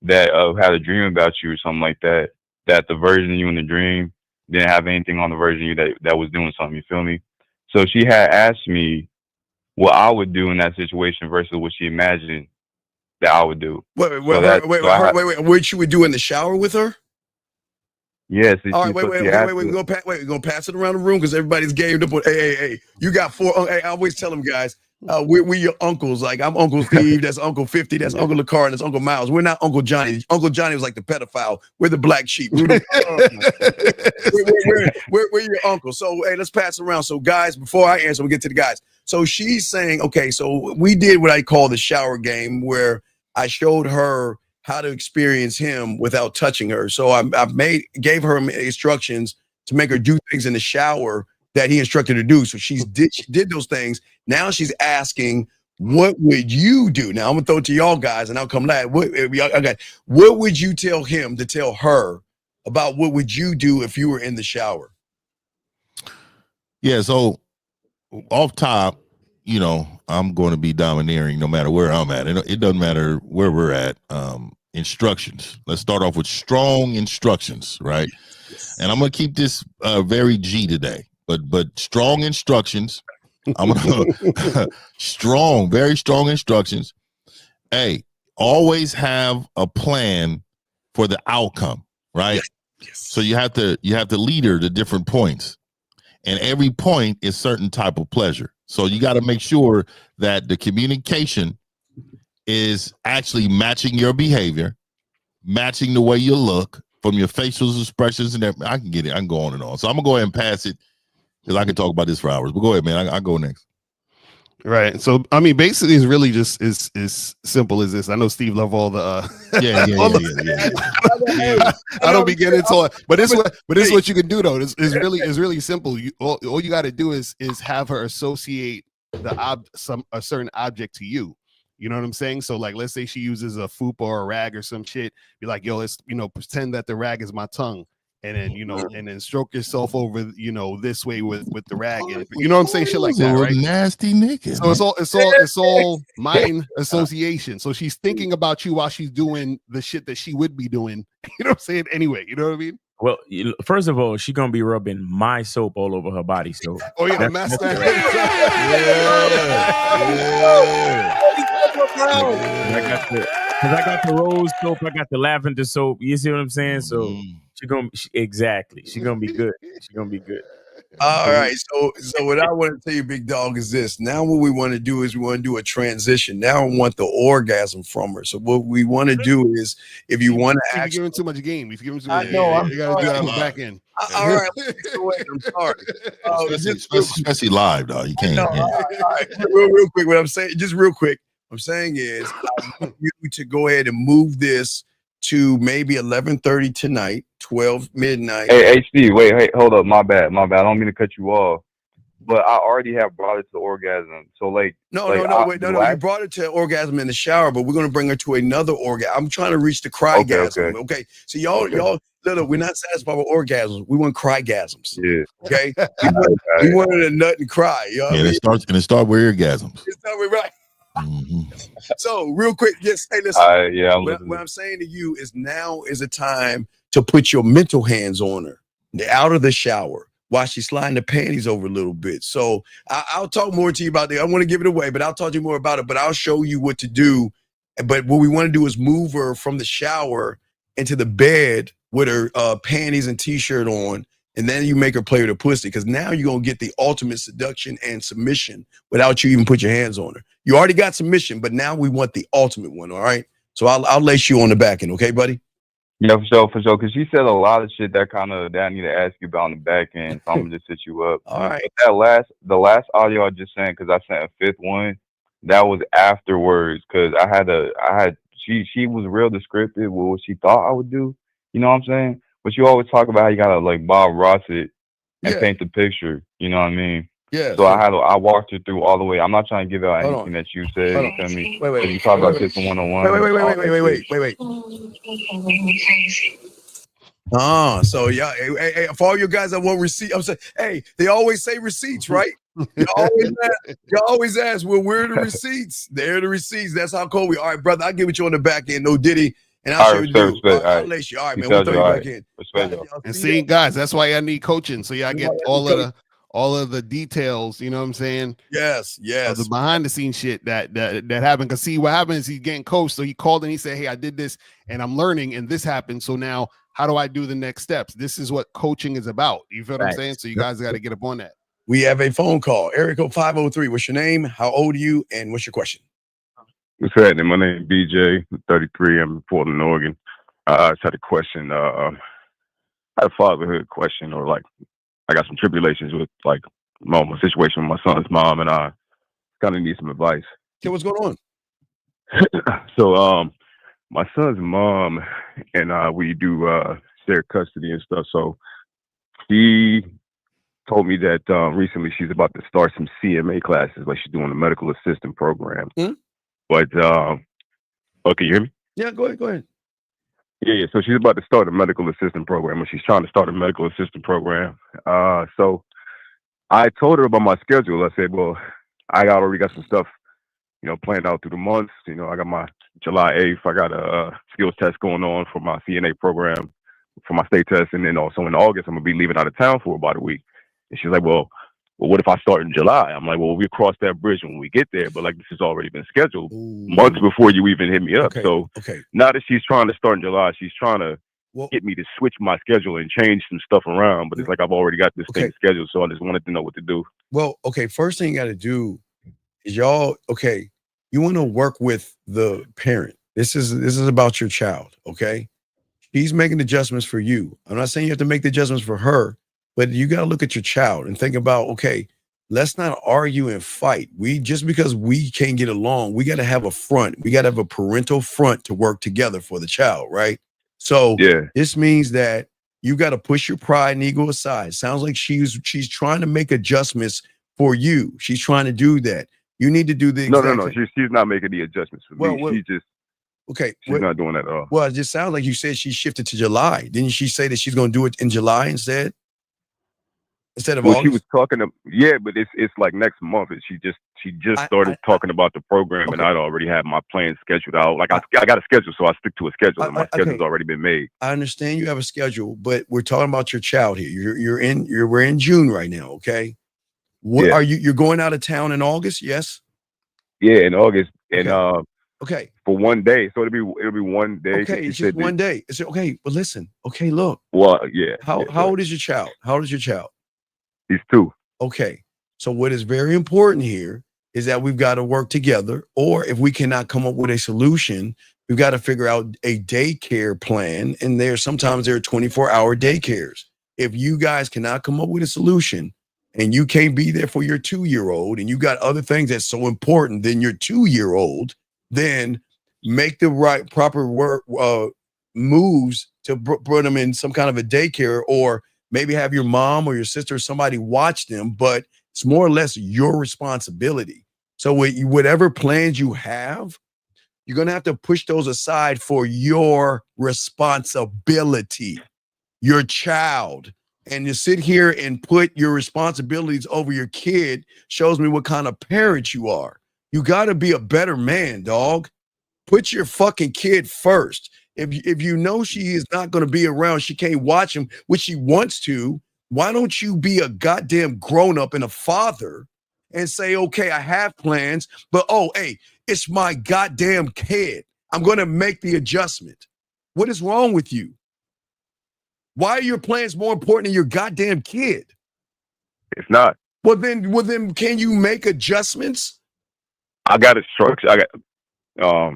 that had a dream about you or something like that, that the version of you in the dream didn't have anything on the version of you that was doing something. You feel me? So she had asked me what I would do in that situation versus what she imagined that I would do. Wait. What you would do in the shower with her? Yes. All right, wait. We're gonna pass it around the room because everybody's gamed up with. Hey. You got four. Hey, I always tell them guys, we're your uncles. Like I'm Uncle Steve, that's Uncle 50, that's Uncle Lucario, and that's Uncle Miles. We're not Uncle Johnny. Uncle Johnny was like the pedophile. We're the black sheep. We're your uncle. So hey, let's pass it around. So guys, before I answer, we'll get to the guys. So she's saying, okay, so we did what I call the shower game where I showed her how to experience him without touching her. So I gave her instructions to make her do things in the shower that he instructed her to do. So she did those things. Now she's asking, what would you do? Now I'm gonna throw it to y'all guys and I'll come back. What would you tell him to tell her about what would you do if you were in the shower? Yeah, so off top, I'm going to be domineering no matter where I'm at. It doesn't matter where we're at. Instructions. Let's start off with strong instructions, right? And I'm going to keep this very G today, but strong instructions. I'm going to very strong instructions. Hey, always have a plan for the outcome, right? Yes. So you have to lead her to different points, and every point is certain type of pleasure. So you got to make sure that the communication is actually matching your behavior, matching the way you look from your facial expressions and everything. I can get it. I can go on and on. So I'm gonna go ahead and pass it because I can talk about this for hours. But go ahead, man. I'll go next. Right. So I mean, basically, it's really just as simple as this. I know Steve love all the yeah. I don't be getting into it, but this is what you can do though. It's really simple. All you got to do is have her associate a certain object to you. You know what I'm saying? So like, let's say she uses a fupa or a rag or some shit. Be like, yo, let's pretend that the rag is my tongue. And then, and then stroke yourself over, this way with the rag. And, you know what I'm saying? Shit like that, right? Nasty nigga. So it's all mind association. So she's thinking about you while she's doing the shit that she would be doing. You know what I'm saying? Anyway, you know what I mean? Well, first of all, she's gonna be rubbing my soap all over her body. So oh yeah, the master. I got the rose soap, I got the lavender soap. You see what I'm saying? So she's gonna be good. She's gonna be good. All right. So what I want to tell you, big dog, is this. Now what we want to do is we want to do a transition. Now I want the orgasm from her. So what we want to do is, if you want to actually give him too much game, if you give him too much, you got to do that on the back end. All right. I'm sorry. Especially live, dog. You can't. No, all right. Real quick. What I'm saying, just real quick. What I'm saying is, I want you to go ahead and move this to maybe 11:30 tonight, 12 midnight. Hey, Steve, wait, hold up. My bad. I don't mean to cut you off. but I already have brought it to orgasm. So like, No, like wait, the no. You last. brought it to orgasm in the shower, but we're gonna bring her to another orgasm. I'm trying to reach the Okay, crygasm. okay, Okay, so y'all, okay. little, we're not satisfied with orgasms. We want crygasms. Yeah. Okay, All right. we wanted a nut and cry. You know what I And mean? it starts with orgasms. It's not right. Mhm. So real quick, yes. Hey, listen. All right, yeah, I'm What listening. I'm saying to you is now is a time to put your mental hands on her, out of the shower, while she's sliding the panties over a little bit. So I'll talk more to you about that. I want to give it away, but I'll talk to you more about it. But I'll show you what to do. But what we want to do is move her from the shower into the bed with her panties and t-shirt on. And then you make her play with her pussy, because now you're going to get the ultimate seduction and submission without you even put your hands on her. You already got submission, but now we want the ultimate one, all right? So I'll lace you on the back end, okay, buddy? Yeah, for sure. Because she said a lot of shit that I need to ask you about on the back end. So I'm gonna just hit you up. All right. But the last audio I just sent, because I sent a fifth one, that was afterwards. Because she was real descriptive with what she thought I would do. You know what I'm saying? But you always talk about how you gotta like Bob Ross it and paint the picture. You know what I mean? Yeah. So I walked her through all the way. I'm not trying to give out anything that you said. You feel me? Wait. You talk about kissing 101. Wait. So yeah, hey, for all you guys that want receipt, I'm saying, hey, they always say receipts, right? You always ask, well, where are the receipts? There are the receipts. That's how cold we are. All right, brother, I'll get with you on the back end. No Diddy. And I'll show you what to do. I'll lace you. All right, man. We'll throw you back in. And see, guys, that's why I need coaching. So y'all get all of the details, you know what I'm saying? Yes. Of the behind the scenes shit that happened. Because see, what happened is he's getting coached. So he called and he said, hey, I did this and I'm learning and this happened. So now how do I do the next steps? This is what coaching is about. You feel what I'm saying? So you guys got to get up on that. We have a phone call. Area code 503. What's your name? How old are you? And what's your question? What's happening? My name is BJ. I'm 33. I'm in Portland, Oregon. I just had a question. I had a fatherhood question, or like, I got some tribulations with like my situation with my son's mom, and I kind of need some advice. Okay, what's going on? So, my son's mom and we do share custody and stuff. So, she told me that recently she's about to start some CMA classes, like she's doing a medical assistant program. But okay, you hear me? Yeah, go ahead. Yeah. So she's about to start a medical assistant program, or she's trying to start a medical assistant program. So I told her about my schedule. I said, well, I already got some stuff, planned out through the months. I got my July 8th. I got a skills test going on for my CNA program for my state test. And then also in August, I'm going to be leaving out of town for about a week. And she's like, well, what if I start in July? I'm like, well, we'll cross that bridge when we get there. But like, this has already been scheduled months before you even hit me up. So now that she's trying to start in July, she's trying to get me to switch my schedule and change some stuff around. But it's like, I've already got this thing scheduled. So I just wanted to know what to do. Well, okay. First thing you got to do is you want to work with the parent. This is about your child. Okay. She's making adjustments for you. I'm not saying you have to make the adjustments for her, but you got to look at your child and think about, okay, let's not argue and fight. Just because we can't get along, we got to have a front. We got to have a parental front to work together for the child, right? So this means that you got to push your pride and ego aside. Sounds like she's trying to make adjustments for you. She's trying to do that. You need to do the No. She's not making the adjustments for me. She's not doing that at all. Well, it just sounds like you said she shifted to July. Didn't she say that she's going to do it in July instead of August? She was talking to, but it's like next month. She just started talking about the program, and I'd already had my plan scheduled out. Like I got a schedule, so I stick to a schedule, and my schedule's already been made. I understand you have a schedule, but we're talking about your child here. We're in June right now, okay? What are you're going out of town in August? Yes. Yeah, in August, and okay, for one day. So it'll be one day. Okay, it's just one day. It's okay. But listen, okay, look. Well, yeah. How old is your child? How old is your child? He's 2. Okay. So what is very important here is that we've got to work together, or if we cannot come up with a solution, we've got to figure out a daycare plan. And sometimes there are 24-hour daycares. If you guys cannot come up with a solution and you can't be there for your 2-year-old and you got other things that's so important than your 2-year-old, then make the proper work moves to put them in some kind of a daycare, or maybe have your mom or your sister or somebody watch them, but It's more or less your responsibility. So whatever plans you have, you're going to have to push those aside for your responsibility, your child. And to sit here and put your responsibilities over your kid shows me what kind of parent you are. You got to be a better man, dog. Put your fucking kid first. If you know she is not going to be around, she can't watch him, which she wants to, why don't you be a goddamn grown-up and a father and say, okay, I have plans, but hey, it's my goddamn kid. I'm going to make the adjustment. What is wrong with you? Why are your plans more important than your goddamn kid? It's not. Well, then can you make adjustments? I got a structure. I got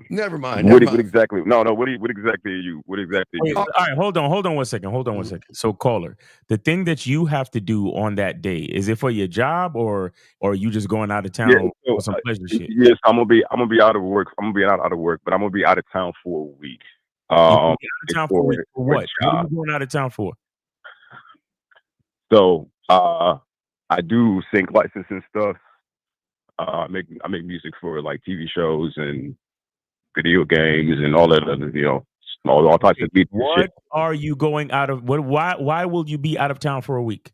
Never mind. What exactly? No. What exactly are you? What exactly? All right, hold on one second. So, caller, the thing that you have to do on that day, is it for your job or are you just going out of town for some pleasure shit? Yes, I'm gonna be out of work. I'm gonna be out of work, but I'm gonna be out of town for a week. Out of town for a week for what? What are you going out of town for? So I do sync licensing stuff. I make music for like TV shows and video games and all that other, all types of beats. What are you going out of? Why will you be out of town for a week?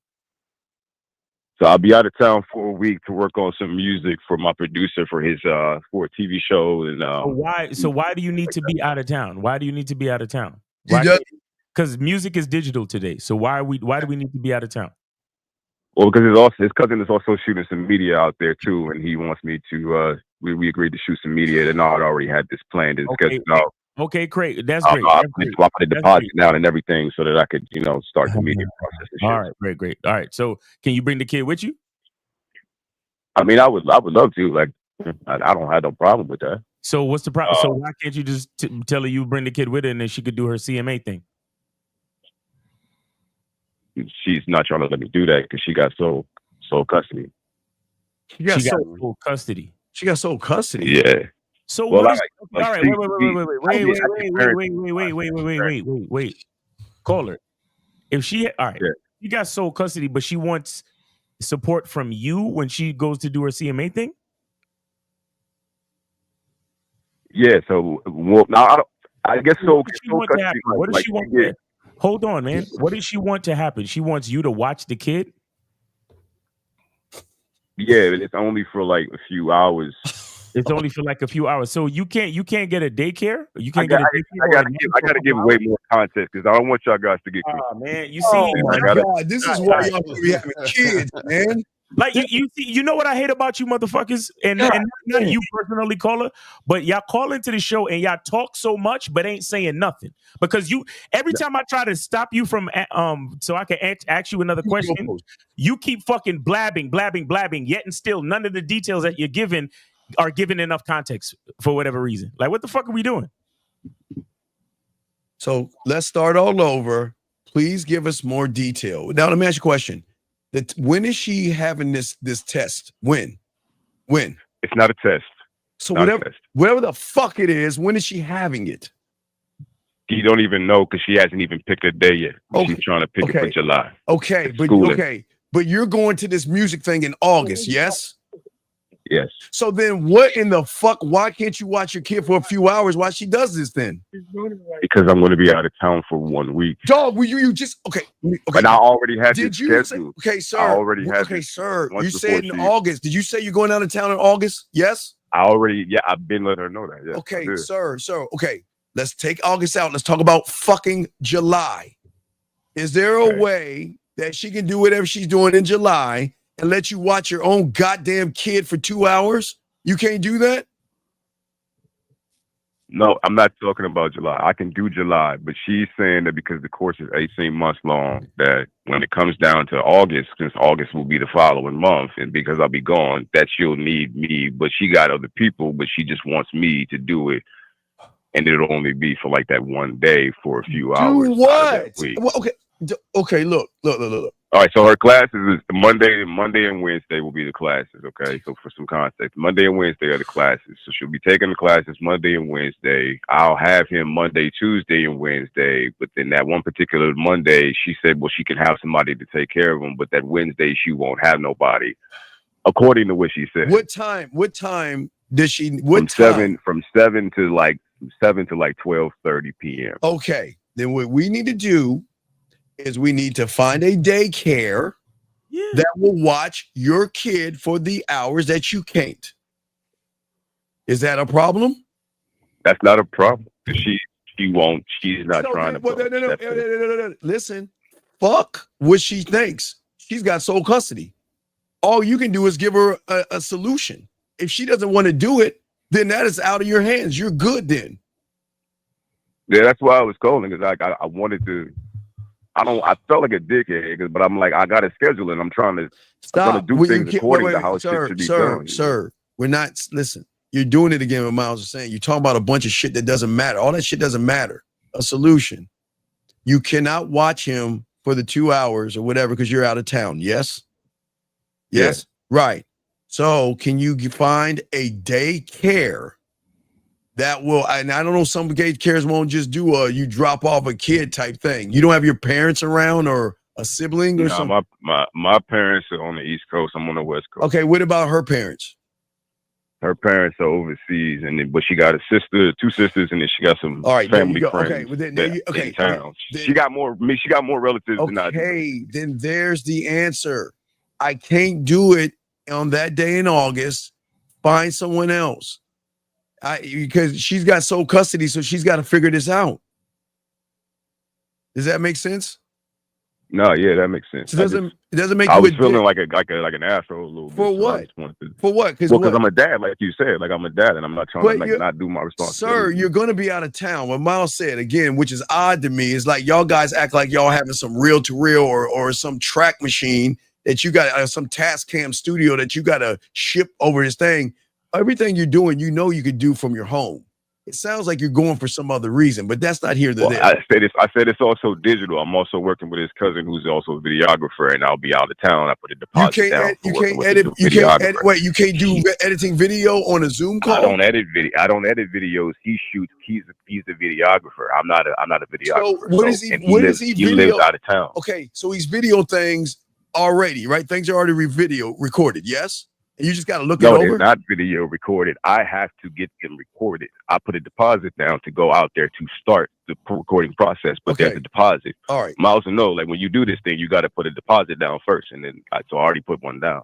So I'll be out of town for a week to work on some music for my producer for his for a TV show. And why do you need to be out of town? Why do you need to be out of town? Because music is digital today. So why do we need to be out of town? Well, because his cousin is also shooting some media out there too, and he wants me to. We agreed to shoot some media, and I already had this planned and scheduled out. Okay, great. That's great. I put the deposit down and everything so that I could, start the media process. And shit. All right, great. All right, so can you bring the kid with you? I mean, I would love to. Like, I don't have no problem with that. So what's the problem? So why can't you just tell her you bring the kid with her and then she could do her CMA thing? She's not trying to let me do that because she got sole custody. She got sole custody. She got sole custody. Yeah. So all right, wait. Caller, if she you got sole custody, but she wants support from you when she goes to do her CMA thing. Yeah. So I guess so. What does she want? Hold on, man. What does she want to happen? She wants you to watch the kid? Yeah, but it's only for like a few hours. It's only for like a few hours. So you can't get a daycare? You can't I gotta give way more context because I don't want y'all guys to get confused. Oh man, you see, God, this is why y'all be having kids, man. Like you know what I hate about you motherfuckers, and not you personally, caller, but y'all call into the show and y'all talk so much, but ain't saying nothing because every time I try to stop you from so I can ask you another question, you keep fucking blabbing, yet and still none of the details that you're giving are given enough context for whatever reason. Like, what the fuck are we doing? So let's start all over. Please give us more detail. Now let me ask you a question. When is she having this test? When? It's not a test. So whatever the fuck it is, when is she having it? You don't even know because she hasn't even picked a day yet. Okay. She's trying to pick it for July. Okay, but you're going to this music thing in August, yes? Yes. So then what in the fuck? Why can't you watch your kid for a few hours while she does this then? Because I'm going to be out of town for 1 week. Dog, you just okay. But I already had this scheduled. Okay, sir. I already had Okay, sir. You said in August. Did you say you're going out of town in August? Yes? I've been letting her know that. Yes, okay, sir. Okay. Let's take August out. Let's talk about fucking July. Is there a way that she can do whatever she's doing in July and let you watch your own goddamn kid for 2 hours? You can't do that? No, I'm not talking about July. I can do July, but she's saying that because the course is 18 months long, that when it comes down to August, since August will be the following month, and because I'll be gone, that she'll need me. But she got other people, but she just wants me to do it. And it'll only be for like that one day for a few hours. What? Well, okay, look. All right, so her classes is Monday and Wednesday will be the classes, okay? So for some context, Monday and Wednesday are the classes. So she'll be taking the classes Monday and Wednesday. I'll have him Monday, Tuesday, and Wednesday. But then that one particular Monday, she said, well, she can have somebody to take care of him. But that Wednesday, she won't have nobody. according to what she said. What time does she? From 7 to like 12:30 p.m. Okay, then what we need to do is we need to find a daycare that will watch your kid for the hours that you can't. Is that a problem? That's not a problem. She won't. She's not trying to. No. Listen, fuck what she thinks. She's got sole custody. All you can do is give her a solution. If she doesn't want to do it, then that is out of your hands. You're good then. Yeah, that's why I was calling, because I wanted to. I felt like a dickhead, but I'm like, I got to schedule it. I'm trying to do things according to how shit should be done. Sir, we're not. Listen, you're doing it again. What Miles was saying. You're talking about a bunch of shit that doesn't matter. All that shit doesn't matter. A solution. You cannot watch him for the 2 hours or whatever because you're out of town. Yes. Yes. Yeah. Right. So can you find a daycare that will, and I don't know, some daycares won't just do you drop off a kid type thing. You don't have your parents around or a sibling or something? My parents are on the East Coast. I'm on the West Coast. Okay, what about her parents? Her parents are overseas, but she got a sister, 2 sisters, and then she got some family friends. Okay, well, then, in town. She got more relatives than I do. Okay, then there's the answer. I can't do it on that day in August. Find someone else. Because she's got sole custody, so she's got to figure this out. Does that make sense? No, yeah, that makes sense. So it doesn't make. I was feeling like an asshole a little bit. For what? For what? Because I'm a dad, like you said. Like I'm a dad, and I'm not trying to not do my responsibility. Sir, you're going to be out of town. What Miles said again, which is odd to me, is like y'all guys act like y'all having some reel-to-reel or some track machine that you got, some task cam studio that you got to ship over this thing. Everything you're doing, you know you could do from your home. It sounds like you're going for some other reason, but that's not here to there. I said it's also digital. I'm also working with his cousin, who's also a videographer, and I'll be out of town. I put a deposit down. You can't do editing video on a Zoom call. I don't edit video. I don't edit videos. He shoots. He's the videographer. I'm not a videographer. So what is he? He lives out of town. Okay, so he's video things already, right? Things are already recorded. Yes. And you just got to look it over? No, they're not video recorded. I have to get them recorded. I put a deposit down to go out there to start the recording process, but there's a deposit. All right. Miles will know, like when you do this thing, you got to put a deposit down first, and then so I already put one down.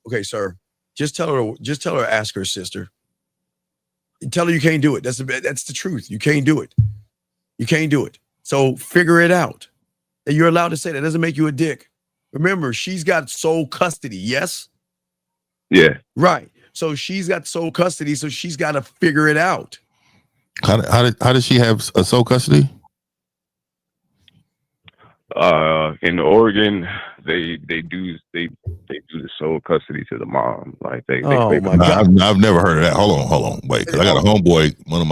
Okay, sir. Just tell her, ask her sister. Tell her you can't do it. That's the truth. You can't do it. You can't do it. So figure it out. And you're allowed to say that. Doesn't make you a dick. Remember, she's got sole custody. Yes. Yeah. Right. So she's got sole custody, so she's got to figure it out. How does she have a sole custody? In Oregon, they do the sole custody to the mom. Like I've never heard of that. Hold on. Wait, because I got a homeboy, one of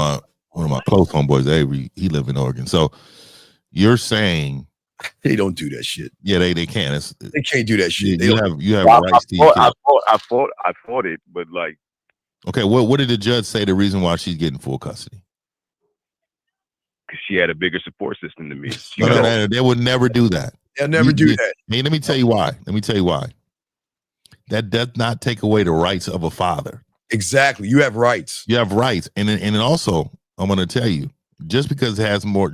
my close homeboys, Avery, he live in Oregon. So you're saying they don't do that shit. Yeah, they can't. They can't do that shit. You have rights to your kid. I fought it, but like. Okay, what did the judge say the reason why she's getting full custody? Because she had a bigger support system than me. No, they would never do that. They'll never do that. Hey, let me tell you why. That does not take away the rights of a father. Exactly. You have rights. You have rights. And also, I'm going to tell you, just because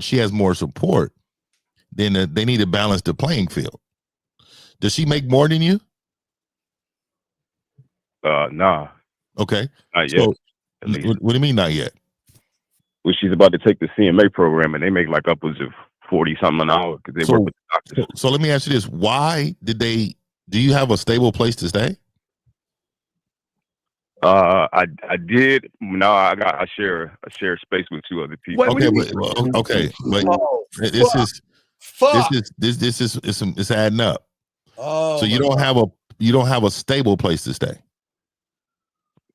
she has more support, then they need to balance the playing field. Does she make more than you? Nah. Okay. Not yet. So, what do you mean not yet? Well, she's about to take the CMA program, and they make like upwards of 40 something an hour because they work with the doctors. So let me ask you this: why do you have a stable place to stay? I did. Now I share space with 2 other people. This is adding up. So you don't have a stable place to stay.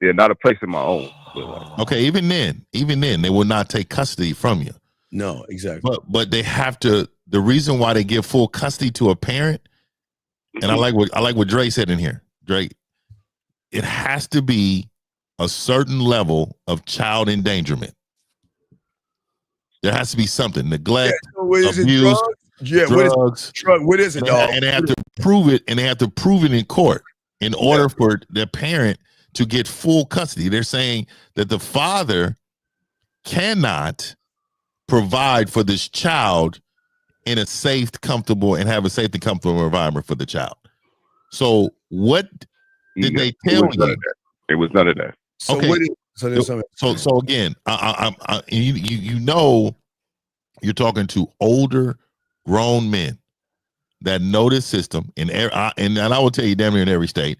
Yeah, not a place of my own. Okay, even then, they will not take custody from you. No, exactly. But they have to. The reason why they give full custody to a parent, and I like what Dre said in here. Dre, it has to be a certain level of child endangerment. There has to be something. Neglect, abuse, drugs. What is it, dog? And they have to prove it, and they have to prove it in court. in order for the parent to get full custody. They're saying that the father cannot provide for this child in a safe, comfortable, and have a safe and comfortable environment for the child. So what did they tell you? It was none of that. So okay. what is, so there's something. So again, you know, you're talking to older, grown men that know this system, and I will tell you, damn near in every state,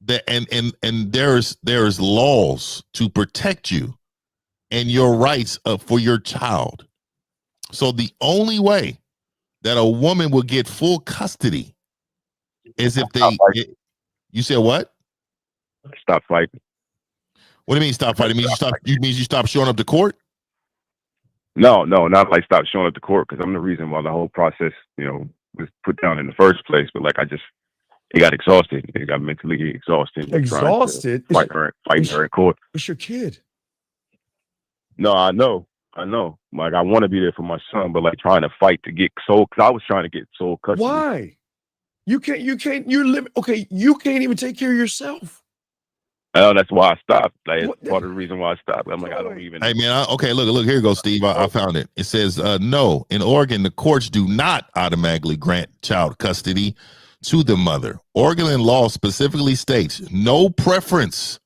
that and there's laws to protect you and your rights for your child. So the only way that a woman will get full custody is if you said what? Stop fighting. What do you mean stop fighting? You stop showing up to court? No, not like stop showing up to court, because I'm the reason why the whole process, was put down in the first place. But like it got exhausted. It got mentally exhausted. Exhausted? Fighting her in court. It's your kid. No, I know. Like, I want to be there for my son, but like trying to fight to get sole, because I was trying to get sole custody. Why? You can't, you're living, okay, you can't even take care of yourself. Oh, that's why I stopped. Like, it's part of the reason why I stopped. I'm like, I don't even. Hey man, okay, look, here you go, Steve. I found it. It says, no, in Oregon, the courts do not automatically grant child custody to the mother. Oregon law specifically states no preference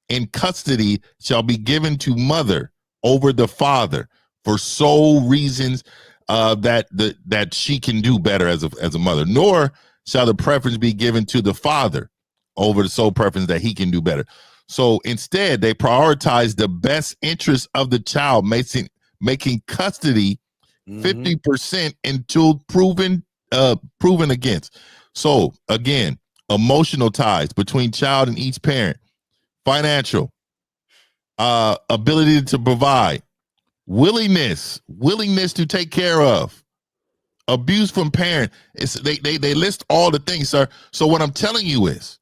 in custody shall be given to mother over the father for sole reasons that she can do better as a mother, nor shall the preference be given to the father over the sole preference that he can do better. So instead, they prioritize the best interest of the child, making custody 50% until proven against. So again, emotional ties between child and each parent, financial, ability to provide, willingness to take care of, abuse from parent. They list all the things, sir. So what I'm telling you is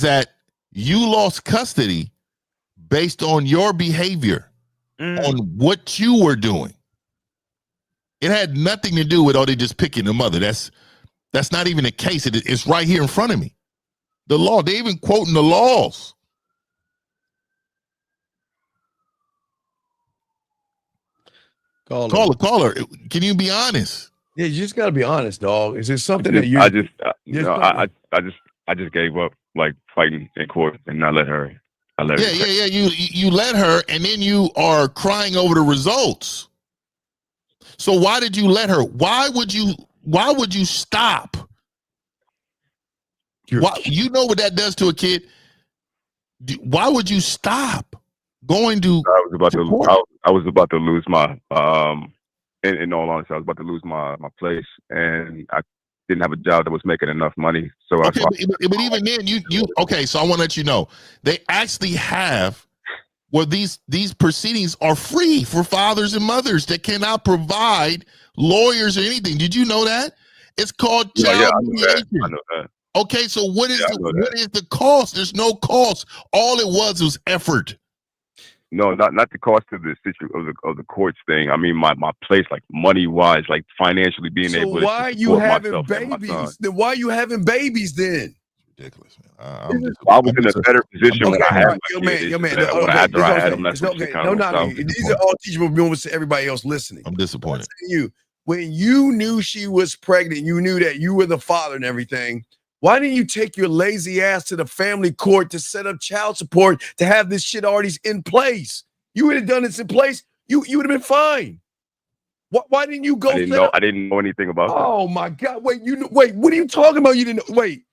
that you lost custody based on your behavior, on what you were doing. It had nothing to do with, they just picking the mother. That's not even the case. It's right here in front of me. The law, they even quoting the laws. Caller, can you be honest? Yeah, you just got to be honest, dog. Is there something that you? I just gave up, like, fighting in court, and I let her. Yeah. You let her, and then you are crying over the results. So why did you let her? Why would you stop? Why, you know what that does to a kid? Why would you stop going to? I was about to lose my. In all honesty, I was about to lose my place, and I didn't have a job that was making enough money. So okay, but even then, you okay. So I want to let you know they actually have. Well, these proceedings are free for fathers and mothers that cannot provide lawyers or anything. Did you know that? It's called child mediation. I know that. Okay, so what is the cost? There's no cost. All it was effort. No, not the cost of the of the courts thing. I mean, my place, like money wise, like financially being able to. So why are you having babies? Then why are you having babies then? Ridiculous, man. I was in a better position when I had after I had them. That's okay. These are all teachable moments to everybody else listening. I'm disappointed. When you knew she was pregnant, you knew that you were the father and everything. Why didn't you take your lazy ass to the family court to set up child support to have this shit already in place? You would have done this in place. You would have been fine. Why didn't you go? I didn't know anything about that. Oh my God! Wait, what are you talking about? You didn't wait.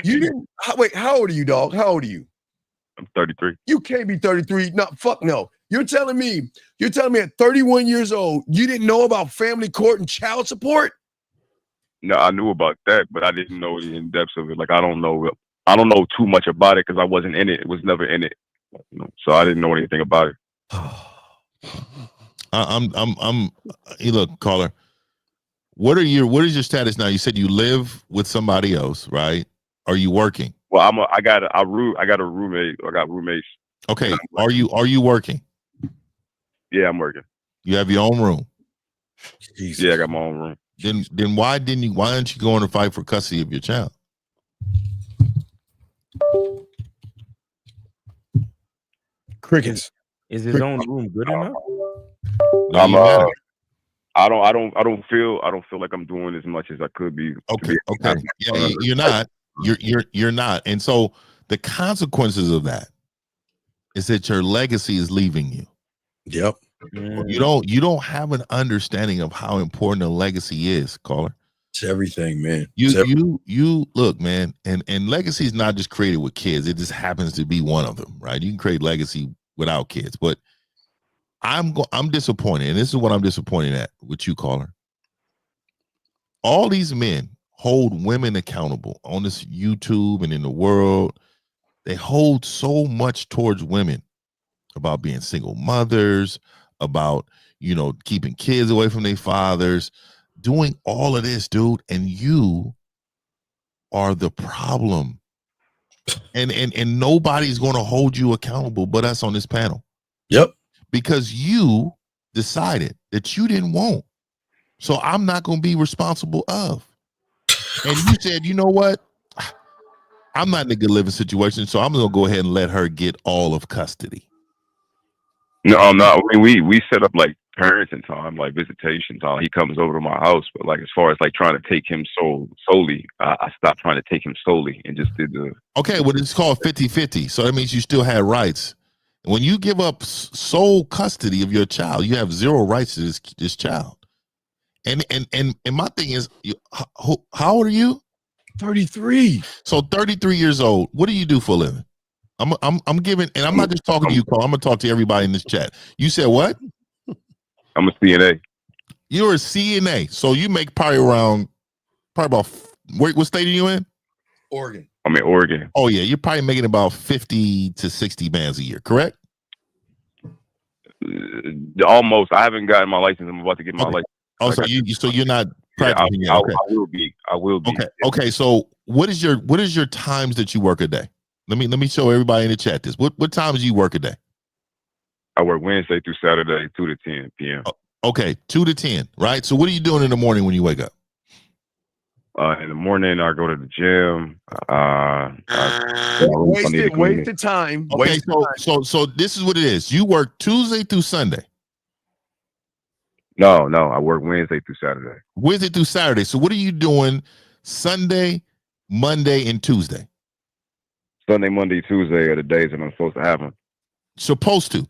You didn't wait. How old are you, dog? How old are you? I'm 33. You can't be 33. No, fuck no. You're telling me at 31 years old, you didn't know about family court and child support? No, I knew about that, but I didn't know the in depths of it. Like, I don't know too much about it because I wasn't in it. It was never in it, so I didn't know anything about it. Look, caller. What is your status now? You said you live with somebody else, right? Are you working? Well, I got a roommate. I got roommates. Okay. Are you working? Yeah, I'm working. You have your own room. Jesus. Yeah, I got my own room. then why aren't you going to fight for custody of your child? Crickets. Is his own room good enough? I don't feel like I'm doing as much as I could be. Okay. Yeah, you're not. You're not. And so the consequences of that is that your legacy is leaving you. Yep. You don't have an understanding of how important a legacy is, caller. It's everything, man. You look, man, and legacy is not just created with kids. It just happens to be one of them, right? You can create legacy without kids, but I'm disappointed, and this is what I'm disappointed at with you, caller. All these men hold women accountable on this YouTube and in the world. They hold so much towards women about being single mothers, about, keeping kids away from their fathers, doing all of this, dude, and you are the problem. And nobody's going to hold you accountable but us on this panel. Yep. Because you decided that you didn't want. So I'm not going to be responsible of. And you said, you know what? I'm not in a good living situation, so I'm going to go ahead and let her get all of custody. No, I'm not. I mean, we set up like parenting time, like visitation time. He comes over to my house, but like as far as like trying to take him solely, I stopped trying to take him solely and just did the. Okay, well, it's called 50-50. So that means you still had rights. When you give up sole custody of your child, you have zero rights to this child. And my thing is, how old are you? 33. So 33 years old. What do you do for a living? I'm giving, and I'm not just talking to you, Carl. I'm gonna talk to everybody in this chat. You said what? I'm a CNA. You're a CNA, so you make probably about what state are you in? Oregon. I'm in Oregon. Oh yeah, you're probably making about 50 to 60 bands a year, correct? Almost. I haven't gotten my license. I'm about to get my license. Oh, so you're not practicing yet. Okay. I will be. Okay. So what is your times that you work a day? Let me show everybody in the chat this. What times do you work a day? I work Wednesday through Saturday, 2 to 10 p.m. Okay, 2 to 10, right? So what are you doing in the morning when you wake up? In the morning, I go to the gym. Wasted time. Okay, so this is what it is. You work Tuesday through Sunday. No, I work Wednesday through Saturday. Wednesday through Saturday. So what are you doing Sunday, Monday, and Tuesday? Sunday, Monday, Tuesday are the days that I'm supposed to have them. Supposed to.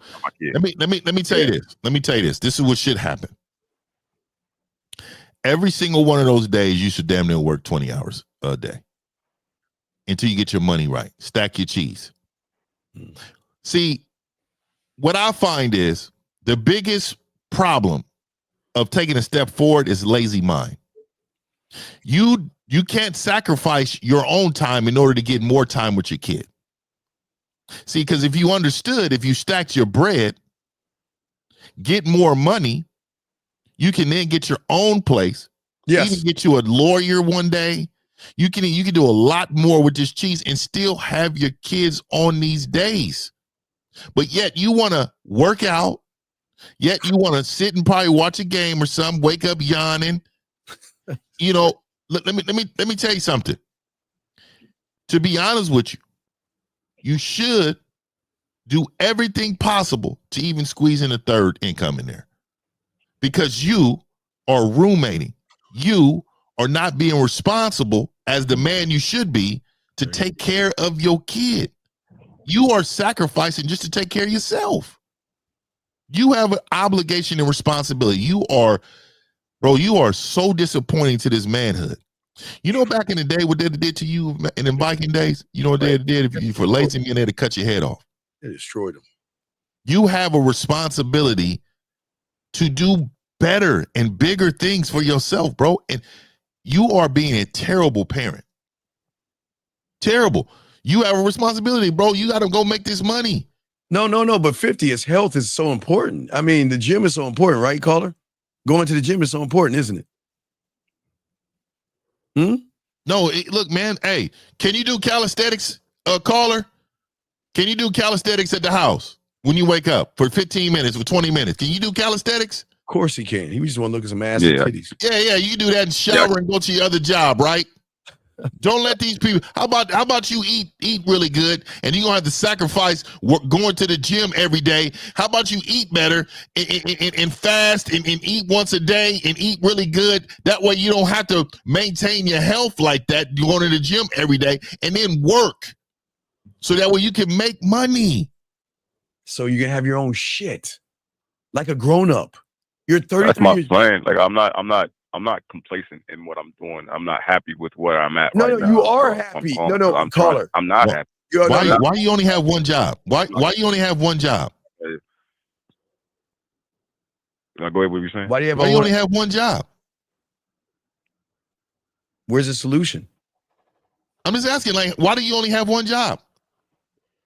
Let me tell you this. Let me tell you this. This is what should happen. Every single one of those days, you should damn near work 20 hours a day until you get your money right. Stack your cheese. See, what I find is the biggest problem of taking a step forward is lazy mind. You can't sacrifice your own time in order to get more time with your kid. See, because if you understood, if you stacked your bread, get more money, you can then get your own place. Yes. Even get you a lawyer one day. You can do a lot more with this cheese and still have your kids on these days. But yet you want to work out. Yet you want to sit and probably watch a game or something, wake up yawning. Let me tell you something. To be honest with you, you should do everything possible to even squeeze in a third income in there, because you are roommating. You are not being responsible as the man you should be to take care of your kid. You are sacrificing just to take care of yourself. You have an obligation and responsibility. You are so disappointing to this manhood. Back in the day, what they did to you in the Viking days, what they did if you for lazy men, they had to cut your head off. They destroyed them. You have a responsibility to do better and bigger things for yourself, bro. And you are being a terrible parent. Terrible. You have a responsibility, bro. You got to go make this money. No. But 50, his health is so important. I mean, the gym is so important, right, caller? Going to the gym is so important, isn't it? No, look, man. Hey, can you do calisthenics, caller? Can you do calisthenics at the house when you wake up for 15 minutes or 20 minutes? Can you do calisthenics? Of course he can. He just want to look at some ass Yeah. and titties. Yeah, you do that in shower and go to your other job, right? Don't let these people. How about you eat really good, and you're gonna have to sacrifice going to the gym every day. How about you eat better and fast and eat once a day and eat really good? That way you don't have to maintain your health like that. You going to the gym every day and then work, so that way you can make money. So you can have your own shit, like a grown up. You're 33. That's my plan. Like I'm not complacent in what I'm doing. I'm not happy with where I'm at. No, right no, now. you are So happy. I'm caller. I'm not happy. Why you only have one job? Why you only have one job? Go ahead. What were you saying? Why do you only have one job? Where's the solution? I'm just asking, like, why do you only have one job?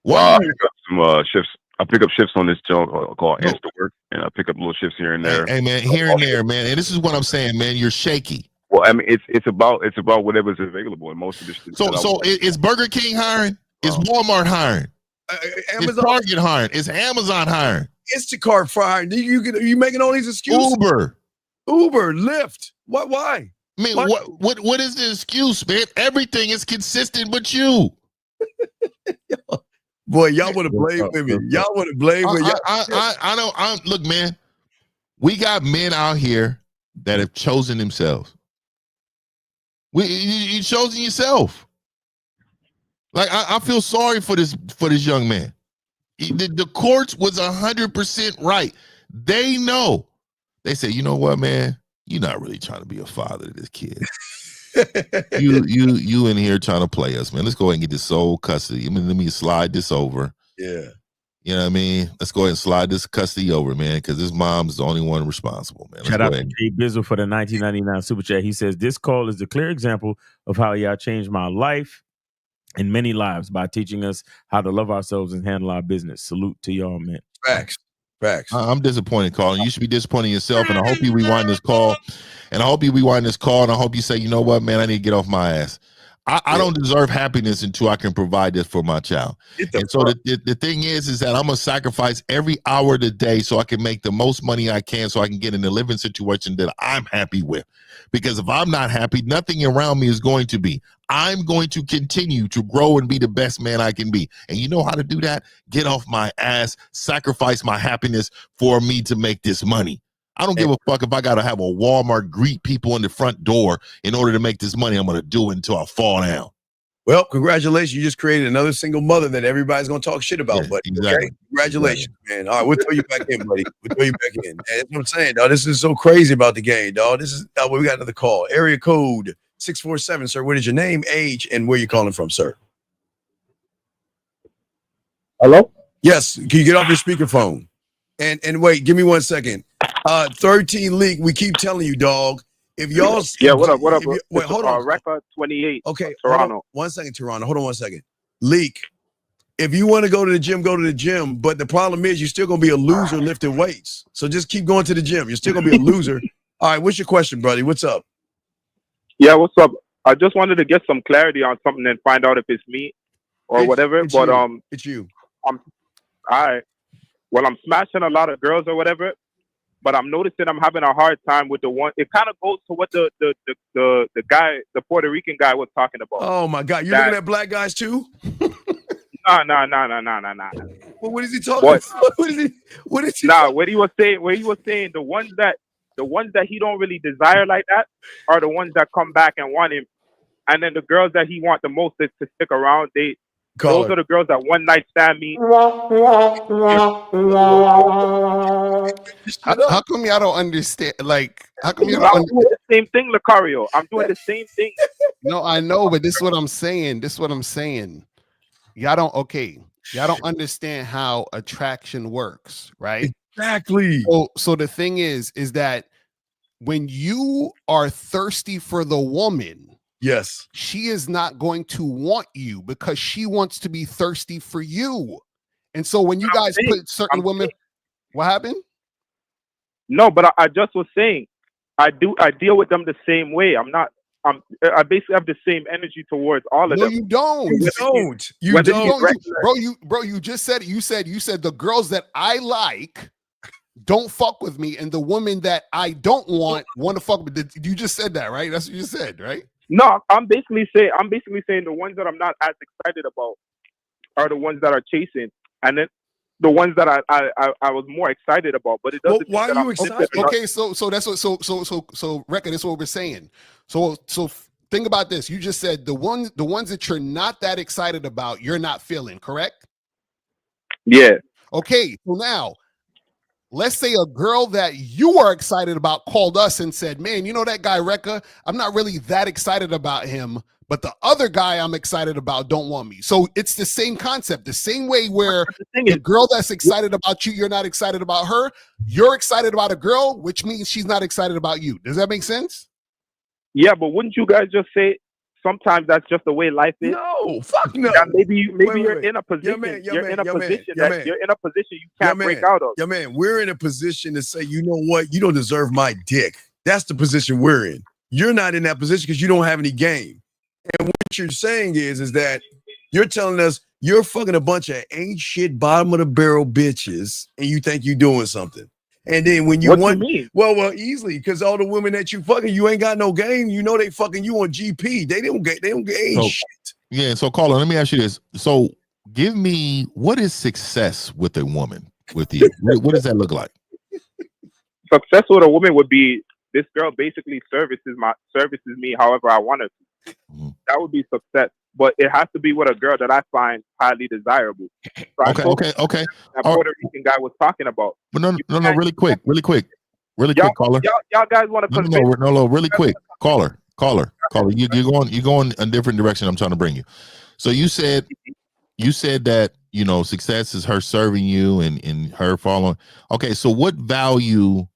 I pick up some shifts. I pick up shifts on this job called Instawork, and I pick up little shifts here and there. Hey man, here and there, man. And this is what I'm saying, man. You're shaky. Well, I mean, it's about whatever's available, and most of this. So is Burger King hiring? Is Walmart hiring? Is Target hiring? Is Amazon hiring? Instacart for hiring. You making all these excuses? Uber, Lyft. What? Why? I mean, what is the excuse, man? Everything is consistent but you. Boy, y'all want to blame women. Y'all want to blame women. I look, man. We got men out here that have chosen themselves. You chosen yourself. Like I feel sorry for this young man. The courts was 100% right. They know. They say, you know what, man? You're not really trying to be a father to this kid. you in here trying to play us, man. Let's go ahead and get this sole custody. I mean, let me slide this over. Yeah. You know what I mean? Let's go ahead and slide this custody over, man, because this mom's the only one responsible, man. Shout out to Jay Bizzle for the 1999 super chat. He says, this call is a clear example of how y'all changed my life and many lives by teaching us how to love ourselves and handle our business. Salute to y'all, man. Facts. I'm disappointed, Colin. You should be disappointed in yourself, and I hope you rewind this call. And I hope you say, you know what, man, I need to get off my ass. I don't deserve happiness until I can provide this for my child. And so the thing is that I'm going to sacrifice every hour of the day so I can make the most money I can so I can get in a living situation that I'm happy with. Because if I'm not happy, nothing around me is going to be. I'm going to continue to grow and be the best man I can be. And you know how to do that? Get off my ass, sacrifice my happiness for me to make this money. I don't give a fuck if I got to have a Walmart greet people in the front door in order to make this money. I'm going to do it until I fall down. Well, congratulations. You just created another single mother that everybody's going to talk shit about, buddy. Exactly. Okay? Congratulations, man. All right, we'll throw you back in, buddy. We'll throw you back in. That's what I'm saying, dog. This is so crazy about the game, dog. This is we got another call. Area code 647, sir. What is your name, age, and where you calling from, sir? Hello? Yes. Can you get off your speakerphone? And wait, give me 1 second. 13 leak. We keep telling you, dog. If y'all, what up? Wait, hold on. Record 28. Okay, Toronto. 1 second, Toronto. Hold on 1 second. Leak. If you want to go to the gym, go to the gym. But the problem is, you're still gonna be a loser lifting weights. So just keep going to the gym. You're still gonna be a loser. All right. What's your question, buddy? What's up? Yeah, what's up? I just wanted to get some clarity on something and find out if it's me or whatever. It's you. All right. Well, I'm smashing a lot of girls or whatever. But I'm noticing I'm having a hard time with the one. It kind of goes to what the guy, the Puerto Rican guy, was talking about. Oh my God, you're looking at black guys too? No. Well, what is he talking about? What is he? What he was saying, the ones that he don't really desire like that are the ones that come back and want him, and then the girls that he want the most is to stick around. Those are the girls that one night stand me. How come y'all don't understand? Like, how come you I'm doing the same thing, Lucario. I'm doing the same thing. No, I know, but this is what I'm saying. Y'all don't understand how attraction works, right? Exactly. So the thing is that when you are thirsty for the woman, yes, she is not going to want you because she wants to be thirsty for you. And so when you guys put certain women, what happened? No, but I just was saying, I deal with them the same way. I basically have the same energy towards all of them. No, you don't. You just said it. You said the girls that I like don't fuck with me, and the women that I don't want to fuck with. You just said that, right? That's what you said, right? No, I'm basically saying the ones that I'm not as excited about are the ones that are chasing, and then the ones that I was more excited about. But it doesn't. Why mean are you that excited? Okay, so that's what record. That's what we're saying. So think about this. You just said the ones that you're not that excited about, you're not feeling, correct? Yeah. Okay, so now let's say a girl that you are excited about called us and said, man, you know that guy Rekka, I'm not really that excited about him, but the other guy I'm excited about don't want me. So it's the same concept, the same way where the girl that's excited about you, you're not excited about her. You're excited about a girl, which means she's not excited about you. Does that make sense? Yeah, but wouldn't you guys just say sometimes that's just the way life is? No, fuck no. That maybe Wait, you're wait. in a position. You're in a position you Yeah, can't break out of. Yeah, man, we're in a position to say, you know what? You don't deserve my dick. That's the position we're in. You're not in that position because you don't have any game. And what you're saying is that you're telling us you're fucking a bunch of ain't shit, bottom of the barrel bitches, and you think you're doing something. And then when you want, well, easily, because all the women that you fucking, you ain't got no game. You know they fucking you on GP. They don't get ain't shit. Yeah. So, caller, let me ask you this. So, give me, what is success with a woman with you? What does that look like? Success with a woman would be this girl basically services me however I want her to. Mm-hmm. That would be success. But it has to be with a girl that I find highly desirable. So Okay. That Puerto Rican guy was talking about. But no, really quick, caller. Y'all guys want to No, really quick, caller. You're going a different direction. I'm trying to bring you. So you said that success is her serving you and her following. Okay, so what value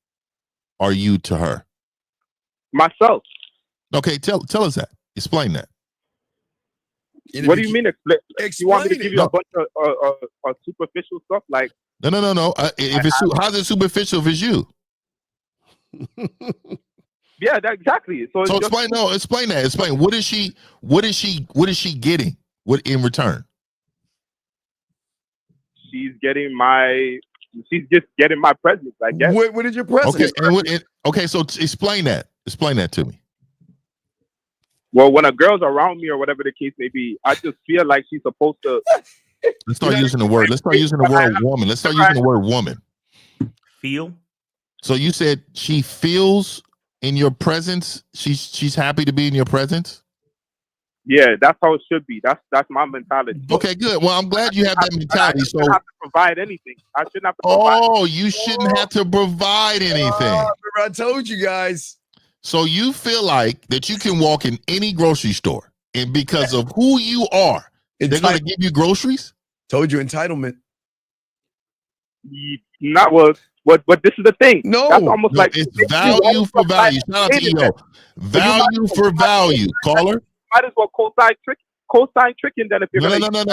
are you to her? Myself. Okay, tell us that. Explain that. What do you mean? You want me to give you a bunch of superficial stuff? Like no. If it's how's it superficial if it's you? Yeah, exactly. So explain that. Explain what is she getting? What in return? She's just getting my presence, I guess. What is your presence? Okay, so explain that. Explain that to me. Well, when a girl's around me or whatever the case may be, I just feel like she's supposed to. Let's start using the word. Let's start using the word woman. Let's start using the word woman. Feel. So you said she feels in your presence. She's happy to be in your presence. Yeah, that's how it should be. That's my mentality. Okay, good. Well, I'm glad you have that mentality. I shouldn't have to provide anything. I shouldn't have to provide. You shouldn't have to provide anything. I told you guys. So you feel like that you can walk in any grocery store, and because of who you are, they're going to give you groceries? Told you, entitlement. Not what this is the thing. No, that's almost like it's value for value. Shout out to EO. Value for value, caller. Might as well co-sign tricking then if you're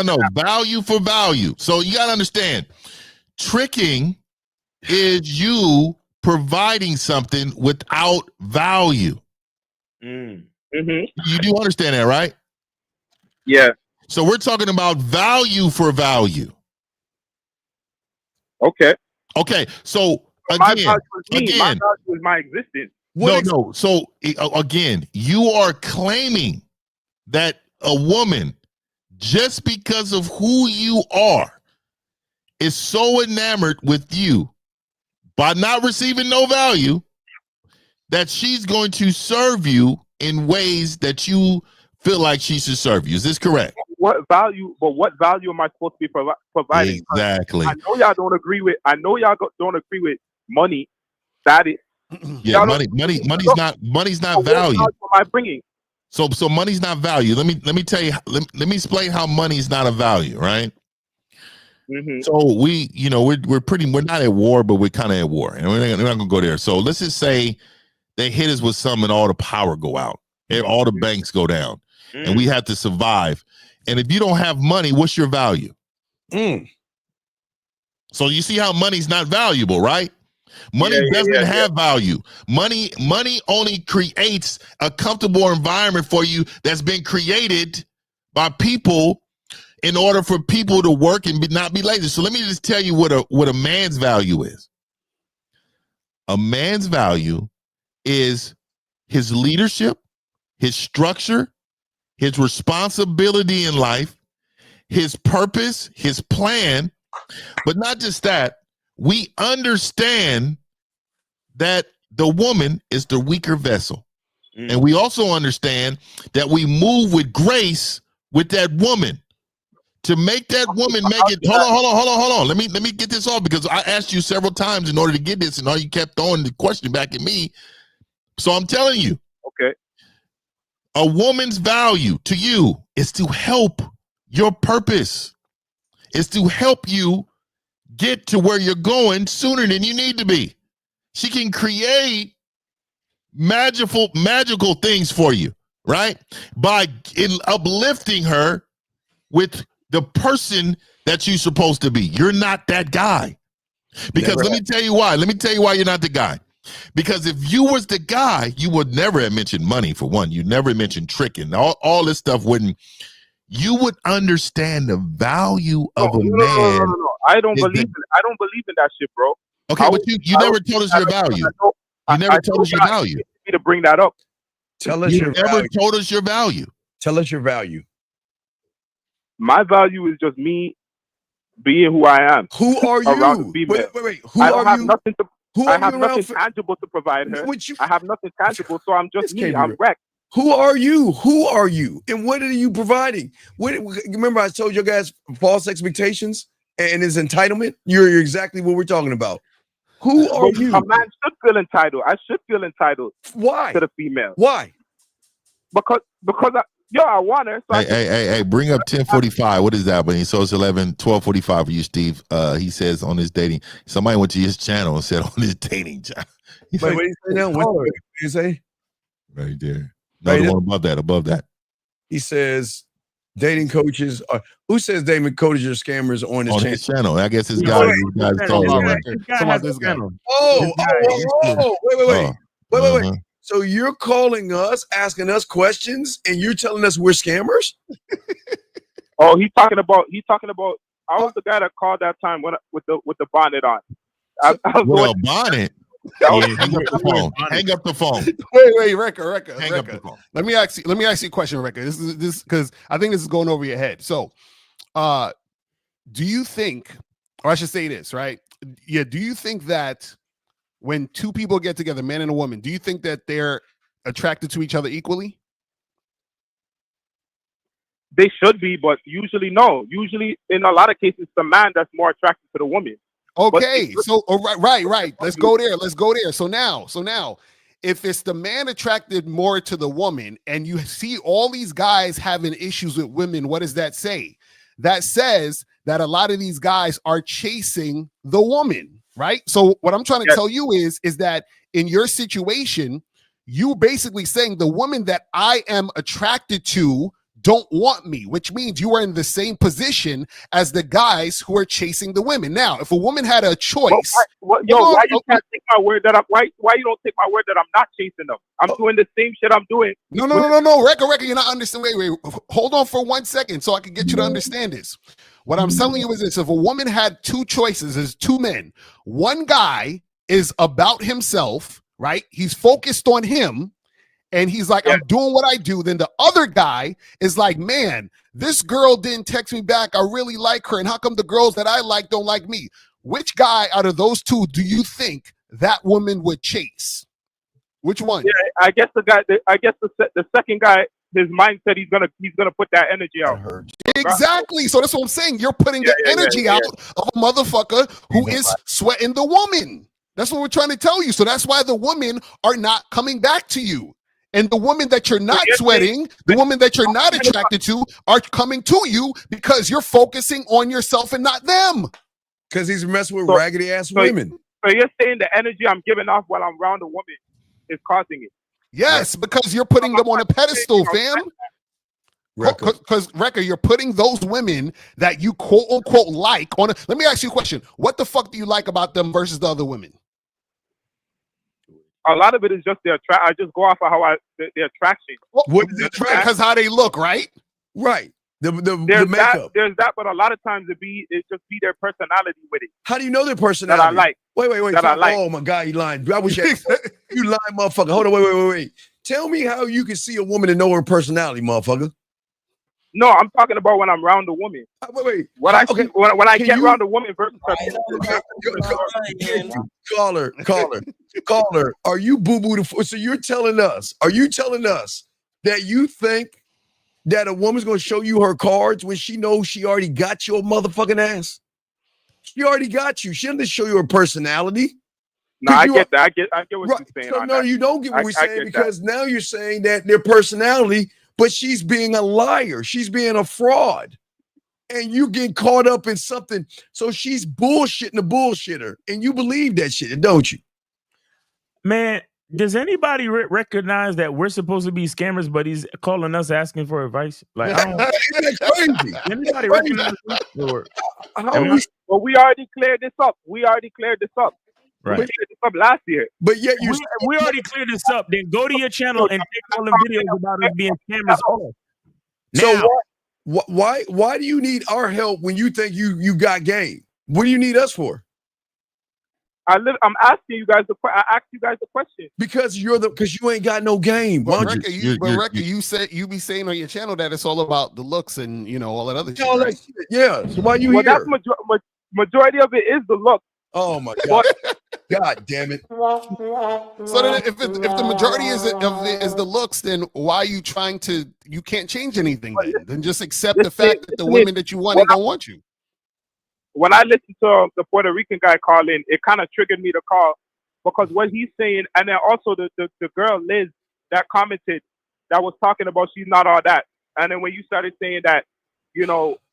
no. Value for value. So you gotta understand, tricking is you providing something without value. Mm-hmm. You do understand that, right? Yeah. So we're talking about value for value. Okay. So my value is my existence. No. So again, you are claiming that a woman, just because of who you are, is so enamored with you by not receiving no value that she's going to serve you in ways that you feel like she should serve you. Is this correct? What value am I supposed to be providing? Exactly. I know y'all don't agree with money. That is. Yeah, money's not value. What am I bringing? So money's not value. Let me tell you. Let me explain how money's not a value, right? Mm-hmm. So we're not at war, but we're kind of at war, and we're not gonna go there. So let's just say they hit us with something, and all the power go out, and all the banks go down, and we have to survive. And if you don't have money, what's your value? So you see how money's not valuable, right? Money doesn't have value. Money only creates a comfortable environment for you that's been created by people in order for people to work and not be lazy. So let me just tell you what a man's value is. A man's value is his leadership, his structure, his responsibility in life, his purpose, his plan. But not just that, we understand that the woman is the weaker vessel. And we also understand that we move with grace with that woman to make that woman make it. Hold on. Let me get this off, because I asked you several times in order to get this, and all you kept throwing the question back at me. So I'm telling you. Okay. A woman's value to you is to help your purpose. Is to help you get to where you're going sooner than you need to be. She can create magical things for you, right? By uplifting her with the person that you're supposed to be. You're not that guy. Because let me tell you why. Let me tell you why you're not the guy. Because if you was the guy, you would never have mentioned money, for one. You never mentioned tricking. All this stuff wouldn't. You would understand the value of a man. No. I don't believe in that shit, bro. Okay, but you never told us your value. You never told us your value. You to bring that up. Tell us your never value. told us your value. Tell us your value. My value is just me being who I am. Who are you? Wait. Who I are have you? Nothing to. Who I are have you nothing around tangible to provide her. I have nothing tangible, so I'm just me. I'm wrecked. Who are you? Who are you? And what are you providing? Remember, I told you guys false expectations and his entitlement. You're exactly what we're talking about. Who are you? A man should feel entitled. I should feel entitled. Why? To the female. Why? Because I want her. So Hey, bring up 1045. What is that? When he says 1245 for you, Steve. He says on his dating, somebody went to his channel and said on his dating channel. Wait, what did he say now? What did he say? Right there. No, the one above that. He says dating coaches are, who says dating coaches are scammers on his channel? I guess this guy. This guy. Wait. So you're calling us, asking us questions, and you're telling us we're scammers? Oh, he's talking about. I was the guy that called that time with the bonnet on. Bonnet. Hang up the phone. Wait, Rekka. Hang up the phone. Let me ask you a question, Rekka. This because I think this is going over your head. So, do you think, or I should say this, right? Yeah. Do you think that when two people get together, man and a woman, do you think that they're attracted to each other equally? They should be, but usually no. Usually, in a lot of cases, the man that's more attracted to the woman. Okay, so right. Let's go there. So now, if it's the man attracted more to the woman, and you see all these guys having issues with women, what does that say? That says that a lot of these guys are chasing the woman, right? So what I'm trying to tell you is that in your situation, you basically saying the woman that I am attracted to don't want me, which means you are in the same position as the guys who are chasing the women. Now, if a woman had a choice, why you can't take my word that why you don't take my word that I'm not chasing them? I'm doing the same shit I'm doing. No, Rekka, you're not understanding. Wait, hold on for 1 second so I can get you to understand this. What I'm telling you is this: if a woman had two choices, there's two men. One guy is about himself, right? He's focused on him. And he's like, I'm doing what I do. Then the other guy is like, man, this girl didn't text me back. I really like her. And how come the girls that I like don't like me? Which guy out of those two do you think that woman would chase? Which one? Yeah, I guess the second guy, his mindset, he's gonna put that energy out. Exactly. So that's what I'm saying. You're putting the energy out of a motherfucker who is sweating the woman. That's what we're trying to tell you. So that's why the women are not coming back to you. And the woman that you're not sweating, the woman that you're not attracted to, are coming to you because you're focusing on yourself and not them. Because he's messing with raggedy ass women. So you're saying the energy I'm giving off while I'm around a woman is causing it? Yes, because you're putting them on a pedestal, fam. Because Rekka, you're putting those women that you quote unquote like on. Let me ask you a question: what the fuck do you like about them versus the other women? A lot of it is just their I just go off of how their attraction. What is it? Because how they look, right? Right. The There's makeup. that, but a lot of times it just be their personality with it. How do you know their personality? That I like. Wait. That I like. Oh my God, you lying. I wish you lying, motherfucker. Hold on, wait. Tell me how you can see a woman and know her personality, motherfucker. No, I'm talking about when I'm around a woman. Wait. When I get around a woman versus caller. Are you boo-boo? So are you telling us that you think that a woman's going to show you her cards when she knows she already got your motherfucking ass? She already got you. She doesn't show you her personality. No, I get that. I get what you're saying. So no, you don't get what we're saying because now you're saying that their personality, but she's being a liar. She's being a fraud. And you get caught up in something. So she's bullshitting a bullshitter. And you believe that shit, don't you? Man, does anybody recognize that we're supposed to be scammers, but he's calling us asking for advice? Like, I don't that's crazy. Anybody recognize this? Well, we already cleared this up. Right. We cleared this up last year. But yet we already cleared this up. Then go to your channel and take all the videos about us being scammers off. So why do you need our help when you think you got game? What do you need us for? I'm asking you guys I asked you guys the question. Because you ain't got no game. But Rekka, you said you be saying on your channel that it's all about the looks and all that other shit. Right? Yeah. So why you here? That's majority of it is the look. Oh my God. God damn it. So then if the majority is the looks, then why are you trying to? You can't change anything then just accept the fact that the women that you want don't want you. When I listened to the Puerto Rican guy call in, it kind of triggered me to call because what he's saying, and then also the girl Liz that commented that was talking about she's not all that, and then when you started saying that,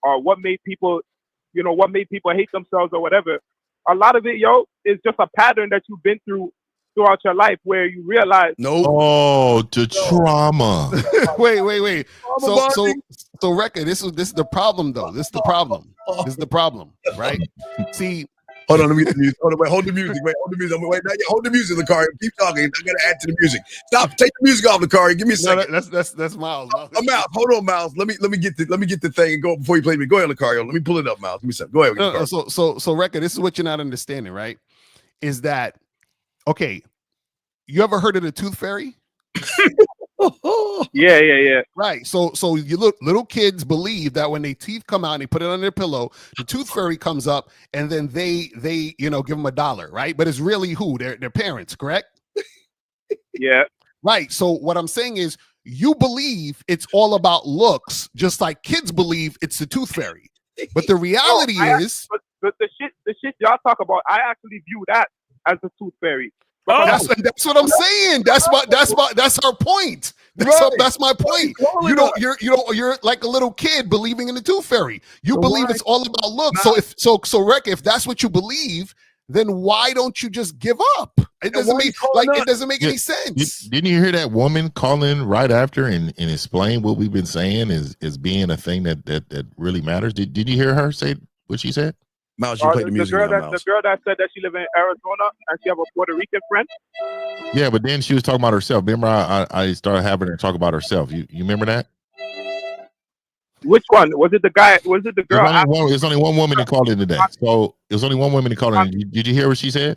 what made people hate themselves or whatever, a lot of it, is just a pattern that you've been throughout your life where you realize. Oh, the trauma. Wait. So Rekka, this is the problem though. This is the problem, right? See. Hold on, let me music. Hold the music. Hold the music, Lucario. Keep talking. I gotta add to the music. Stop. Take the music off, Lucario. Give me a second. No, that's Miles. Miles. Hold on, Miles. Let me get the thing and go before you play me. Go ahead, Lucario. Let me pull it up, Miles. Give me something. Go ahead. So Rekka, this is what you're not understanding, right? Is that okay? You ever heard of the tooth fairy? Yeah. Right. So you look, little kids believe that when their teeth come out and they put it on their pillow, the tooth fairy comes up and then they give them $1, right? But it's really who? Their parents, correct? Yeah. Right. So what I'm saying is you believe it's all about looks, just like kids believe it's the tooth fairy. But the reality is the shit y'all talk about, I actually view that as the tooth fairy. That's what I'm saying. That's our point. That's my point. You're like a little kid believing in the tooth fairy. You believe it's all about looks. So Rekka, if that's what you believe, then why don't you just give up? It doesn't make any sense. Didn't you hear that woman call in right after and explain what we've been saying is being a thing that really matters? Did you hear her say what she said? Mouse, you play the music. The girl that said that she live in Arizona and she have a Puerto Rican friend. Yeah, but then she was talking about herself. Remember, I started having her talk about herself. You remember that? Which one? Was it the guy? Was it the girl? There's only one woman that called in today. So there's only one woman that called in. Did you hear what she said?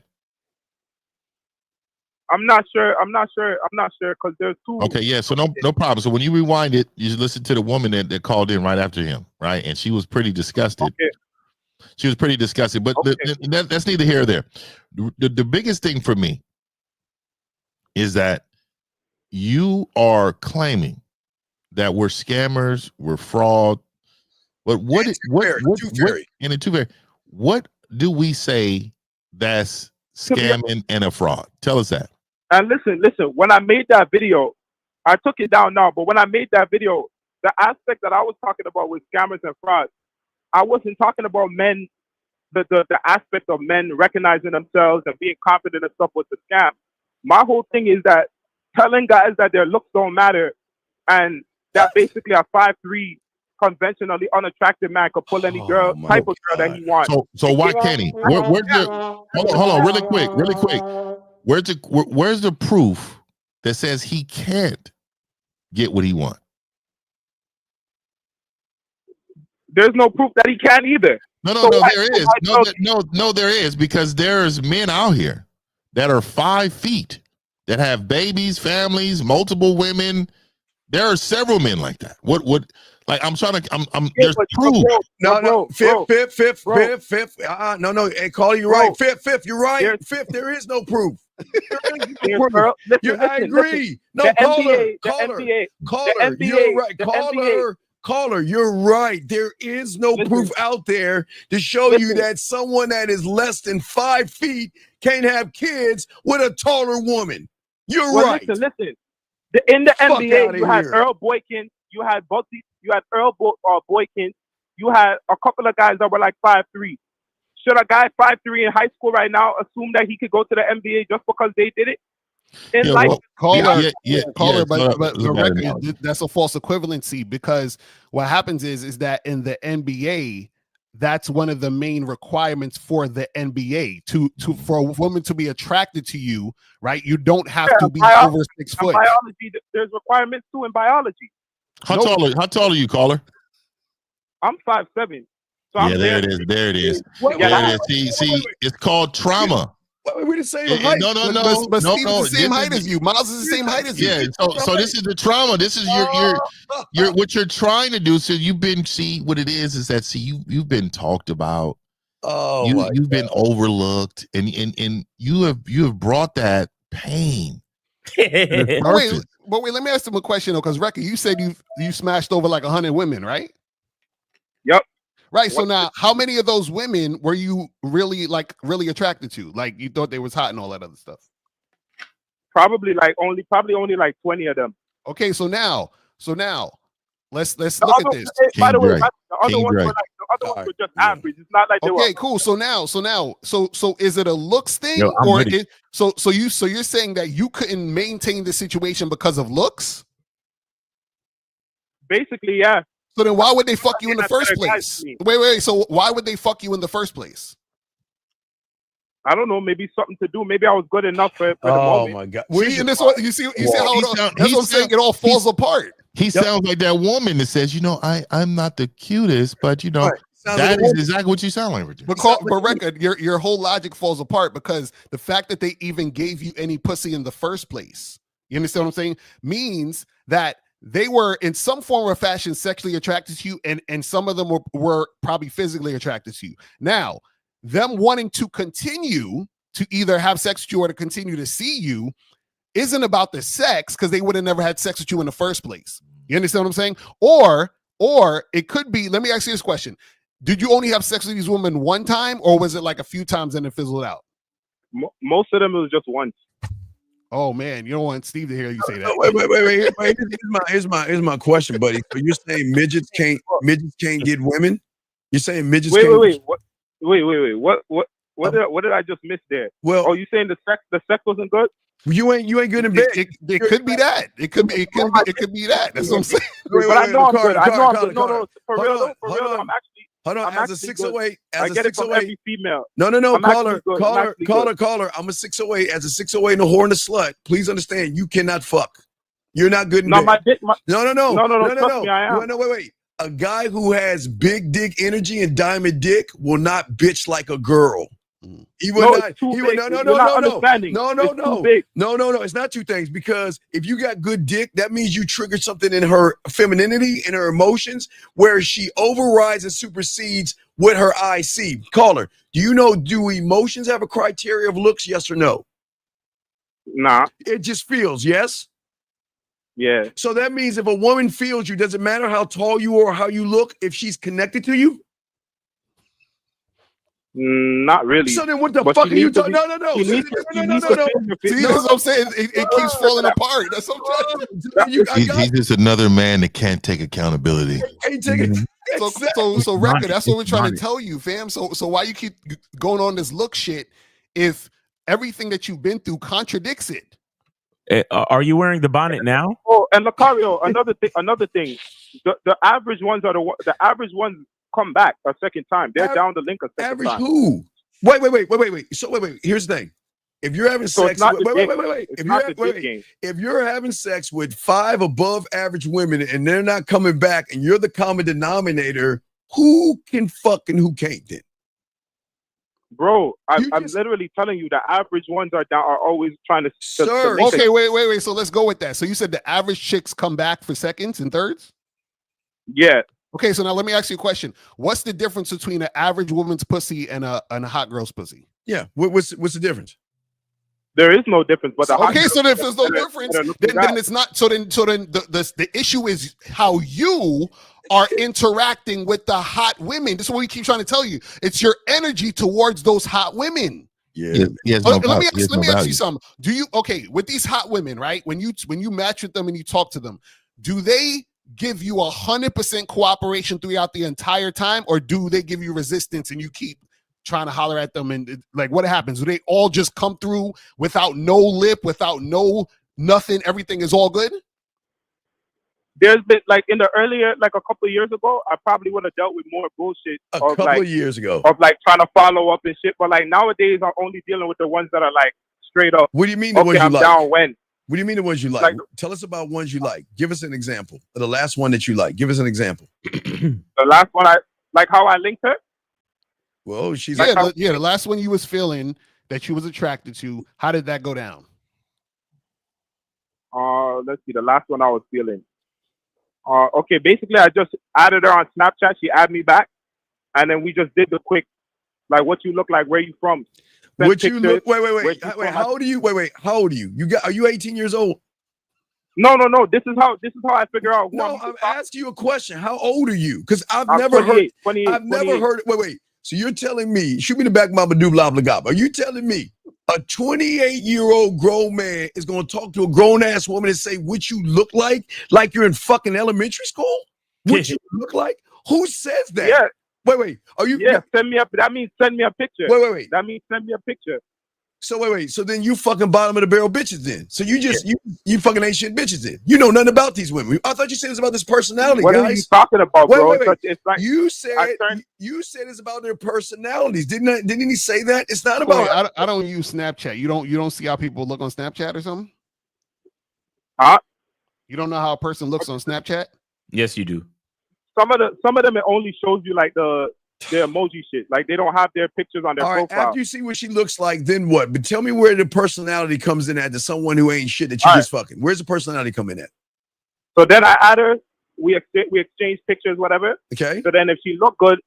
I'm not sure because there's two. Okay, yeah. So no problem. So when you rewind it, you listen to the woman that called in right after him, right? And she was pretty disgusted. Okay. She was pretty disgusted, but that's neither here or there. The biggest thing for me is that you are claiming that we're scammers, we're fraud. But what do we say that's scamming and a fraud? Tell us that. And listen, when I made that video, I took it down now, but when I made that video, the aspect that I was talking about was scammers and frauds. I wasn't talking about men, the aspect of men recognizing themselves and being confident and stuff was the scam. My whole thing is that telling guys that their looks don't matter and that basically a 5'3" conventionally unattractive man could pull any type of girl that he wants. So why can't he? Hold on, really quick. Where's the proof that says he can't get what he wants? there's no proof that he can either. No, So why- there is. No, there is, because there's men out here that are 5 feet that have babies, families, multiple women. There are several men like that. What? Like I'm trying to. There's proof. No, fifth. No. Hey, Carl, you're right. Fifth, you're right. Fifth, there is no proof. I agree. No, caller, you're right. Caller, you're right. There is no proof out there to show you that someone that is less than 5 feet can't have kids with a taller woman. You're right. Listen. In the Fuck NBA, outta you had here. Earl Boykin, you had Bugsy, you had Boykin, you had a couple of guys that were like 5'3". Should a guy 5'3" in high school right now assume that he could go to the NBA just because they did it? Caller, but Rebecca, that's a false equivalency, because what happens is that in the NBA, that's one of the main requirements for the NBA for a woman to be attracted to you, right? You don't have to be over 6 foot. Biology, there's requirements too in biology. How tall are you, caller? I'm 5'7". So there it is. There it is. See, it's called trauma. We're the same height. No. But Steve's the same height as you. Miles is the same height as you. Yeah. So this is the trauma. This is your what you're trying to do. So you've been what it is that you've been talked about. You've been overlooked, and you have brought that pain. Wait, let me ask him a question though, because Rekka, you said you smashed over like 100 women, right? Yep. Right. So now, how many of those women were you really attracted to? Like you thought they was hot and all that other stuff? Probably only like 20 of them. Okay, so now let's look at this. By the way, the other ones were just average. It's not like they were. Okay, cool. So is it a looks thing, so you're saying that you couldn't maintain the situation because of looks? Basically, yeah. So then why would they fuck you in the first place? Wait. So why would they fuck you in the first place? I don't know. Maybe something to do. Maybe I was good enough for the moment. Oh my God! See, and this one, you see how that's what I'm saying. It all falls apart. He sounds like that woman that says, I'm not the cutest, but that is exactly what you sound like. But Rekka, your whole logic falls apart, because the fact that they even gave you any pussy in the first place, you understand what I'm saying, means that they were in some form or fashion sexually attracted to you, and some of them were probably physically attracted to you. Now, them wanting to continue to either have sex with you or to continue to see you isn't about the sex, because they would have never had sex with you in the first place. You understand what I'm saying? Or it could be, let me ask you this question. Did you only have sex with these women one time, or was it like a few times and it fizzled out? Most of them, it was just once. Oh man, you don't want Steve to hear you say that. Wait. Here's my question, buddy. So you're saying midgets can't get women? You're saying midgets can't? Wait. What did I just miss there? Well, you saying the sex wasn't good? You ain't good in bed. It could be that. It could be that. That's what I'm saying. But I know I'm good. I know I'm good. No, for real, I'm actually. Hold on, as a 608, I get it from every female. No, caller. I'm a 608. As a 608 and a whore and a slut, please understand, you cannot fuck. You're not good in bed. No. Trust me, I am. No, wait. A guy who has big dick energy and diamond dick will not bitch like a girl. He will not. No. It's not two things, because if you got good dick, that means you triggered something in her femininity, in her emotions, where she overrides and supersedes what her eyes see. Caller, do emotions have a criteria of looks? Yes or no? Nah. It just feels, yes? Yeah. So that means if a woman feels you, doesn't matter how tall you are or how you look, if she's connected to you? Not really. So then what the fuck are you talking? No. See, that's what I'm saying. It keeps falling apart. That's what I'm trying to. He's just another man that can't take accountability. So Rekka, that's what we're trying to tell you, fam. So why you keep going on this look shit if everything that you've been through contradicts it? Are you wearing the bonnet now? Oh, and Lucario, another thing. The average ones are the average ones come back a second time. They're down the link a second average time. Who? Wait. So wait. Here's the thing. If you're having sex, if you're having sex with 5 above average women and they're not coming back, and you're the common denominator, Who can fuck and who can't then? Bro, I'm literally telling you the average ones are always trying to. Sir, okay, wait. So let's go with that. So you said the average chicks come back for seconds and thirds? Yeah. Okay, so now let me ask you a question. What's the difference between an average woman's pussy and a hot girl's pussy? Yeah, what's the difference? There is no difference. But okay, so if there's no difference, then it's not. So then the issue is how you are interacting with the hot women. This is what we keep trying to tell you. It's your energy towards those hot women. Yeah. Let me ask you something. Do you with these hot women, right? When you match with them and you talk to them, do they give you 100% cooperation throughout the entire time, or do they give you resistance and you keep trying to holler at them? And like, what happens? Do they all just come through without no lip, without nothing? Everything is all good? There's been like in the earlier, like a couple of years ago, I probably would have dealt with more bullshit. A couple of years ago. Of like trying to follow up and shit. But like nowadays, I'm only dealing with the ones that are like straight up. What do you mean the ones you like? Down when? What do you mean the ones you like? Tell us about ones you like. Give us an example. The last one that you like. Give us an example. The last one, I like how I linked her. Well, she's the last one you was feeling that you was attracted to. How did that go down? Let's see. The last one I was feeling. Okay, basically I just added her on Snapchat. She added me back, and then we just did the quick, like, what you look like, where you from. What you look? Wait. How old are you? Wait. How old are you? Are you 18 years old? No. This is how I figure out. I'm asking you a question. How old are you? Because I've I'm never 28, heard. 28, I've never 28. heard. Wait. So you're telling me? Shoot me the back, mama, do blah blah blah. Are you telling me a 28-year-old grown man is going to talk to a grown ass woman and say what you look like you're in fucking elementary school? What you look like? Who says that? Yeah. Wait. Are you? Yeah. Send me up. That means send me a picture. Wait. That means send me a picture. So wait. So then you fucking bottom of the barrel bitches then. So you just you fucking ain't shit bitches then. You know nothing about these women. I thought you said it was about this personality, what guys. What are you talking about, bro? Wait. It's like you said it's about their personalities. Didn't he say that? It's not about. I don't use Snapchat. You don't see how people look on Snapchat or something? Huh? You don't know how a person looks on Snapchat? Yes, you do. Some of them it only shows you like the emoji shit. Like they don't have their pictures on their All right, profile. after you see what she looks like, then what? But tell me where the personality comes in at to someone who ain't shit that you just fucking. Where's the personality come in at? So then I add her. We exchange pictures, whatever. Okay. So then if she look good,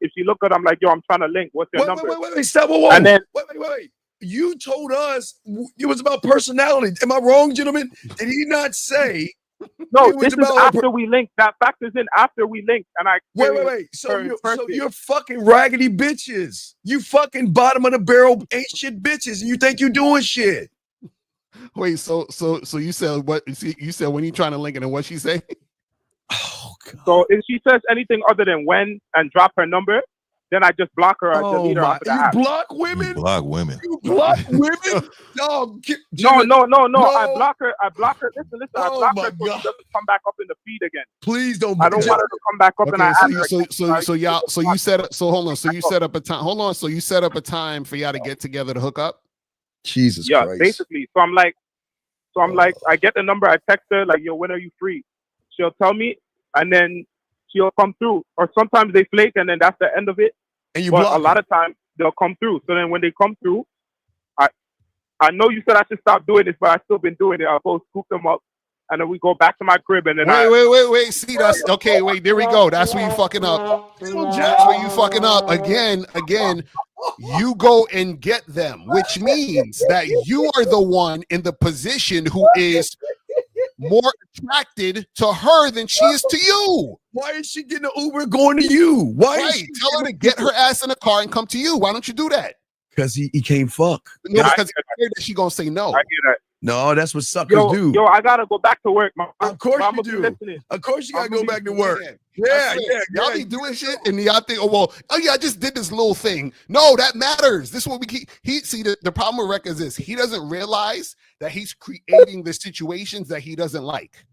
I'm like, yo, I'm trying to link. What's your number? Wait, stop. Whoa. And then wait. You told us it was about personality. Am I wrong, gentlemen? Did he not say? No, this is after we link. That factors in after we link. And I wait. So you're fucking raggedy bitches. You fucking bottom of the barrel ain't shit bitches, and you think you doing shit. Wait, so you said what? You said when you trying to link it, and what she say? Oh God. So if she says anything other than when and drop her number, then I just block her. I delete her off the app. Block women? You block women. You block women? Dog. No. I block her. Listen. I block her so she doesn't come back up in the feed again. Please don't. I don't want her to come back up and I add her again. So you set up. So hold on. So you set up a time. Hold on. So you set up a time for y'all to get together to hook up. Jesus Christ. Yeah, basically. So I'm like, I get the number. I text her like, yo, when are you free? She'll tell me, and then she'll come through. Or sometimes they flake, and then that's the end of it. And you but block a lot of times they'll come through. So then when they come through, I know you said I should stop doing this, but I've still been doing it. I'll go scoop them up, and then we go back to my crib, and then wait. See, that's okay. Wait, there we go. That's where you fucking up. That's where you fucking up again. You go and get them, which means that you are the one in the position who is more attracted to her than she is to you. Why is she getting an Uber going to you? Why? Right. Tell her to get her ass in a car and come to you. Why don't you do that? Because he can't fuck. No, because she gonna say no. I hear that. No, that's what suckers do. Yo, I gotta go back to work, man. Of course you do. Of course you gotta go back to work. Yeah. Y'all be doing shit and y'all think, I just did this little thing. No, that matters. This is what we keep. The problem with Rec is this. He doesn't realize that he's creating the situations that he doesn't like.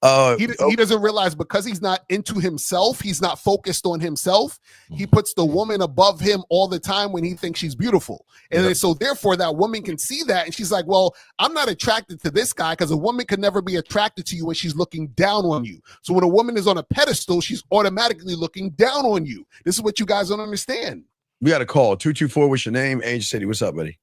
He doesn't realize because he's not into himself, he's not focused on himself. He puts the woman above him all the time when he thinks she's beautiful. And then, so therefore that woman can see that and she's like, well, I'm not attracted to this guy because a woman can never be attracted to you when she's looking down on you. So when a woman is on a pedestal, she's automatically looking down on you. This is what you guys don't understand. We got a call. 224, what's your name? Angel City, what's up, buddy?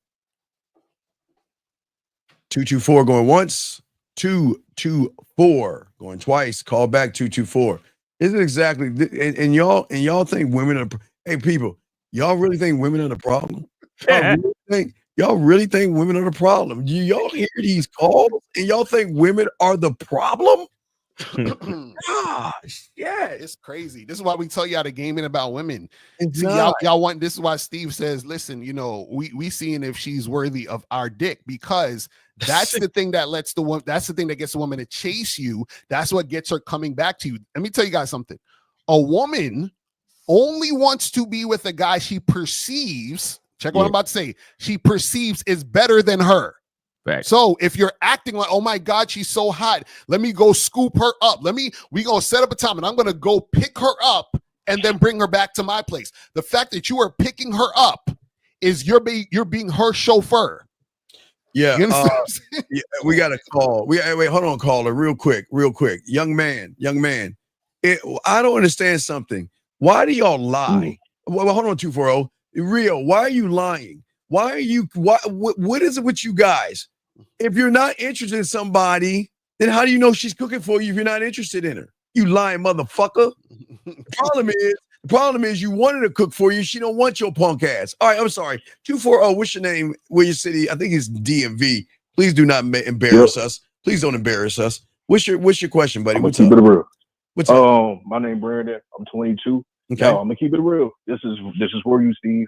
224 going once. 224 going twice. Call back 224. Is it exactly? And y'all think women are? Hey, people, y'all really think women are the problem? Y'all really think women are the problem? Do y'all hear these calls and y'all think women are the problem? Gosh, yeah, it's crazy. This is why we tell y'all the gaming about women. It's See, not. y'all want. This is why Steve says, "Listen, you know, we seeing if she's worthy of our dick because that's the thing that lets the woman. That's the thing that gets the woman to chase you. That's what gets her coming back to you. Let me tell you guys something. A woman only wants to be with a guy she perceives. Check what I'm about to say. She perceives is better than her. Right. So if you're acting like, oh my God, she's so hot, let me go scoop her up. We gonna set up a time and I'm gonna go pick her up and then bring her back to my place. The fact that you are picking her up is you're being her chauffeur. Yeah, You understand what I'm saying? yeah, we got a call. Wait, hold on, caller, real quick. Young man. I don't understand something. Why do y'all lie? Well, hold on, 240. Rio, why are you lying? What is it with you guys? If you're not interested in somebody, then how do you know she's cooking for you if you're not interested in her? You lying motherfucker. The problem is you wanted to cook for you. She don't want your punk ass. All right, I'm sorry. 240, what's your name? Where your city? I think it's DMV. Please do not embarrass us. Please don't embarrass us. What's your question, buddy? What's up? Keep it real. What's up? My name Brandon. I'm 22. Okay. Now I'm gonna keep it real. This is for you, Steve.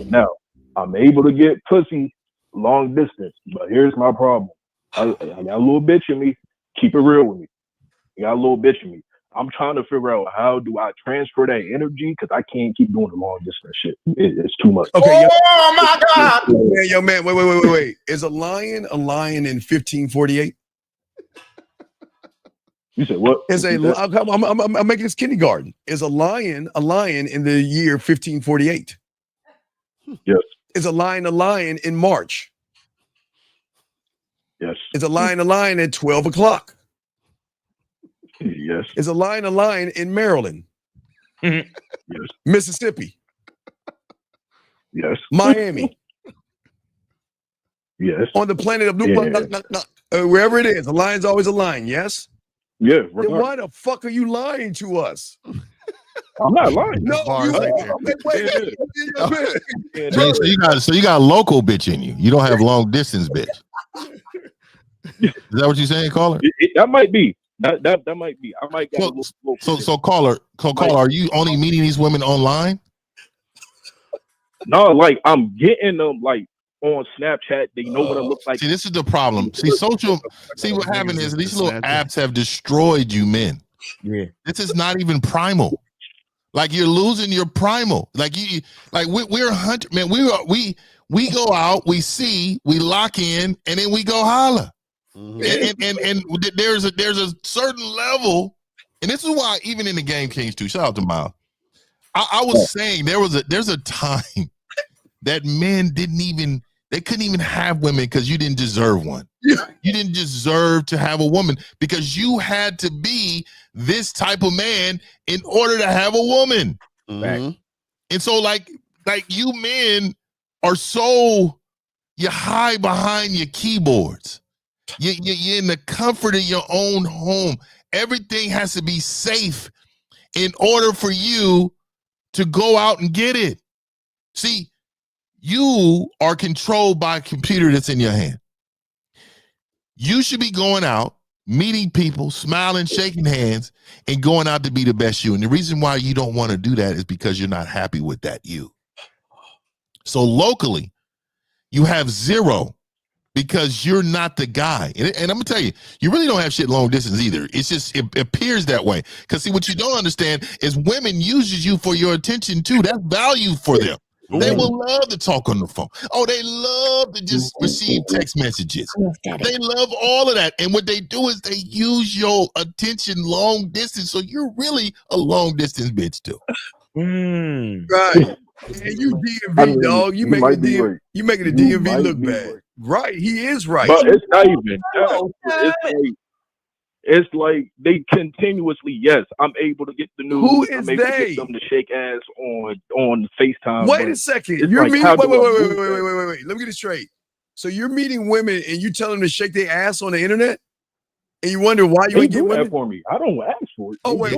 Now I'm able to get pussy long distance, but here's my problem. I got a little bitch in me. Keep it real with me. I got a little bitch in me. I'm trying to figure out how do I transfer that energy because I can't keep doing the long distance shit. It's too much. Okay. Oh my God. Yo, man, wait. Is a lion in 1548? You said what? I'm making this kindergarten. Is a lion in the year 1548? Yes. Is a lion in March? Yes. Is a lion at 12 o'clock? Yes. Is a lion in Maryland? Yes. Mississippi? Yes. Miami? Yes. On the planet of wherever it is, a lion's always a lion, yes? Yeah. Then why the fuck are you lying to us? I'm not lying. No, wait. So you got a local bitch in you. You don't have long distance bitch. Is that what you're saying, caller? That might be. That might be. I might get so caller, are you only meeting these women online? No, like I'm getting them like on Snapchat. They know what I look like. See, this is the problem. See, what happened is these little apps have destroyed you men. Yeah. This is not even primal. Like you're losing your primal. We're a hunter, man. We go out, we see, we lock in, and then we go holla. Mm-hmm. And there's a certain level, and this is why even in the Game Kings too. Shout out to Miles. I was saying there's a time that men couldn't even have women because you didn't deserve one. Yeah. You didn't deserve to have a woman because you had to be this type of man in order to have a woman. Mm-hmm. And so like you men are you hide behind your keyboards. You're in the comfort of your own home. Everything has to be safe in order for you to go out and get it. See, you are controlled by a computer that's in your hand. You should be going out, meeting people, smiling, shaking hands, and going out to be the best you. And the reason why you don't want to do that is because you're not happy with that you. So locally, you have zero because you're not the guy. And I'm going to tell you, you really don't have shit long distance either. It's just, it appears that way. Because see, what you don't understand is women uses you for your attention too. That's value for them. They will love to talk on the phone. Oh, they love to just receive text messages. They love all of that. And what they do is they use your attention long distance. So you're really a long distance bitch too. Right. And you DMV, dog. You making the DMV look bad. Right. He is right. But it's not even that. It's like they continuously, yes, I'm able to get the news. Who is I'm able to they? get them to shake ass on FaceTime. Wait but a second. it's You're like, meeting. how Wait. do I move that? Let me get it straight. So you're meeting women and you tell them to shake their ass on the internet, and you wonder why you They ain't do get that women for me. I don't ask for it. Oh wait.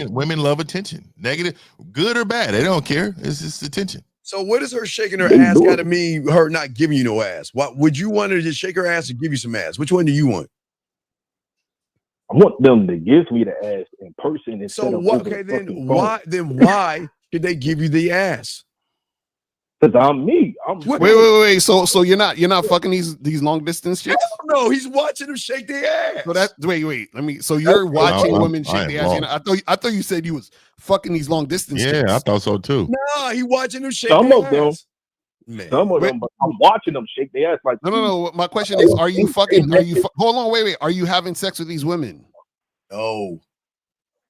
Women love attention. Negative, good or bad. They don't care. It's just attention. So what does her shaking her ass got to mean? Her not giving you no ass? What would you want her to just shake her ass and give you some ass? Which one do you want? I want them to give me the ass in person instead So of what? over Okay, the then fucking why? phone. Then why should they give you the ass? Because I'm me. Wait. So you're not fucking these long distance chicks? No, he's watching them shake their ass. So that wait. Let me. So you're watching women I shake am their ass. You know, I thought you said you was fucking these long distance chicks. Yeah, I thought so too. No, he watching them shake Some their of them. ass. Man. Some of them, but I'm watching them shake their ass like. No. My question is, are you fucking? Hold on, wait. Are you having sex with these women? No.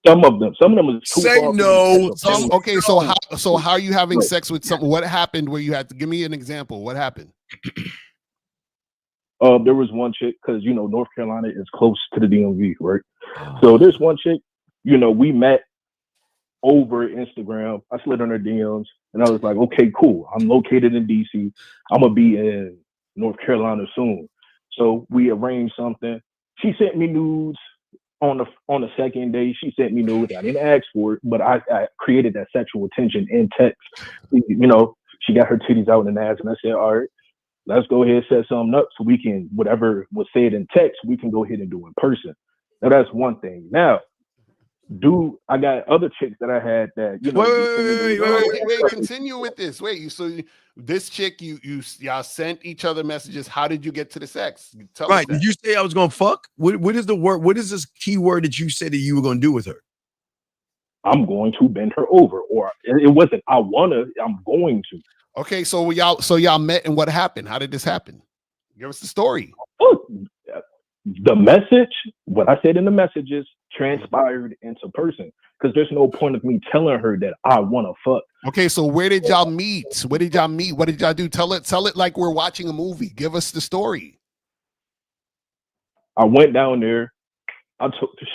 Some of them is too Say far from no. me. Okay, so how are you having sex with someone? What happened where you had to give me an example? What happened? There was one chick, because North Carolina is close to the DMV, right? So there's one chick, we met over Instagram. I slid on her DMs and I was like, okay, cool. I'm located in DC. I'm gonna be in North Carolina soon. So we arranged something. She sent me nudes on the second day. She sent me nudes. I didn't ask for it, but I created that sexual attention in text. She got her titties out and ass, and I said, all right, let's go ahead and set something up so we can, whatever was said in text, we can go ahead and do in person. Now that's one thing. Now, I got other chicks that I had that, Wait, continue with this. This chick, y'all sent each other messages. How did you get to the sex? Tell us that. Did you say I was gonna fuck? What is the word? What is this key word that you said that you were gonna do with her? I'm going to bend her over, or it wasn't I'm going to. Okay, so y'all met, and what happened? How did this happen? Give us the story. The message, what I said in the messages, transpired into person, because there's no point of me telling her that I want to fuck. Okay, so where did y'all meet? Where did y'all meet? What did y'all do? Tell it like we're watching a movie. Give us the story. I went down there.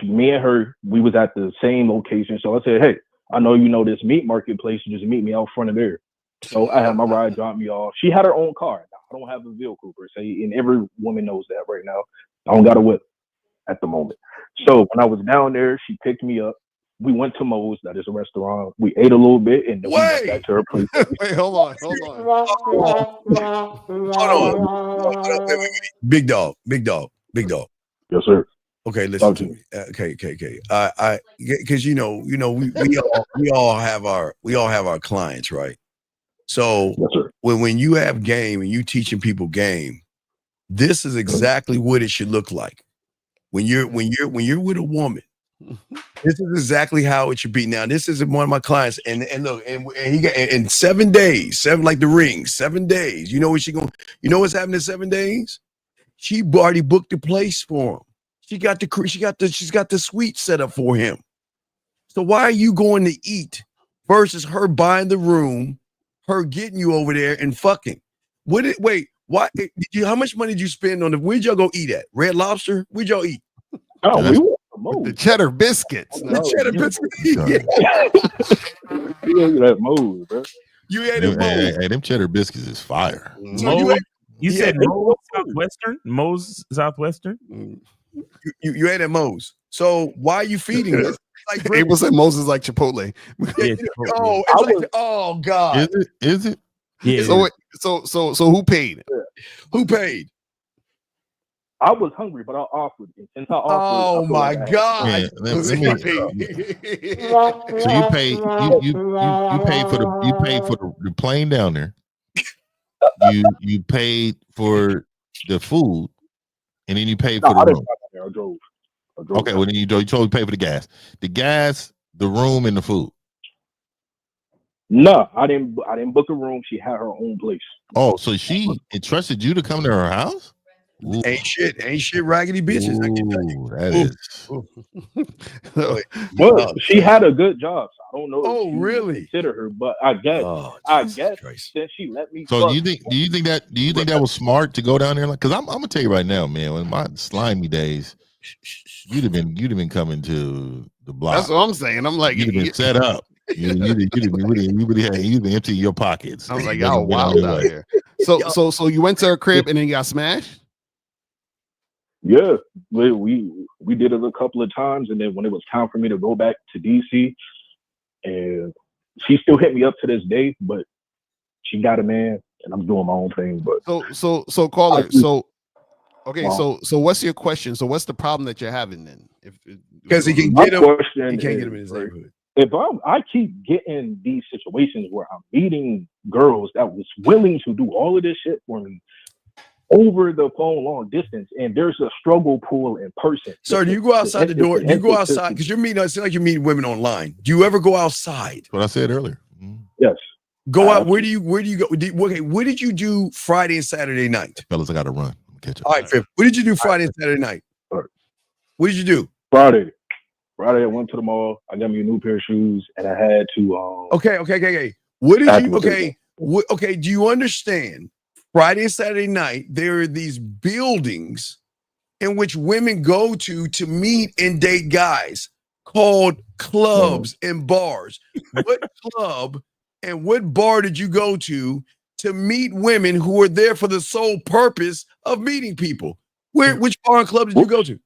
Me and her, we was at the same location. So I said, hey, I know you know this meat marketplace. Just meet me out front of there. So I had my ride drop me off. She had her own car. I don't have a vehicle per se, and every woman knows that right now. I don't got a whip at the moment. So when I was down there, she picked me up. We went to Moe's, that is a restaurant. We ate a little bit, and then we went back to her place. Wait, hold on. Wait. Big dog. Yes, sir. Okay, listen to me. Okay. I because we all have our clients, right? So yes, when you have game and you teaching people game, this is exactly what it should look like. When you're with a woman, this is exactly how it should be. Now, this is one of my clients, and look, and he got in 7 days, 7 like the ring, 7 days. You know what's happening in 7 days? She already booked the place for him. She's got the suite set up for him. So why are you going to eat versus her buying the room, her getting you over there and fucking? How much money did you spend on where'd y'all go eat at? Red Lobster? Where'd y'all eat? Oh, we were the cheddar biscuits. You ate Moe's, bro. You ate at Moe's. Hey, them cheddar biscuits is fire. You said Moe's Southwestern? Moe's Southwestern? You ate at Moe's. So why are you feeding her? Like April said Moses like Chipotle. Oh God. Is it? Yeah. So who paid? Who paid? I was hungry, but I offered it. Since I offered, oh my God! Man, so you paid for the plane down there. You paid for the food, and then you paid for the room. I drove. Okay, well then you totally paid for the gas, the room, and the food. No, I didn't book a room. She had her own place. Oh, so she entrusted you to come to her house? Ooh. Ain't shit raggedy bitches. I can tell you. That is. But she had a good job. So I don't know. Oh, if you really? Consider her, but I guess since she let me. So do you think that was smart to go down there? Because I'm gonna tell you right now, man. In my slimy days, you'd have been coming to the block. That's what I'm saying. I'm like, you'd have been set up. You'd been emptying your pockets. I was like, y'all wild out here. So you went to her crib and then you got smashed? Yeah, we did it a couple of times, and then when it was time for me to go back to DC, and she still hit me up to this day, but she got a man, and I'm doing my own thing. But so caller, so what's your question? So what's the problem that you're having then? Because he can get him, he can't get him in his neighborhood. If I keep getting these situations where I'm meeting girls that was willing to do all of this shit for me over the phone long distance, and there's a struggle pool in person. Sir, do you go outside the door? Do you go outside? Because you're meeting, it seems like you're meeting women online. Do you ever go outside? What I said earlier. Yes. Go out. Where do you go? Okay, what did you do Friday and Saturday night? Fellas, I got to run. Catch up. All right, Fifth. What did you do Friday and Saturday night? What did you do? Friday, I went to the mall. I got me a new pair of shoes, and I had to. Okay. What did you? Okay. Do you understand? Friday and Saturday night, there are these buildings in which women go to meet and date guys called clubs and bars. What club and what bar did you go to meet women who are there for the sole purpose of meeting people? Which bar and club did you go to?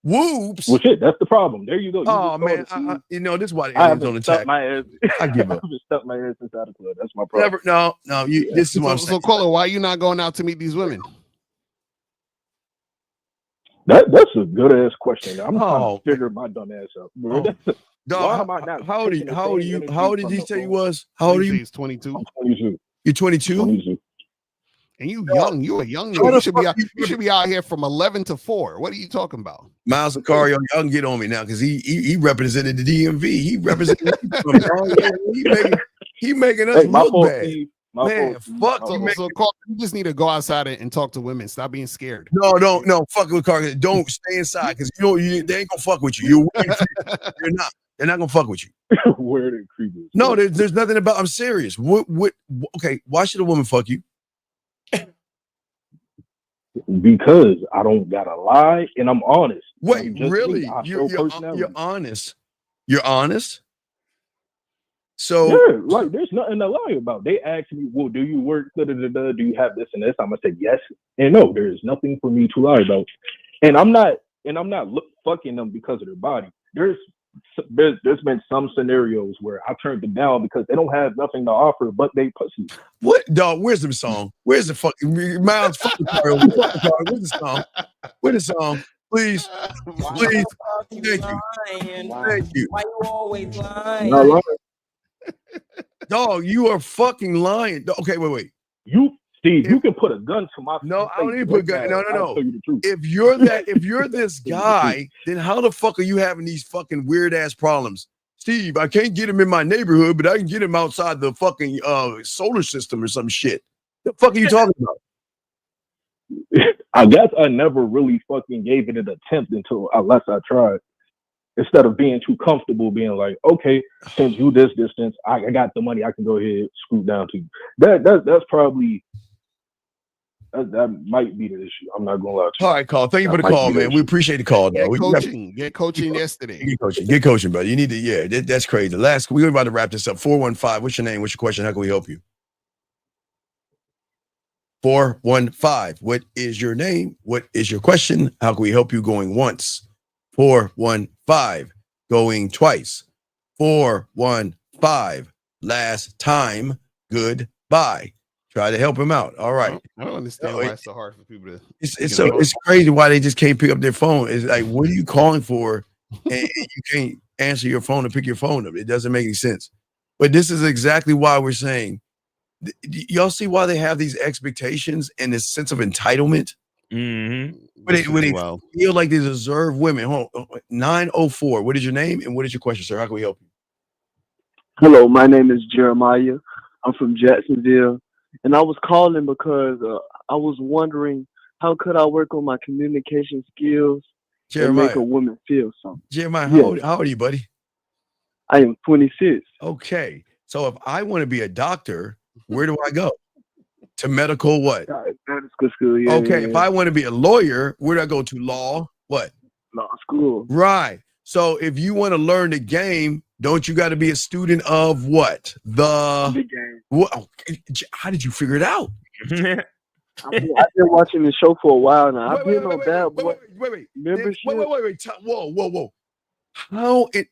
Whoops. Well, shit, that's the problem. There you go. Oh man, this is why the aliens don't attack. My ass. I give up. I haven't stuck my ass inside the club. That's my problem. No. This is what I'm saying. So, caller, why are you not going out to meet these women? That's a good ass question. I'm trying to figure my dumb ass out. Why am I not? How old are you? How old did he say you was? How old are you? He's 22. I'm 22. You're 22? 22. And you young, you a young nigga. You should be out here from 11 to 4. What are you talking about? Miles Lucario, y'all can get on me now because he represented the DMV. He represented he making us look bad. Man, fuck you. So you just need to go outside and talk to women. Stop being scared. No. Fuck Lucario. Don't stay inside because they ain't gonna fuck with you. You're not. They're not gonna fuck with you. Where the creepers? No, there's nothing about. I'm serious. What? Okay, why should a woman fuck you? Because I don't gotta lie and I'm honest. Wait, really? You're honest. You're honest. So yeah, like there's nothing to lie about. They ask me, "Well, do you work? Do you have this and this?" I'm gonna say yes and no. There is nothing for me to lie about, and I'm not fucking them because of their body. There's been some scenarios where I turned them down because they don't have nothing to offer but they pussy. What dog? Where's the song? Where's the fucking Miles? Fucking Where's the song? Where's the song? Please. Thank you. Why you always lying? Not lying. Dog, you are fucking lying. Okay, wait. Steve, you can put a gun to my face. No, I don't need to put a gun. No. If you're this guy, then how the fuck are you having these fucking weird ass problems? Steve, I can't get him in my neighborhood, but I can get him outside the fucking solar system or some shit. The fuck are you talking about? I guess I never really fucking gave it an attempt unless I tried. Instead of being too comfortable, being like, okay, since you this distance, I got the money, I can go ahead scoot down to you. That's probably that might be the issue. I'm not gonna lie to you. All right, Carl. Thank you for the call, man. We appreciate the call. Get coaching yesterday. Get coaching, brother. You need to. Yeah, that's crazy. We're about to wrap this up. 415. What's your name? What's your question? How can we help you? 415. What is your name? What is your question? How can we help you? Going once. 415. Going twice. 415. Last time. Goodbye. Try to help him out. All right. I don't understand why it's so hard for people to. It's crazy why they just can't pick up their phone. It's like, what are you calling for? And you can't answer your phone and pick your phone up. It doesn't make any sense. But this is exactly why we're saying. Y'all see why they have these expectations and this sense of entitlement? Mm-hmm. When they feel like they deserve women. Hold on. 904. What is your name and what is your question, sir? How can we help you? Hello, my name is Jeremiah. I'm from Jacksonville, and I was calling because I was wondering how could I work on my communication skills and make Jeremiah. a woman feel something. Jeremiah, Yes, how old are you, buddy? I am 26. Okay. So if I want to be a doctor, where do I go? To medical what? Medical school, yeah, Okay. yeah, If yeah. I want to be a lawyer, where do I go to? Law? What? Law school. Right. So if you want to learn the game, don't you got to be a student of what? The game. What? How did you figure it out? I've been watching the show for a while now. I've been on Bad Boy Wait. membership. Wait. Whoa. How it?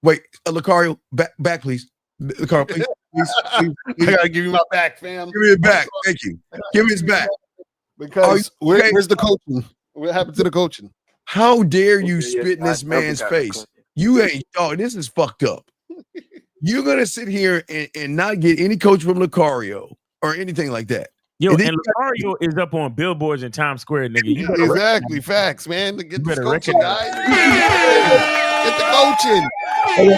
Wait, Lucario, back, please. Lucario, please. I gotta give you my back, fam. Give me it back. Thank you. Give me his back. Because where's the coaching? What happened to the coaching? How dare you spit in this man's face? You ain't, this is fucked up. You're gonna sit here and not get any coach from Lucario or anything like that. Yo, And and then Lucario is up on billboards in Times Square, nigga. You better Exactly, facts, man. To get this better coaching, recognize guys. Get the coaching. Wait.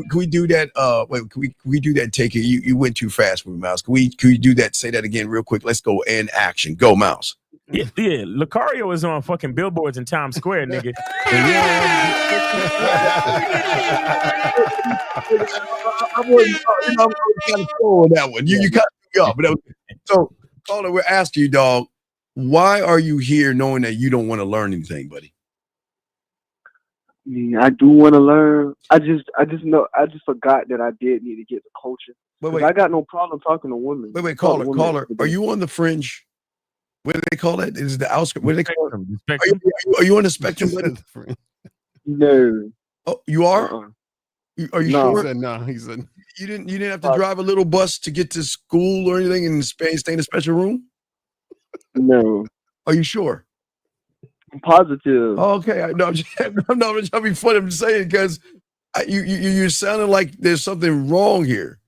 Can we do that? Can we do that? Take it. You went too fast with Mouse. Can we do that? Say that again real quick. Let's go in action. Go, Mouse. Yeah, Lucario is on fucking billboards in Times Square, nigga. I'm kind of slow on that one. You cut me off. But so, caller, we're asking you, dog. Why are you here, knowing that you don't want to learn anything, buddy? I do want to learn. I just forgot that I did need to get the coaching. Wait. I got no problem talking to women. Wait, caller. Are you on the fringe? What do they call it? Is the outskirts? What do they call it? Are you on the spectrum, buddy? No. Oh, you are? Are you No. sure? He said no. He said You didn't have to drive a little bus to get to school or anything and stay in a special room? No. Are you sure? I'm positive. Oh, okay. I'm not trying to be funny. I'm saying because you're sounding like there's something wrong here.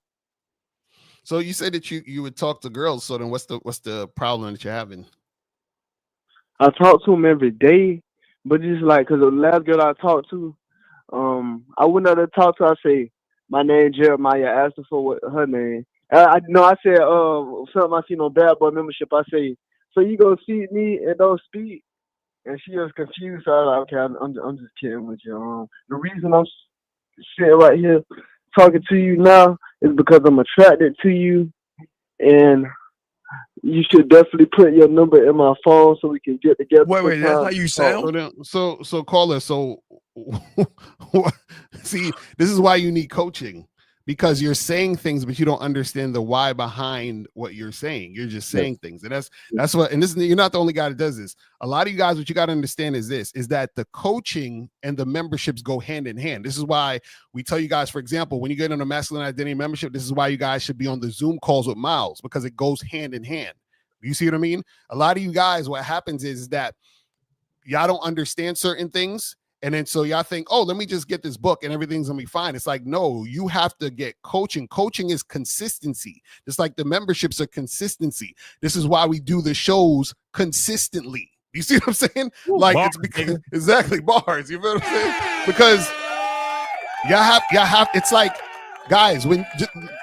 So you said that you would talk to girls. So then what's the problem that you're having? I talk to them every day, but it's like, because the last girl I talked to, I went out to talk to her. I say, my name Jeremiah. I asked her for what her name. I said, something I seen on Bad Boy membership. I say, so you gonna feed me and don't speak? And she was confused. So I was like, okay, I'm just kidding with you. The reason I'm sitting right here talking to you now is because I'm attracted to you, and you should definitely put your number in my phone so we can get together. Wait, that's how you sound? So caller, so see, this is why you need coaching, because you're saying things, but you don't understand the why behind what you're saying. You're just saying things. And that's what, and this, you're not the only guy that does this. A lot of you guys, what you got to understand is that the coaching and the memberships go hand in hand. This is why we tell you guys, for example, when you get on a masculine identity membership, this is why you guys should be on the Zoom calls with Miles, because it goes hand in hand. You see what I mean? A lot of you guys, what happens is that y'all don't understand certain things. And then so y'all think, oh, let me just get this book and everything's gonna be fine. It's like, no, you have to get coaching. Coaching is consistency. Just like the memberships are consistency. This is why we do the shows consistently. You see what I'm saying? Like bars, it's because exactly bars. You feel what I'm saying? Because y'all have. It's like, guys, when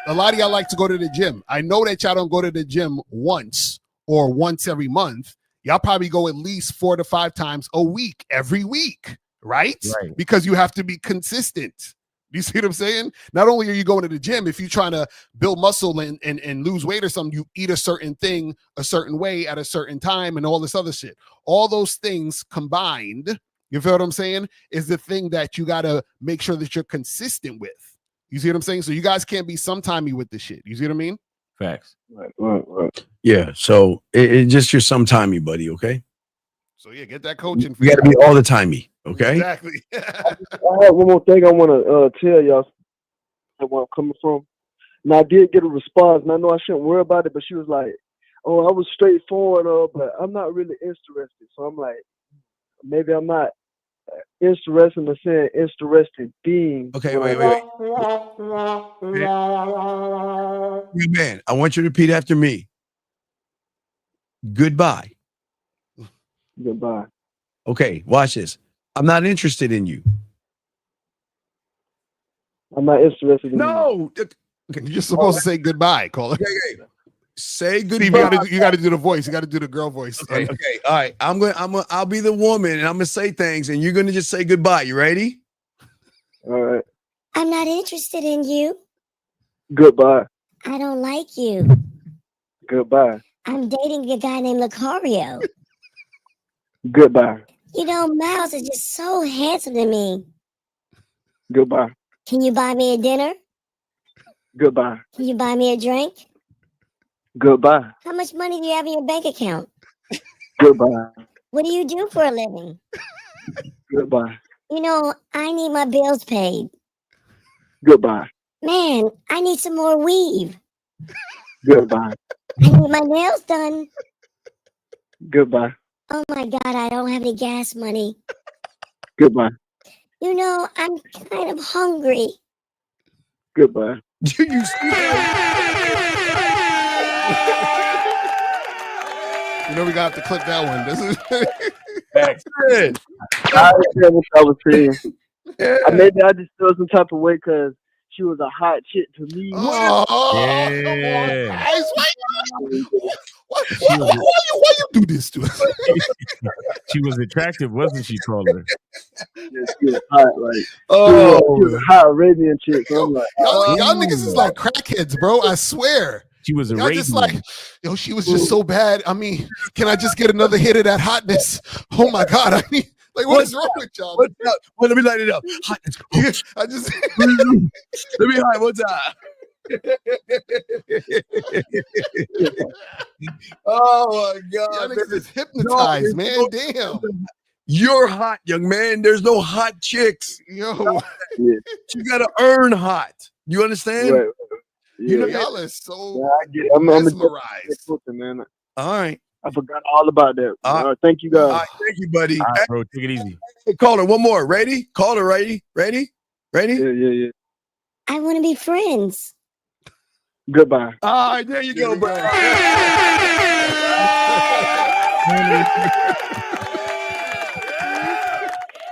a lot of y'all like to go to the gym. I know that y'all don't go to the gym once or once every month. Y'all probably go at least 4 to 5 times a week, every week. Right? Because you have to be consistent. You see what I'm saying? Not only are you going to the gym, if you're trying to build muscle and lose weight or something, you eat a certain thing a certain way at a certain time and all this other shit. All those things combined, you feel what I'm saying, is the thing that you got to make sure that you're consistent with. You see what I'm saying? So you guys can't be sometimey with this shit. You see what I mean? Facts. Right. Yeah. So it just you're sometimey, buddy. Okay. So yeah, get that coaching. You got to be all the timey. Okay. Exactly. I have one more thing I want to tell y'all where I'm coming from. Now, I did get a response, and I know I shouldn't worry about it, but she was like, oh, I was straightforward, but I'm not really interested. So I'm like, maybe I'm not interested in saying interested being. Okay, wait. Man, I want you to repeat after me. Goodbye. Goodbye. Okay, watch this. I'm not interested in you. I'm not interested in No. You're just supposed to say goodbye, caller. Okay. Say Steve, goodbye. you got to do the voice. You got to do the girl voice. Okay. All right. I'll be the woman, and I'm gonna say things, and you're gonna just say goodbye. You ready? All right. I'm not interested in you. Goodbye. I don't like you. Goodbye. I'm dating a guy named Lucario. Goodbye. You know, Miles is just so handsome to me. Goodbye. Can you buy me a dinner? Goodbye. Can you buy me a drink? Goodbye. How much money do you have in your bank account? Goodbye. What do you do for a living? Goodbye. You know, I need my bills paid. Goodbye. Man, I need some more weave. Goodbye. I need my nails done. Goodbye. Oh my God, I don't have any gas money. Goodbye. You know, I'm kind of hungry. Goodbye. You know we got to clip that one. This is I understand what I was saying. Maybe I just feel some type of way because she was a hot chick to me. Yeah. Why you do this to us? She was attractive, wasn't she, caller? Yeah, she was hot, like she was a hot Arabian chick. So I'm like, y'all niggas is like crackheads, bro. I swear. She was Y'all just like, yo, she was just so bad. I mean, can I just get another hit of that hotness? Oh my God. I mean, like, what is wrong with y'all? What's up? Well, let me light it up. Hotness. I just let me hide. What's up? Oh my God. Y'all niggas is hypnotized, man. Damn. You're hot, young man. There's no hot chicks. Yo. You gotta earn hot. You understand? Right. You know, Yeah. y'all are so I'm mesmerized. man. All right. I forgot all about that. All right, thank you guys. All right, thank you, buddy. All right, bro, take it easy. Hey, caller, one more. Ready? Caller, ready? Ready? Yeah. I want to be friends. Goodbye. All right, there you go, bro.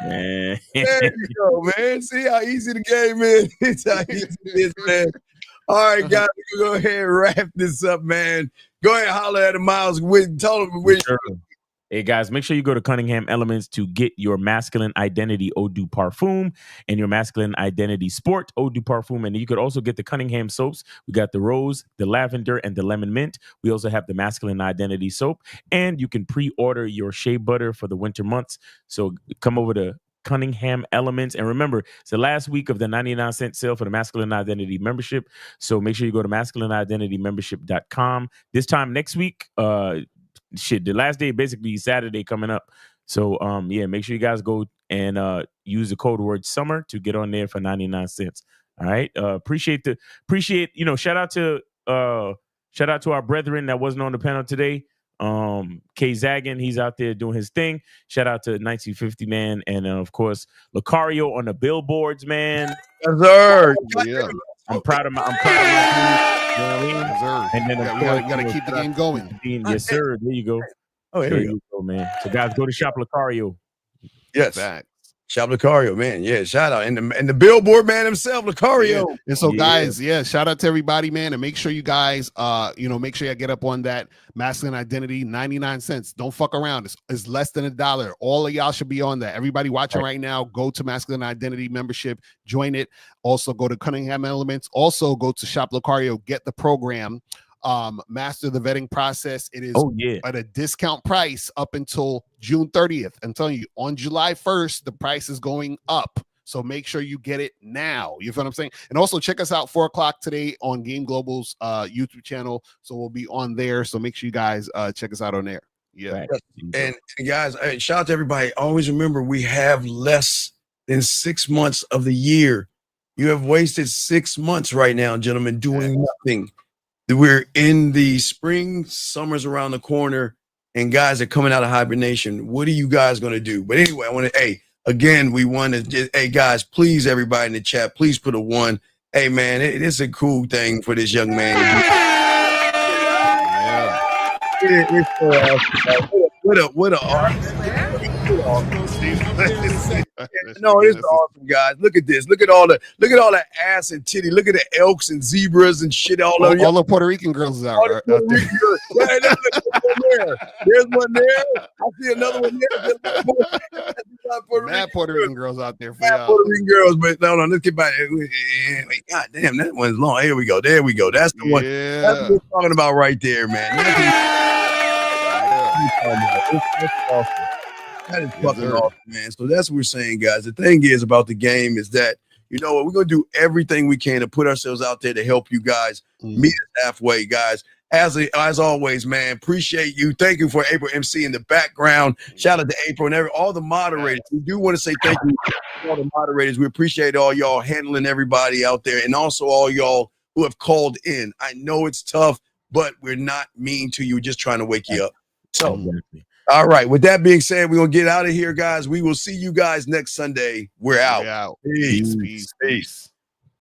Man. There you go, man. See how easy the game is. It's how easy it is, man. All right, guys, go ahead and wrap this up, man. Go ahead and holler at the Miles. Tell them which. Hey guys, make sure you go to Cunningham Elements to get your masculine identity Eau de Parfum and your masculine identity sport Eau de Parfum. And you could also get the Cunningham soaps. We got the rose, the lavender, and the lemon mint. We also have the masculine identity soap. And you can pre-order your shea butter for the winter months. So come over to Cunningham Elements. And remember, it's the last week of the 99-cent sale for the Masculine Identity membership. So make sure you go to masculineidentitymembership.com. This time next week, the last day basically Saturday coming up. So yeah, make sure you guys go and use the code word summer to get on there for 99 cents. All right. Appreciate shout out to our brethren that wasn't on the panel today. K Zagan, he's out there doing his thing. Shout out to 1950 man, and of course Lucario on the billboards, man. Yes, sir. Yeah. I'm proud of my dude. You know what I mean? And then we gotta keep the game going. Yes, sir. There you go. Oh, here there we you go, man. So guys, go to Shop Lucario. Yes. Shop Lucario, man. Yeah, shout out. And the billboard man himself, Lucario. Yeah. And so, guys, shout out to everybody, man. And make sure you guys, make sure you get up on that masculine identity, 99 cents. Don't fuck around. It's less than $1. All of y'all should be on that. Everybody watching right now, go to Masculine Identity membership, join it. Also, go to Cunningham Elements. Also, go to Shop Lucario, get the program. Master the vetting process. It is at a discount price up until June 30th. I'm telling you, on July 1st, the price is going up. So make sure you get it now. You feel what I'm saying? And also check us out 4:00 today on Game Global's YouTube channel. So we'll be on there. So make sure you guys check us out on there. Yeah. And guys, shout out to everybody. Always remember, we have less than 6 months of the year. You have wasted 6 months right now, gentlemen, doing nothing. We're in the spring, summer's around the corner, and guys are coming out of hibernation. What are you guys going to do? But anyway, I want to, we want to, guys, please, everybody in the chat, please put a 1. Hey, man, it's a cool thing for this young man. What a art. No, it's awesome, guys. Look at this. Look at all the ass and titty. Look at the elks and zebras and shit all over. All the Puerto Rican girls out there. Right, there's one there. I see another one there. Mad Puerto Rican girls out there for Mad y'all. Puerto Rican girls, but no, let's get back. Wait, God damn, that one's long. Here we go. There we go. That's the one. That's what we're talking about right there, man. That's awesome. That is fucking awesome, man. So that's what we're saying, guys. The thing is about the game is that, you know what, we're going to do everything we can to put ourselves out there to help you guys meet us halfway, guys. As always, man, appreciate you. Thank you for April MC in the background. Shout out to April and all the moderators. We do want to say thank you to all the moderators. We appreciate all y'all handling everybody out there, and also all y'all who have called in. I know it's tough, but we're not mean to you. We're just trying to wake you up. So, all right. With that being said, we're going to get out of here, guys. We will see you guys next Sunday. We're out. Peace.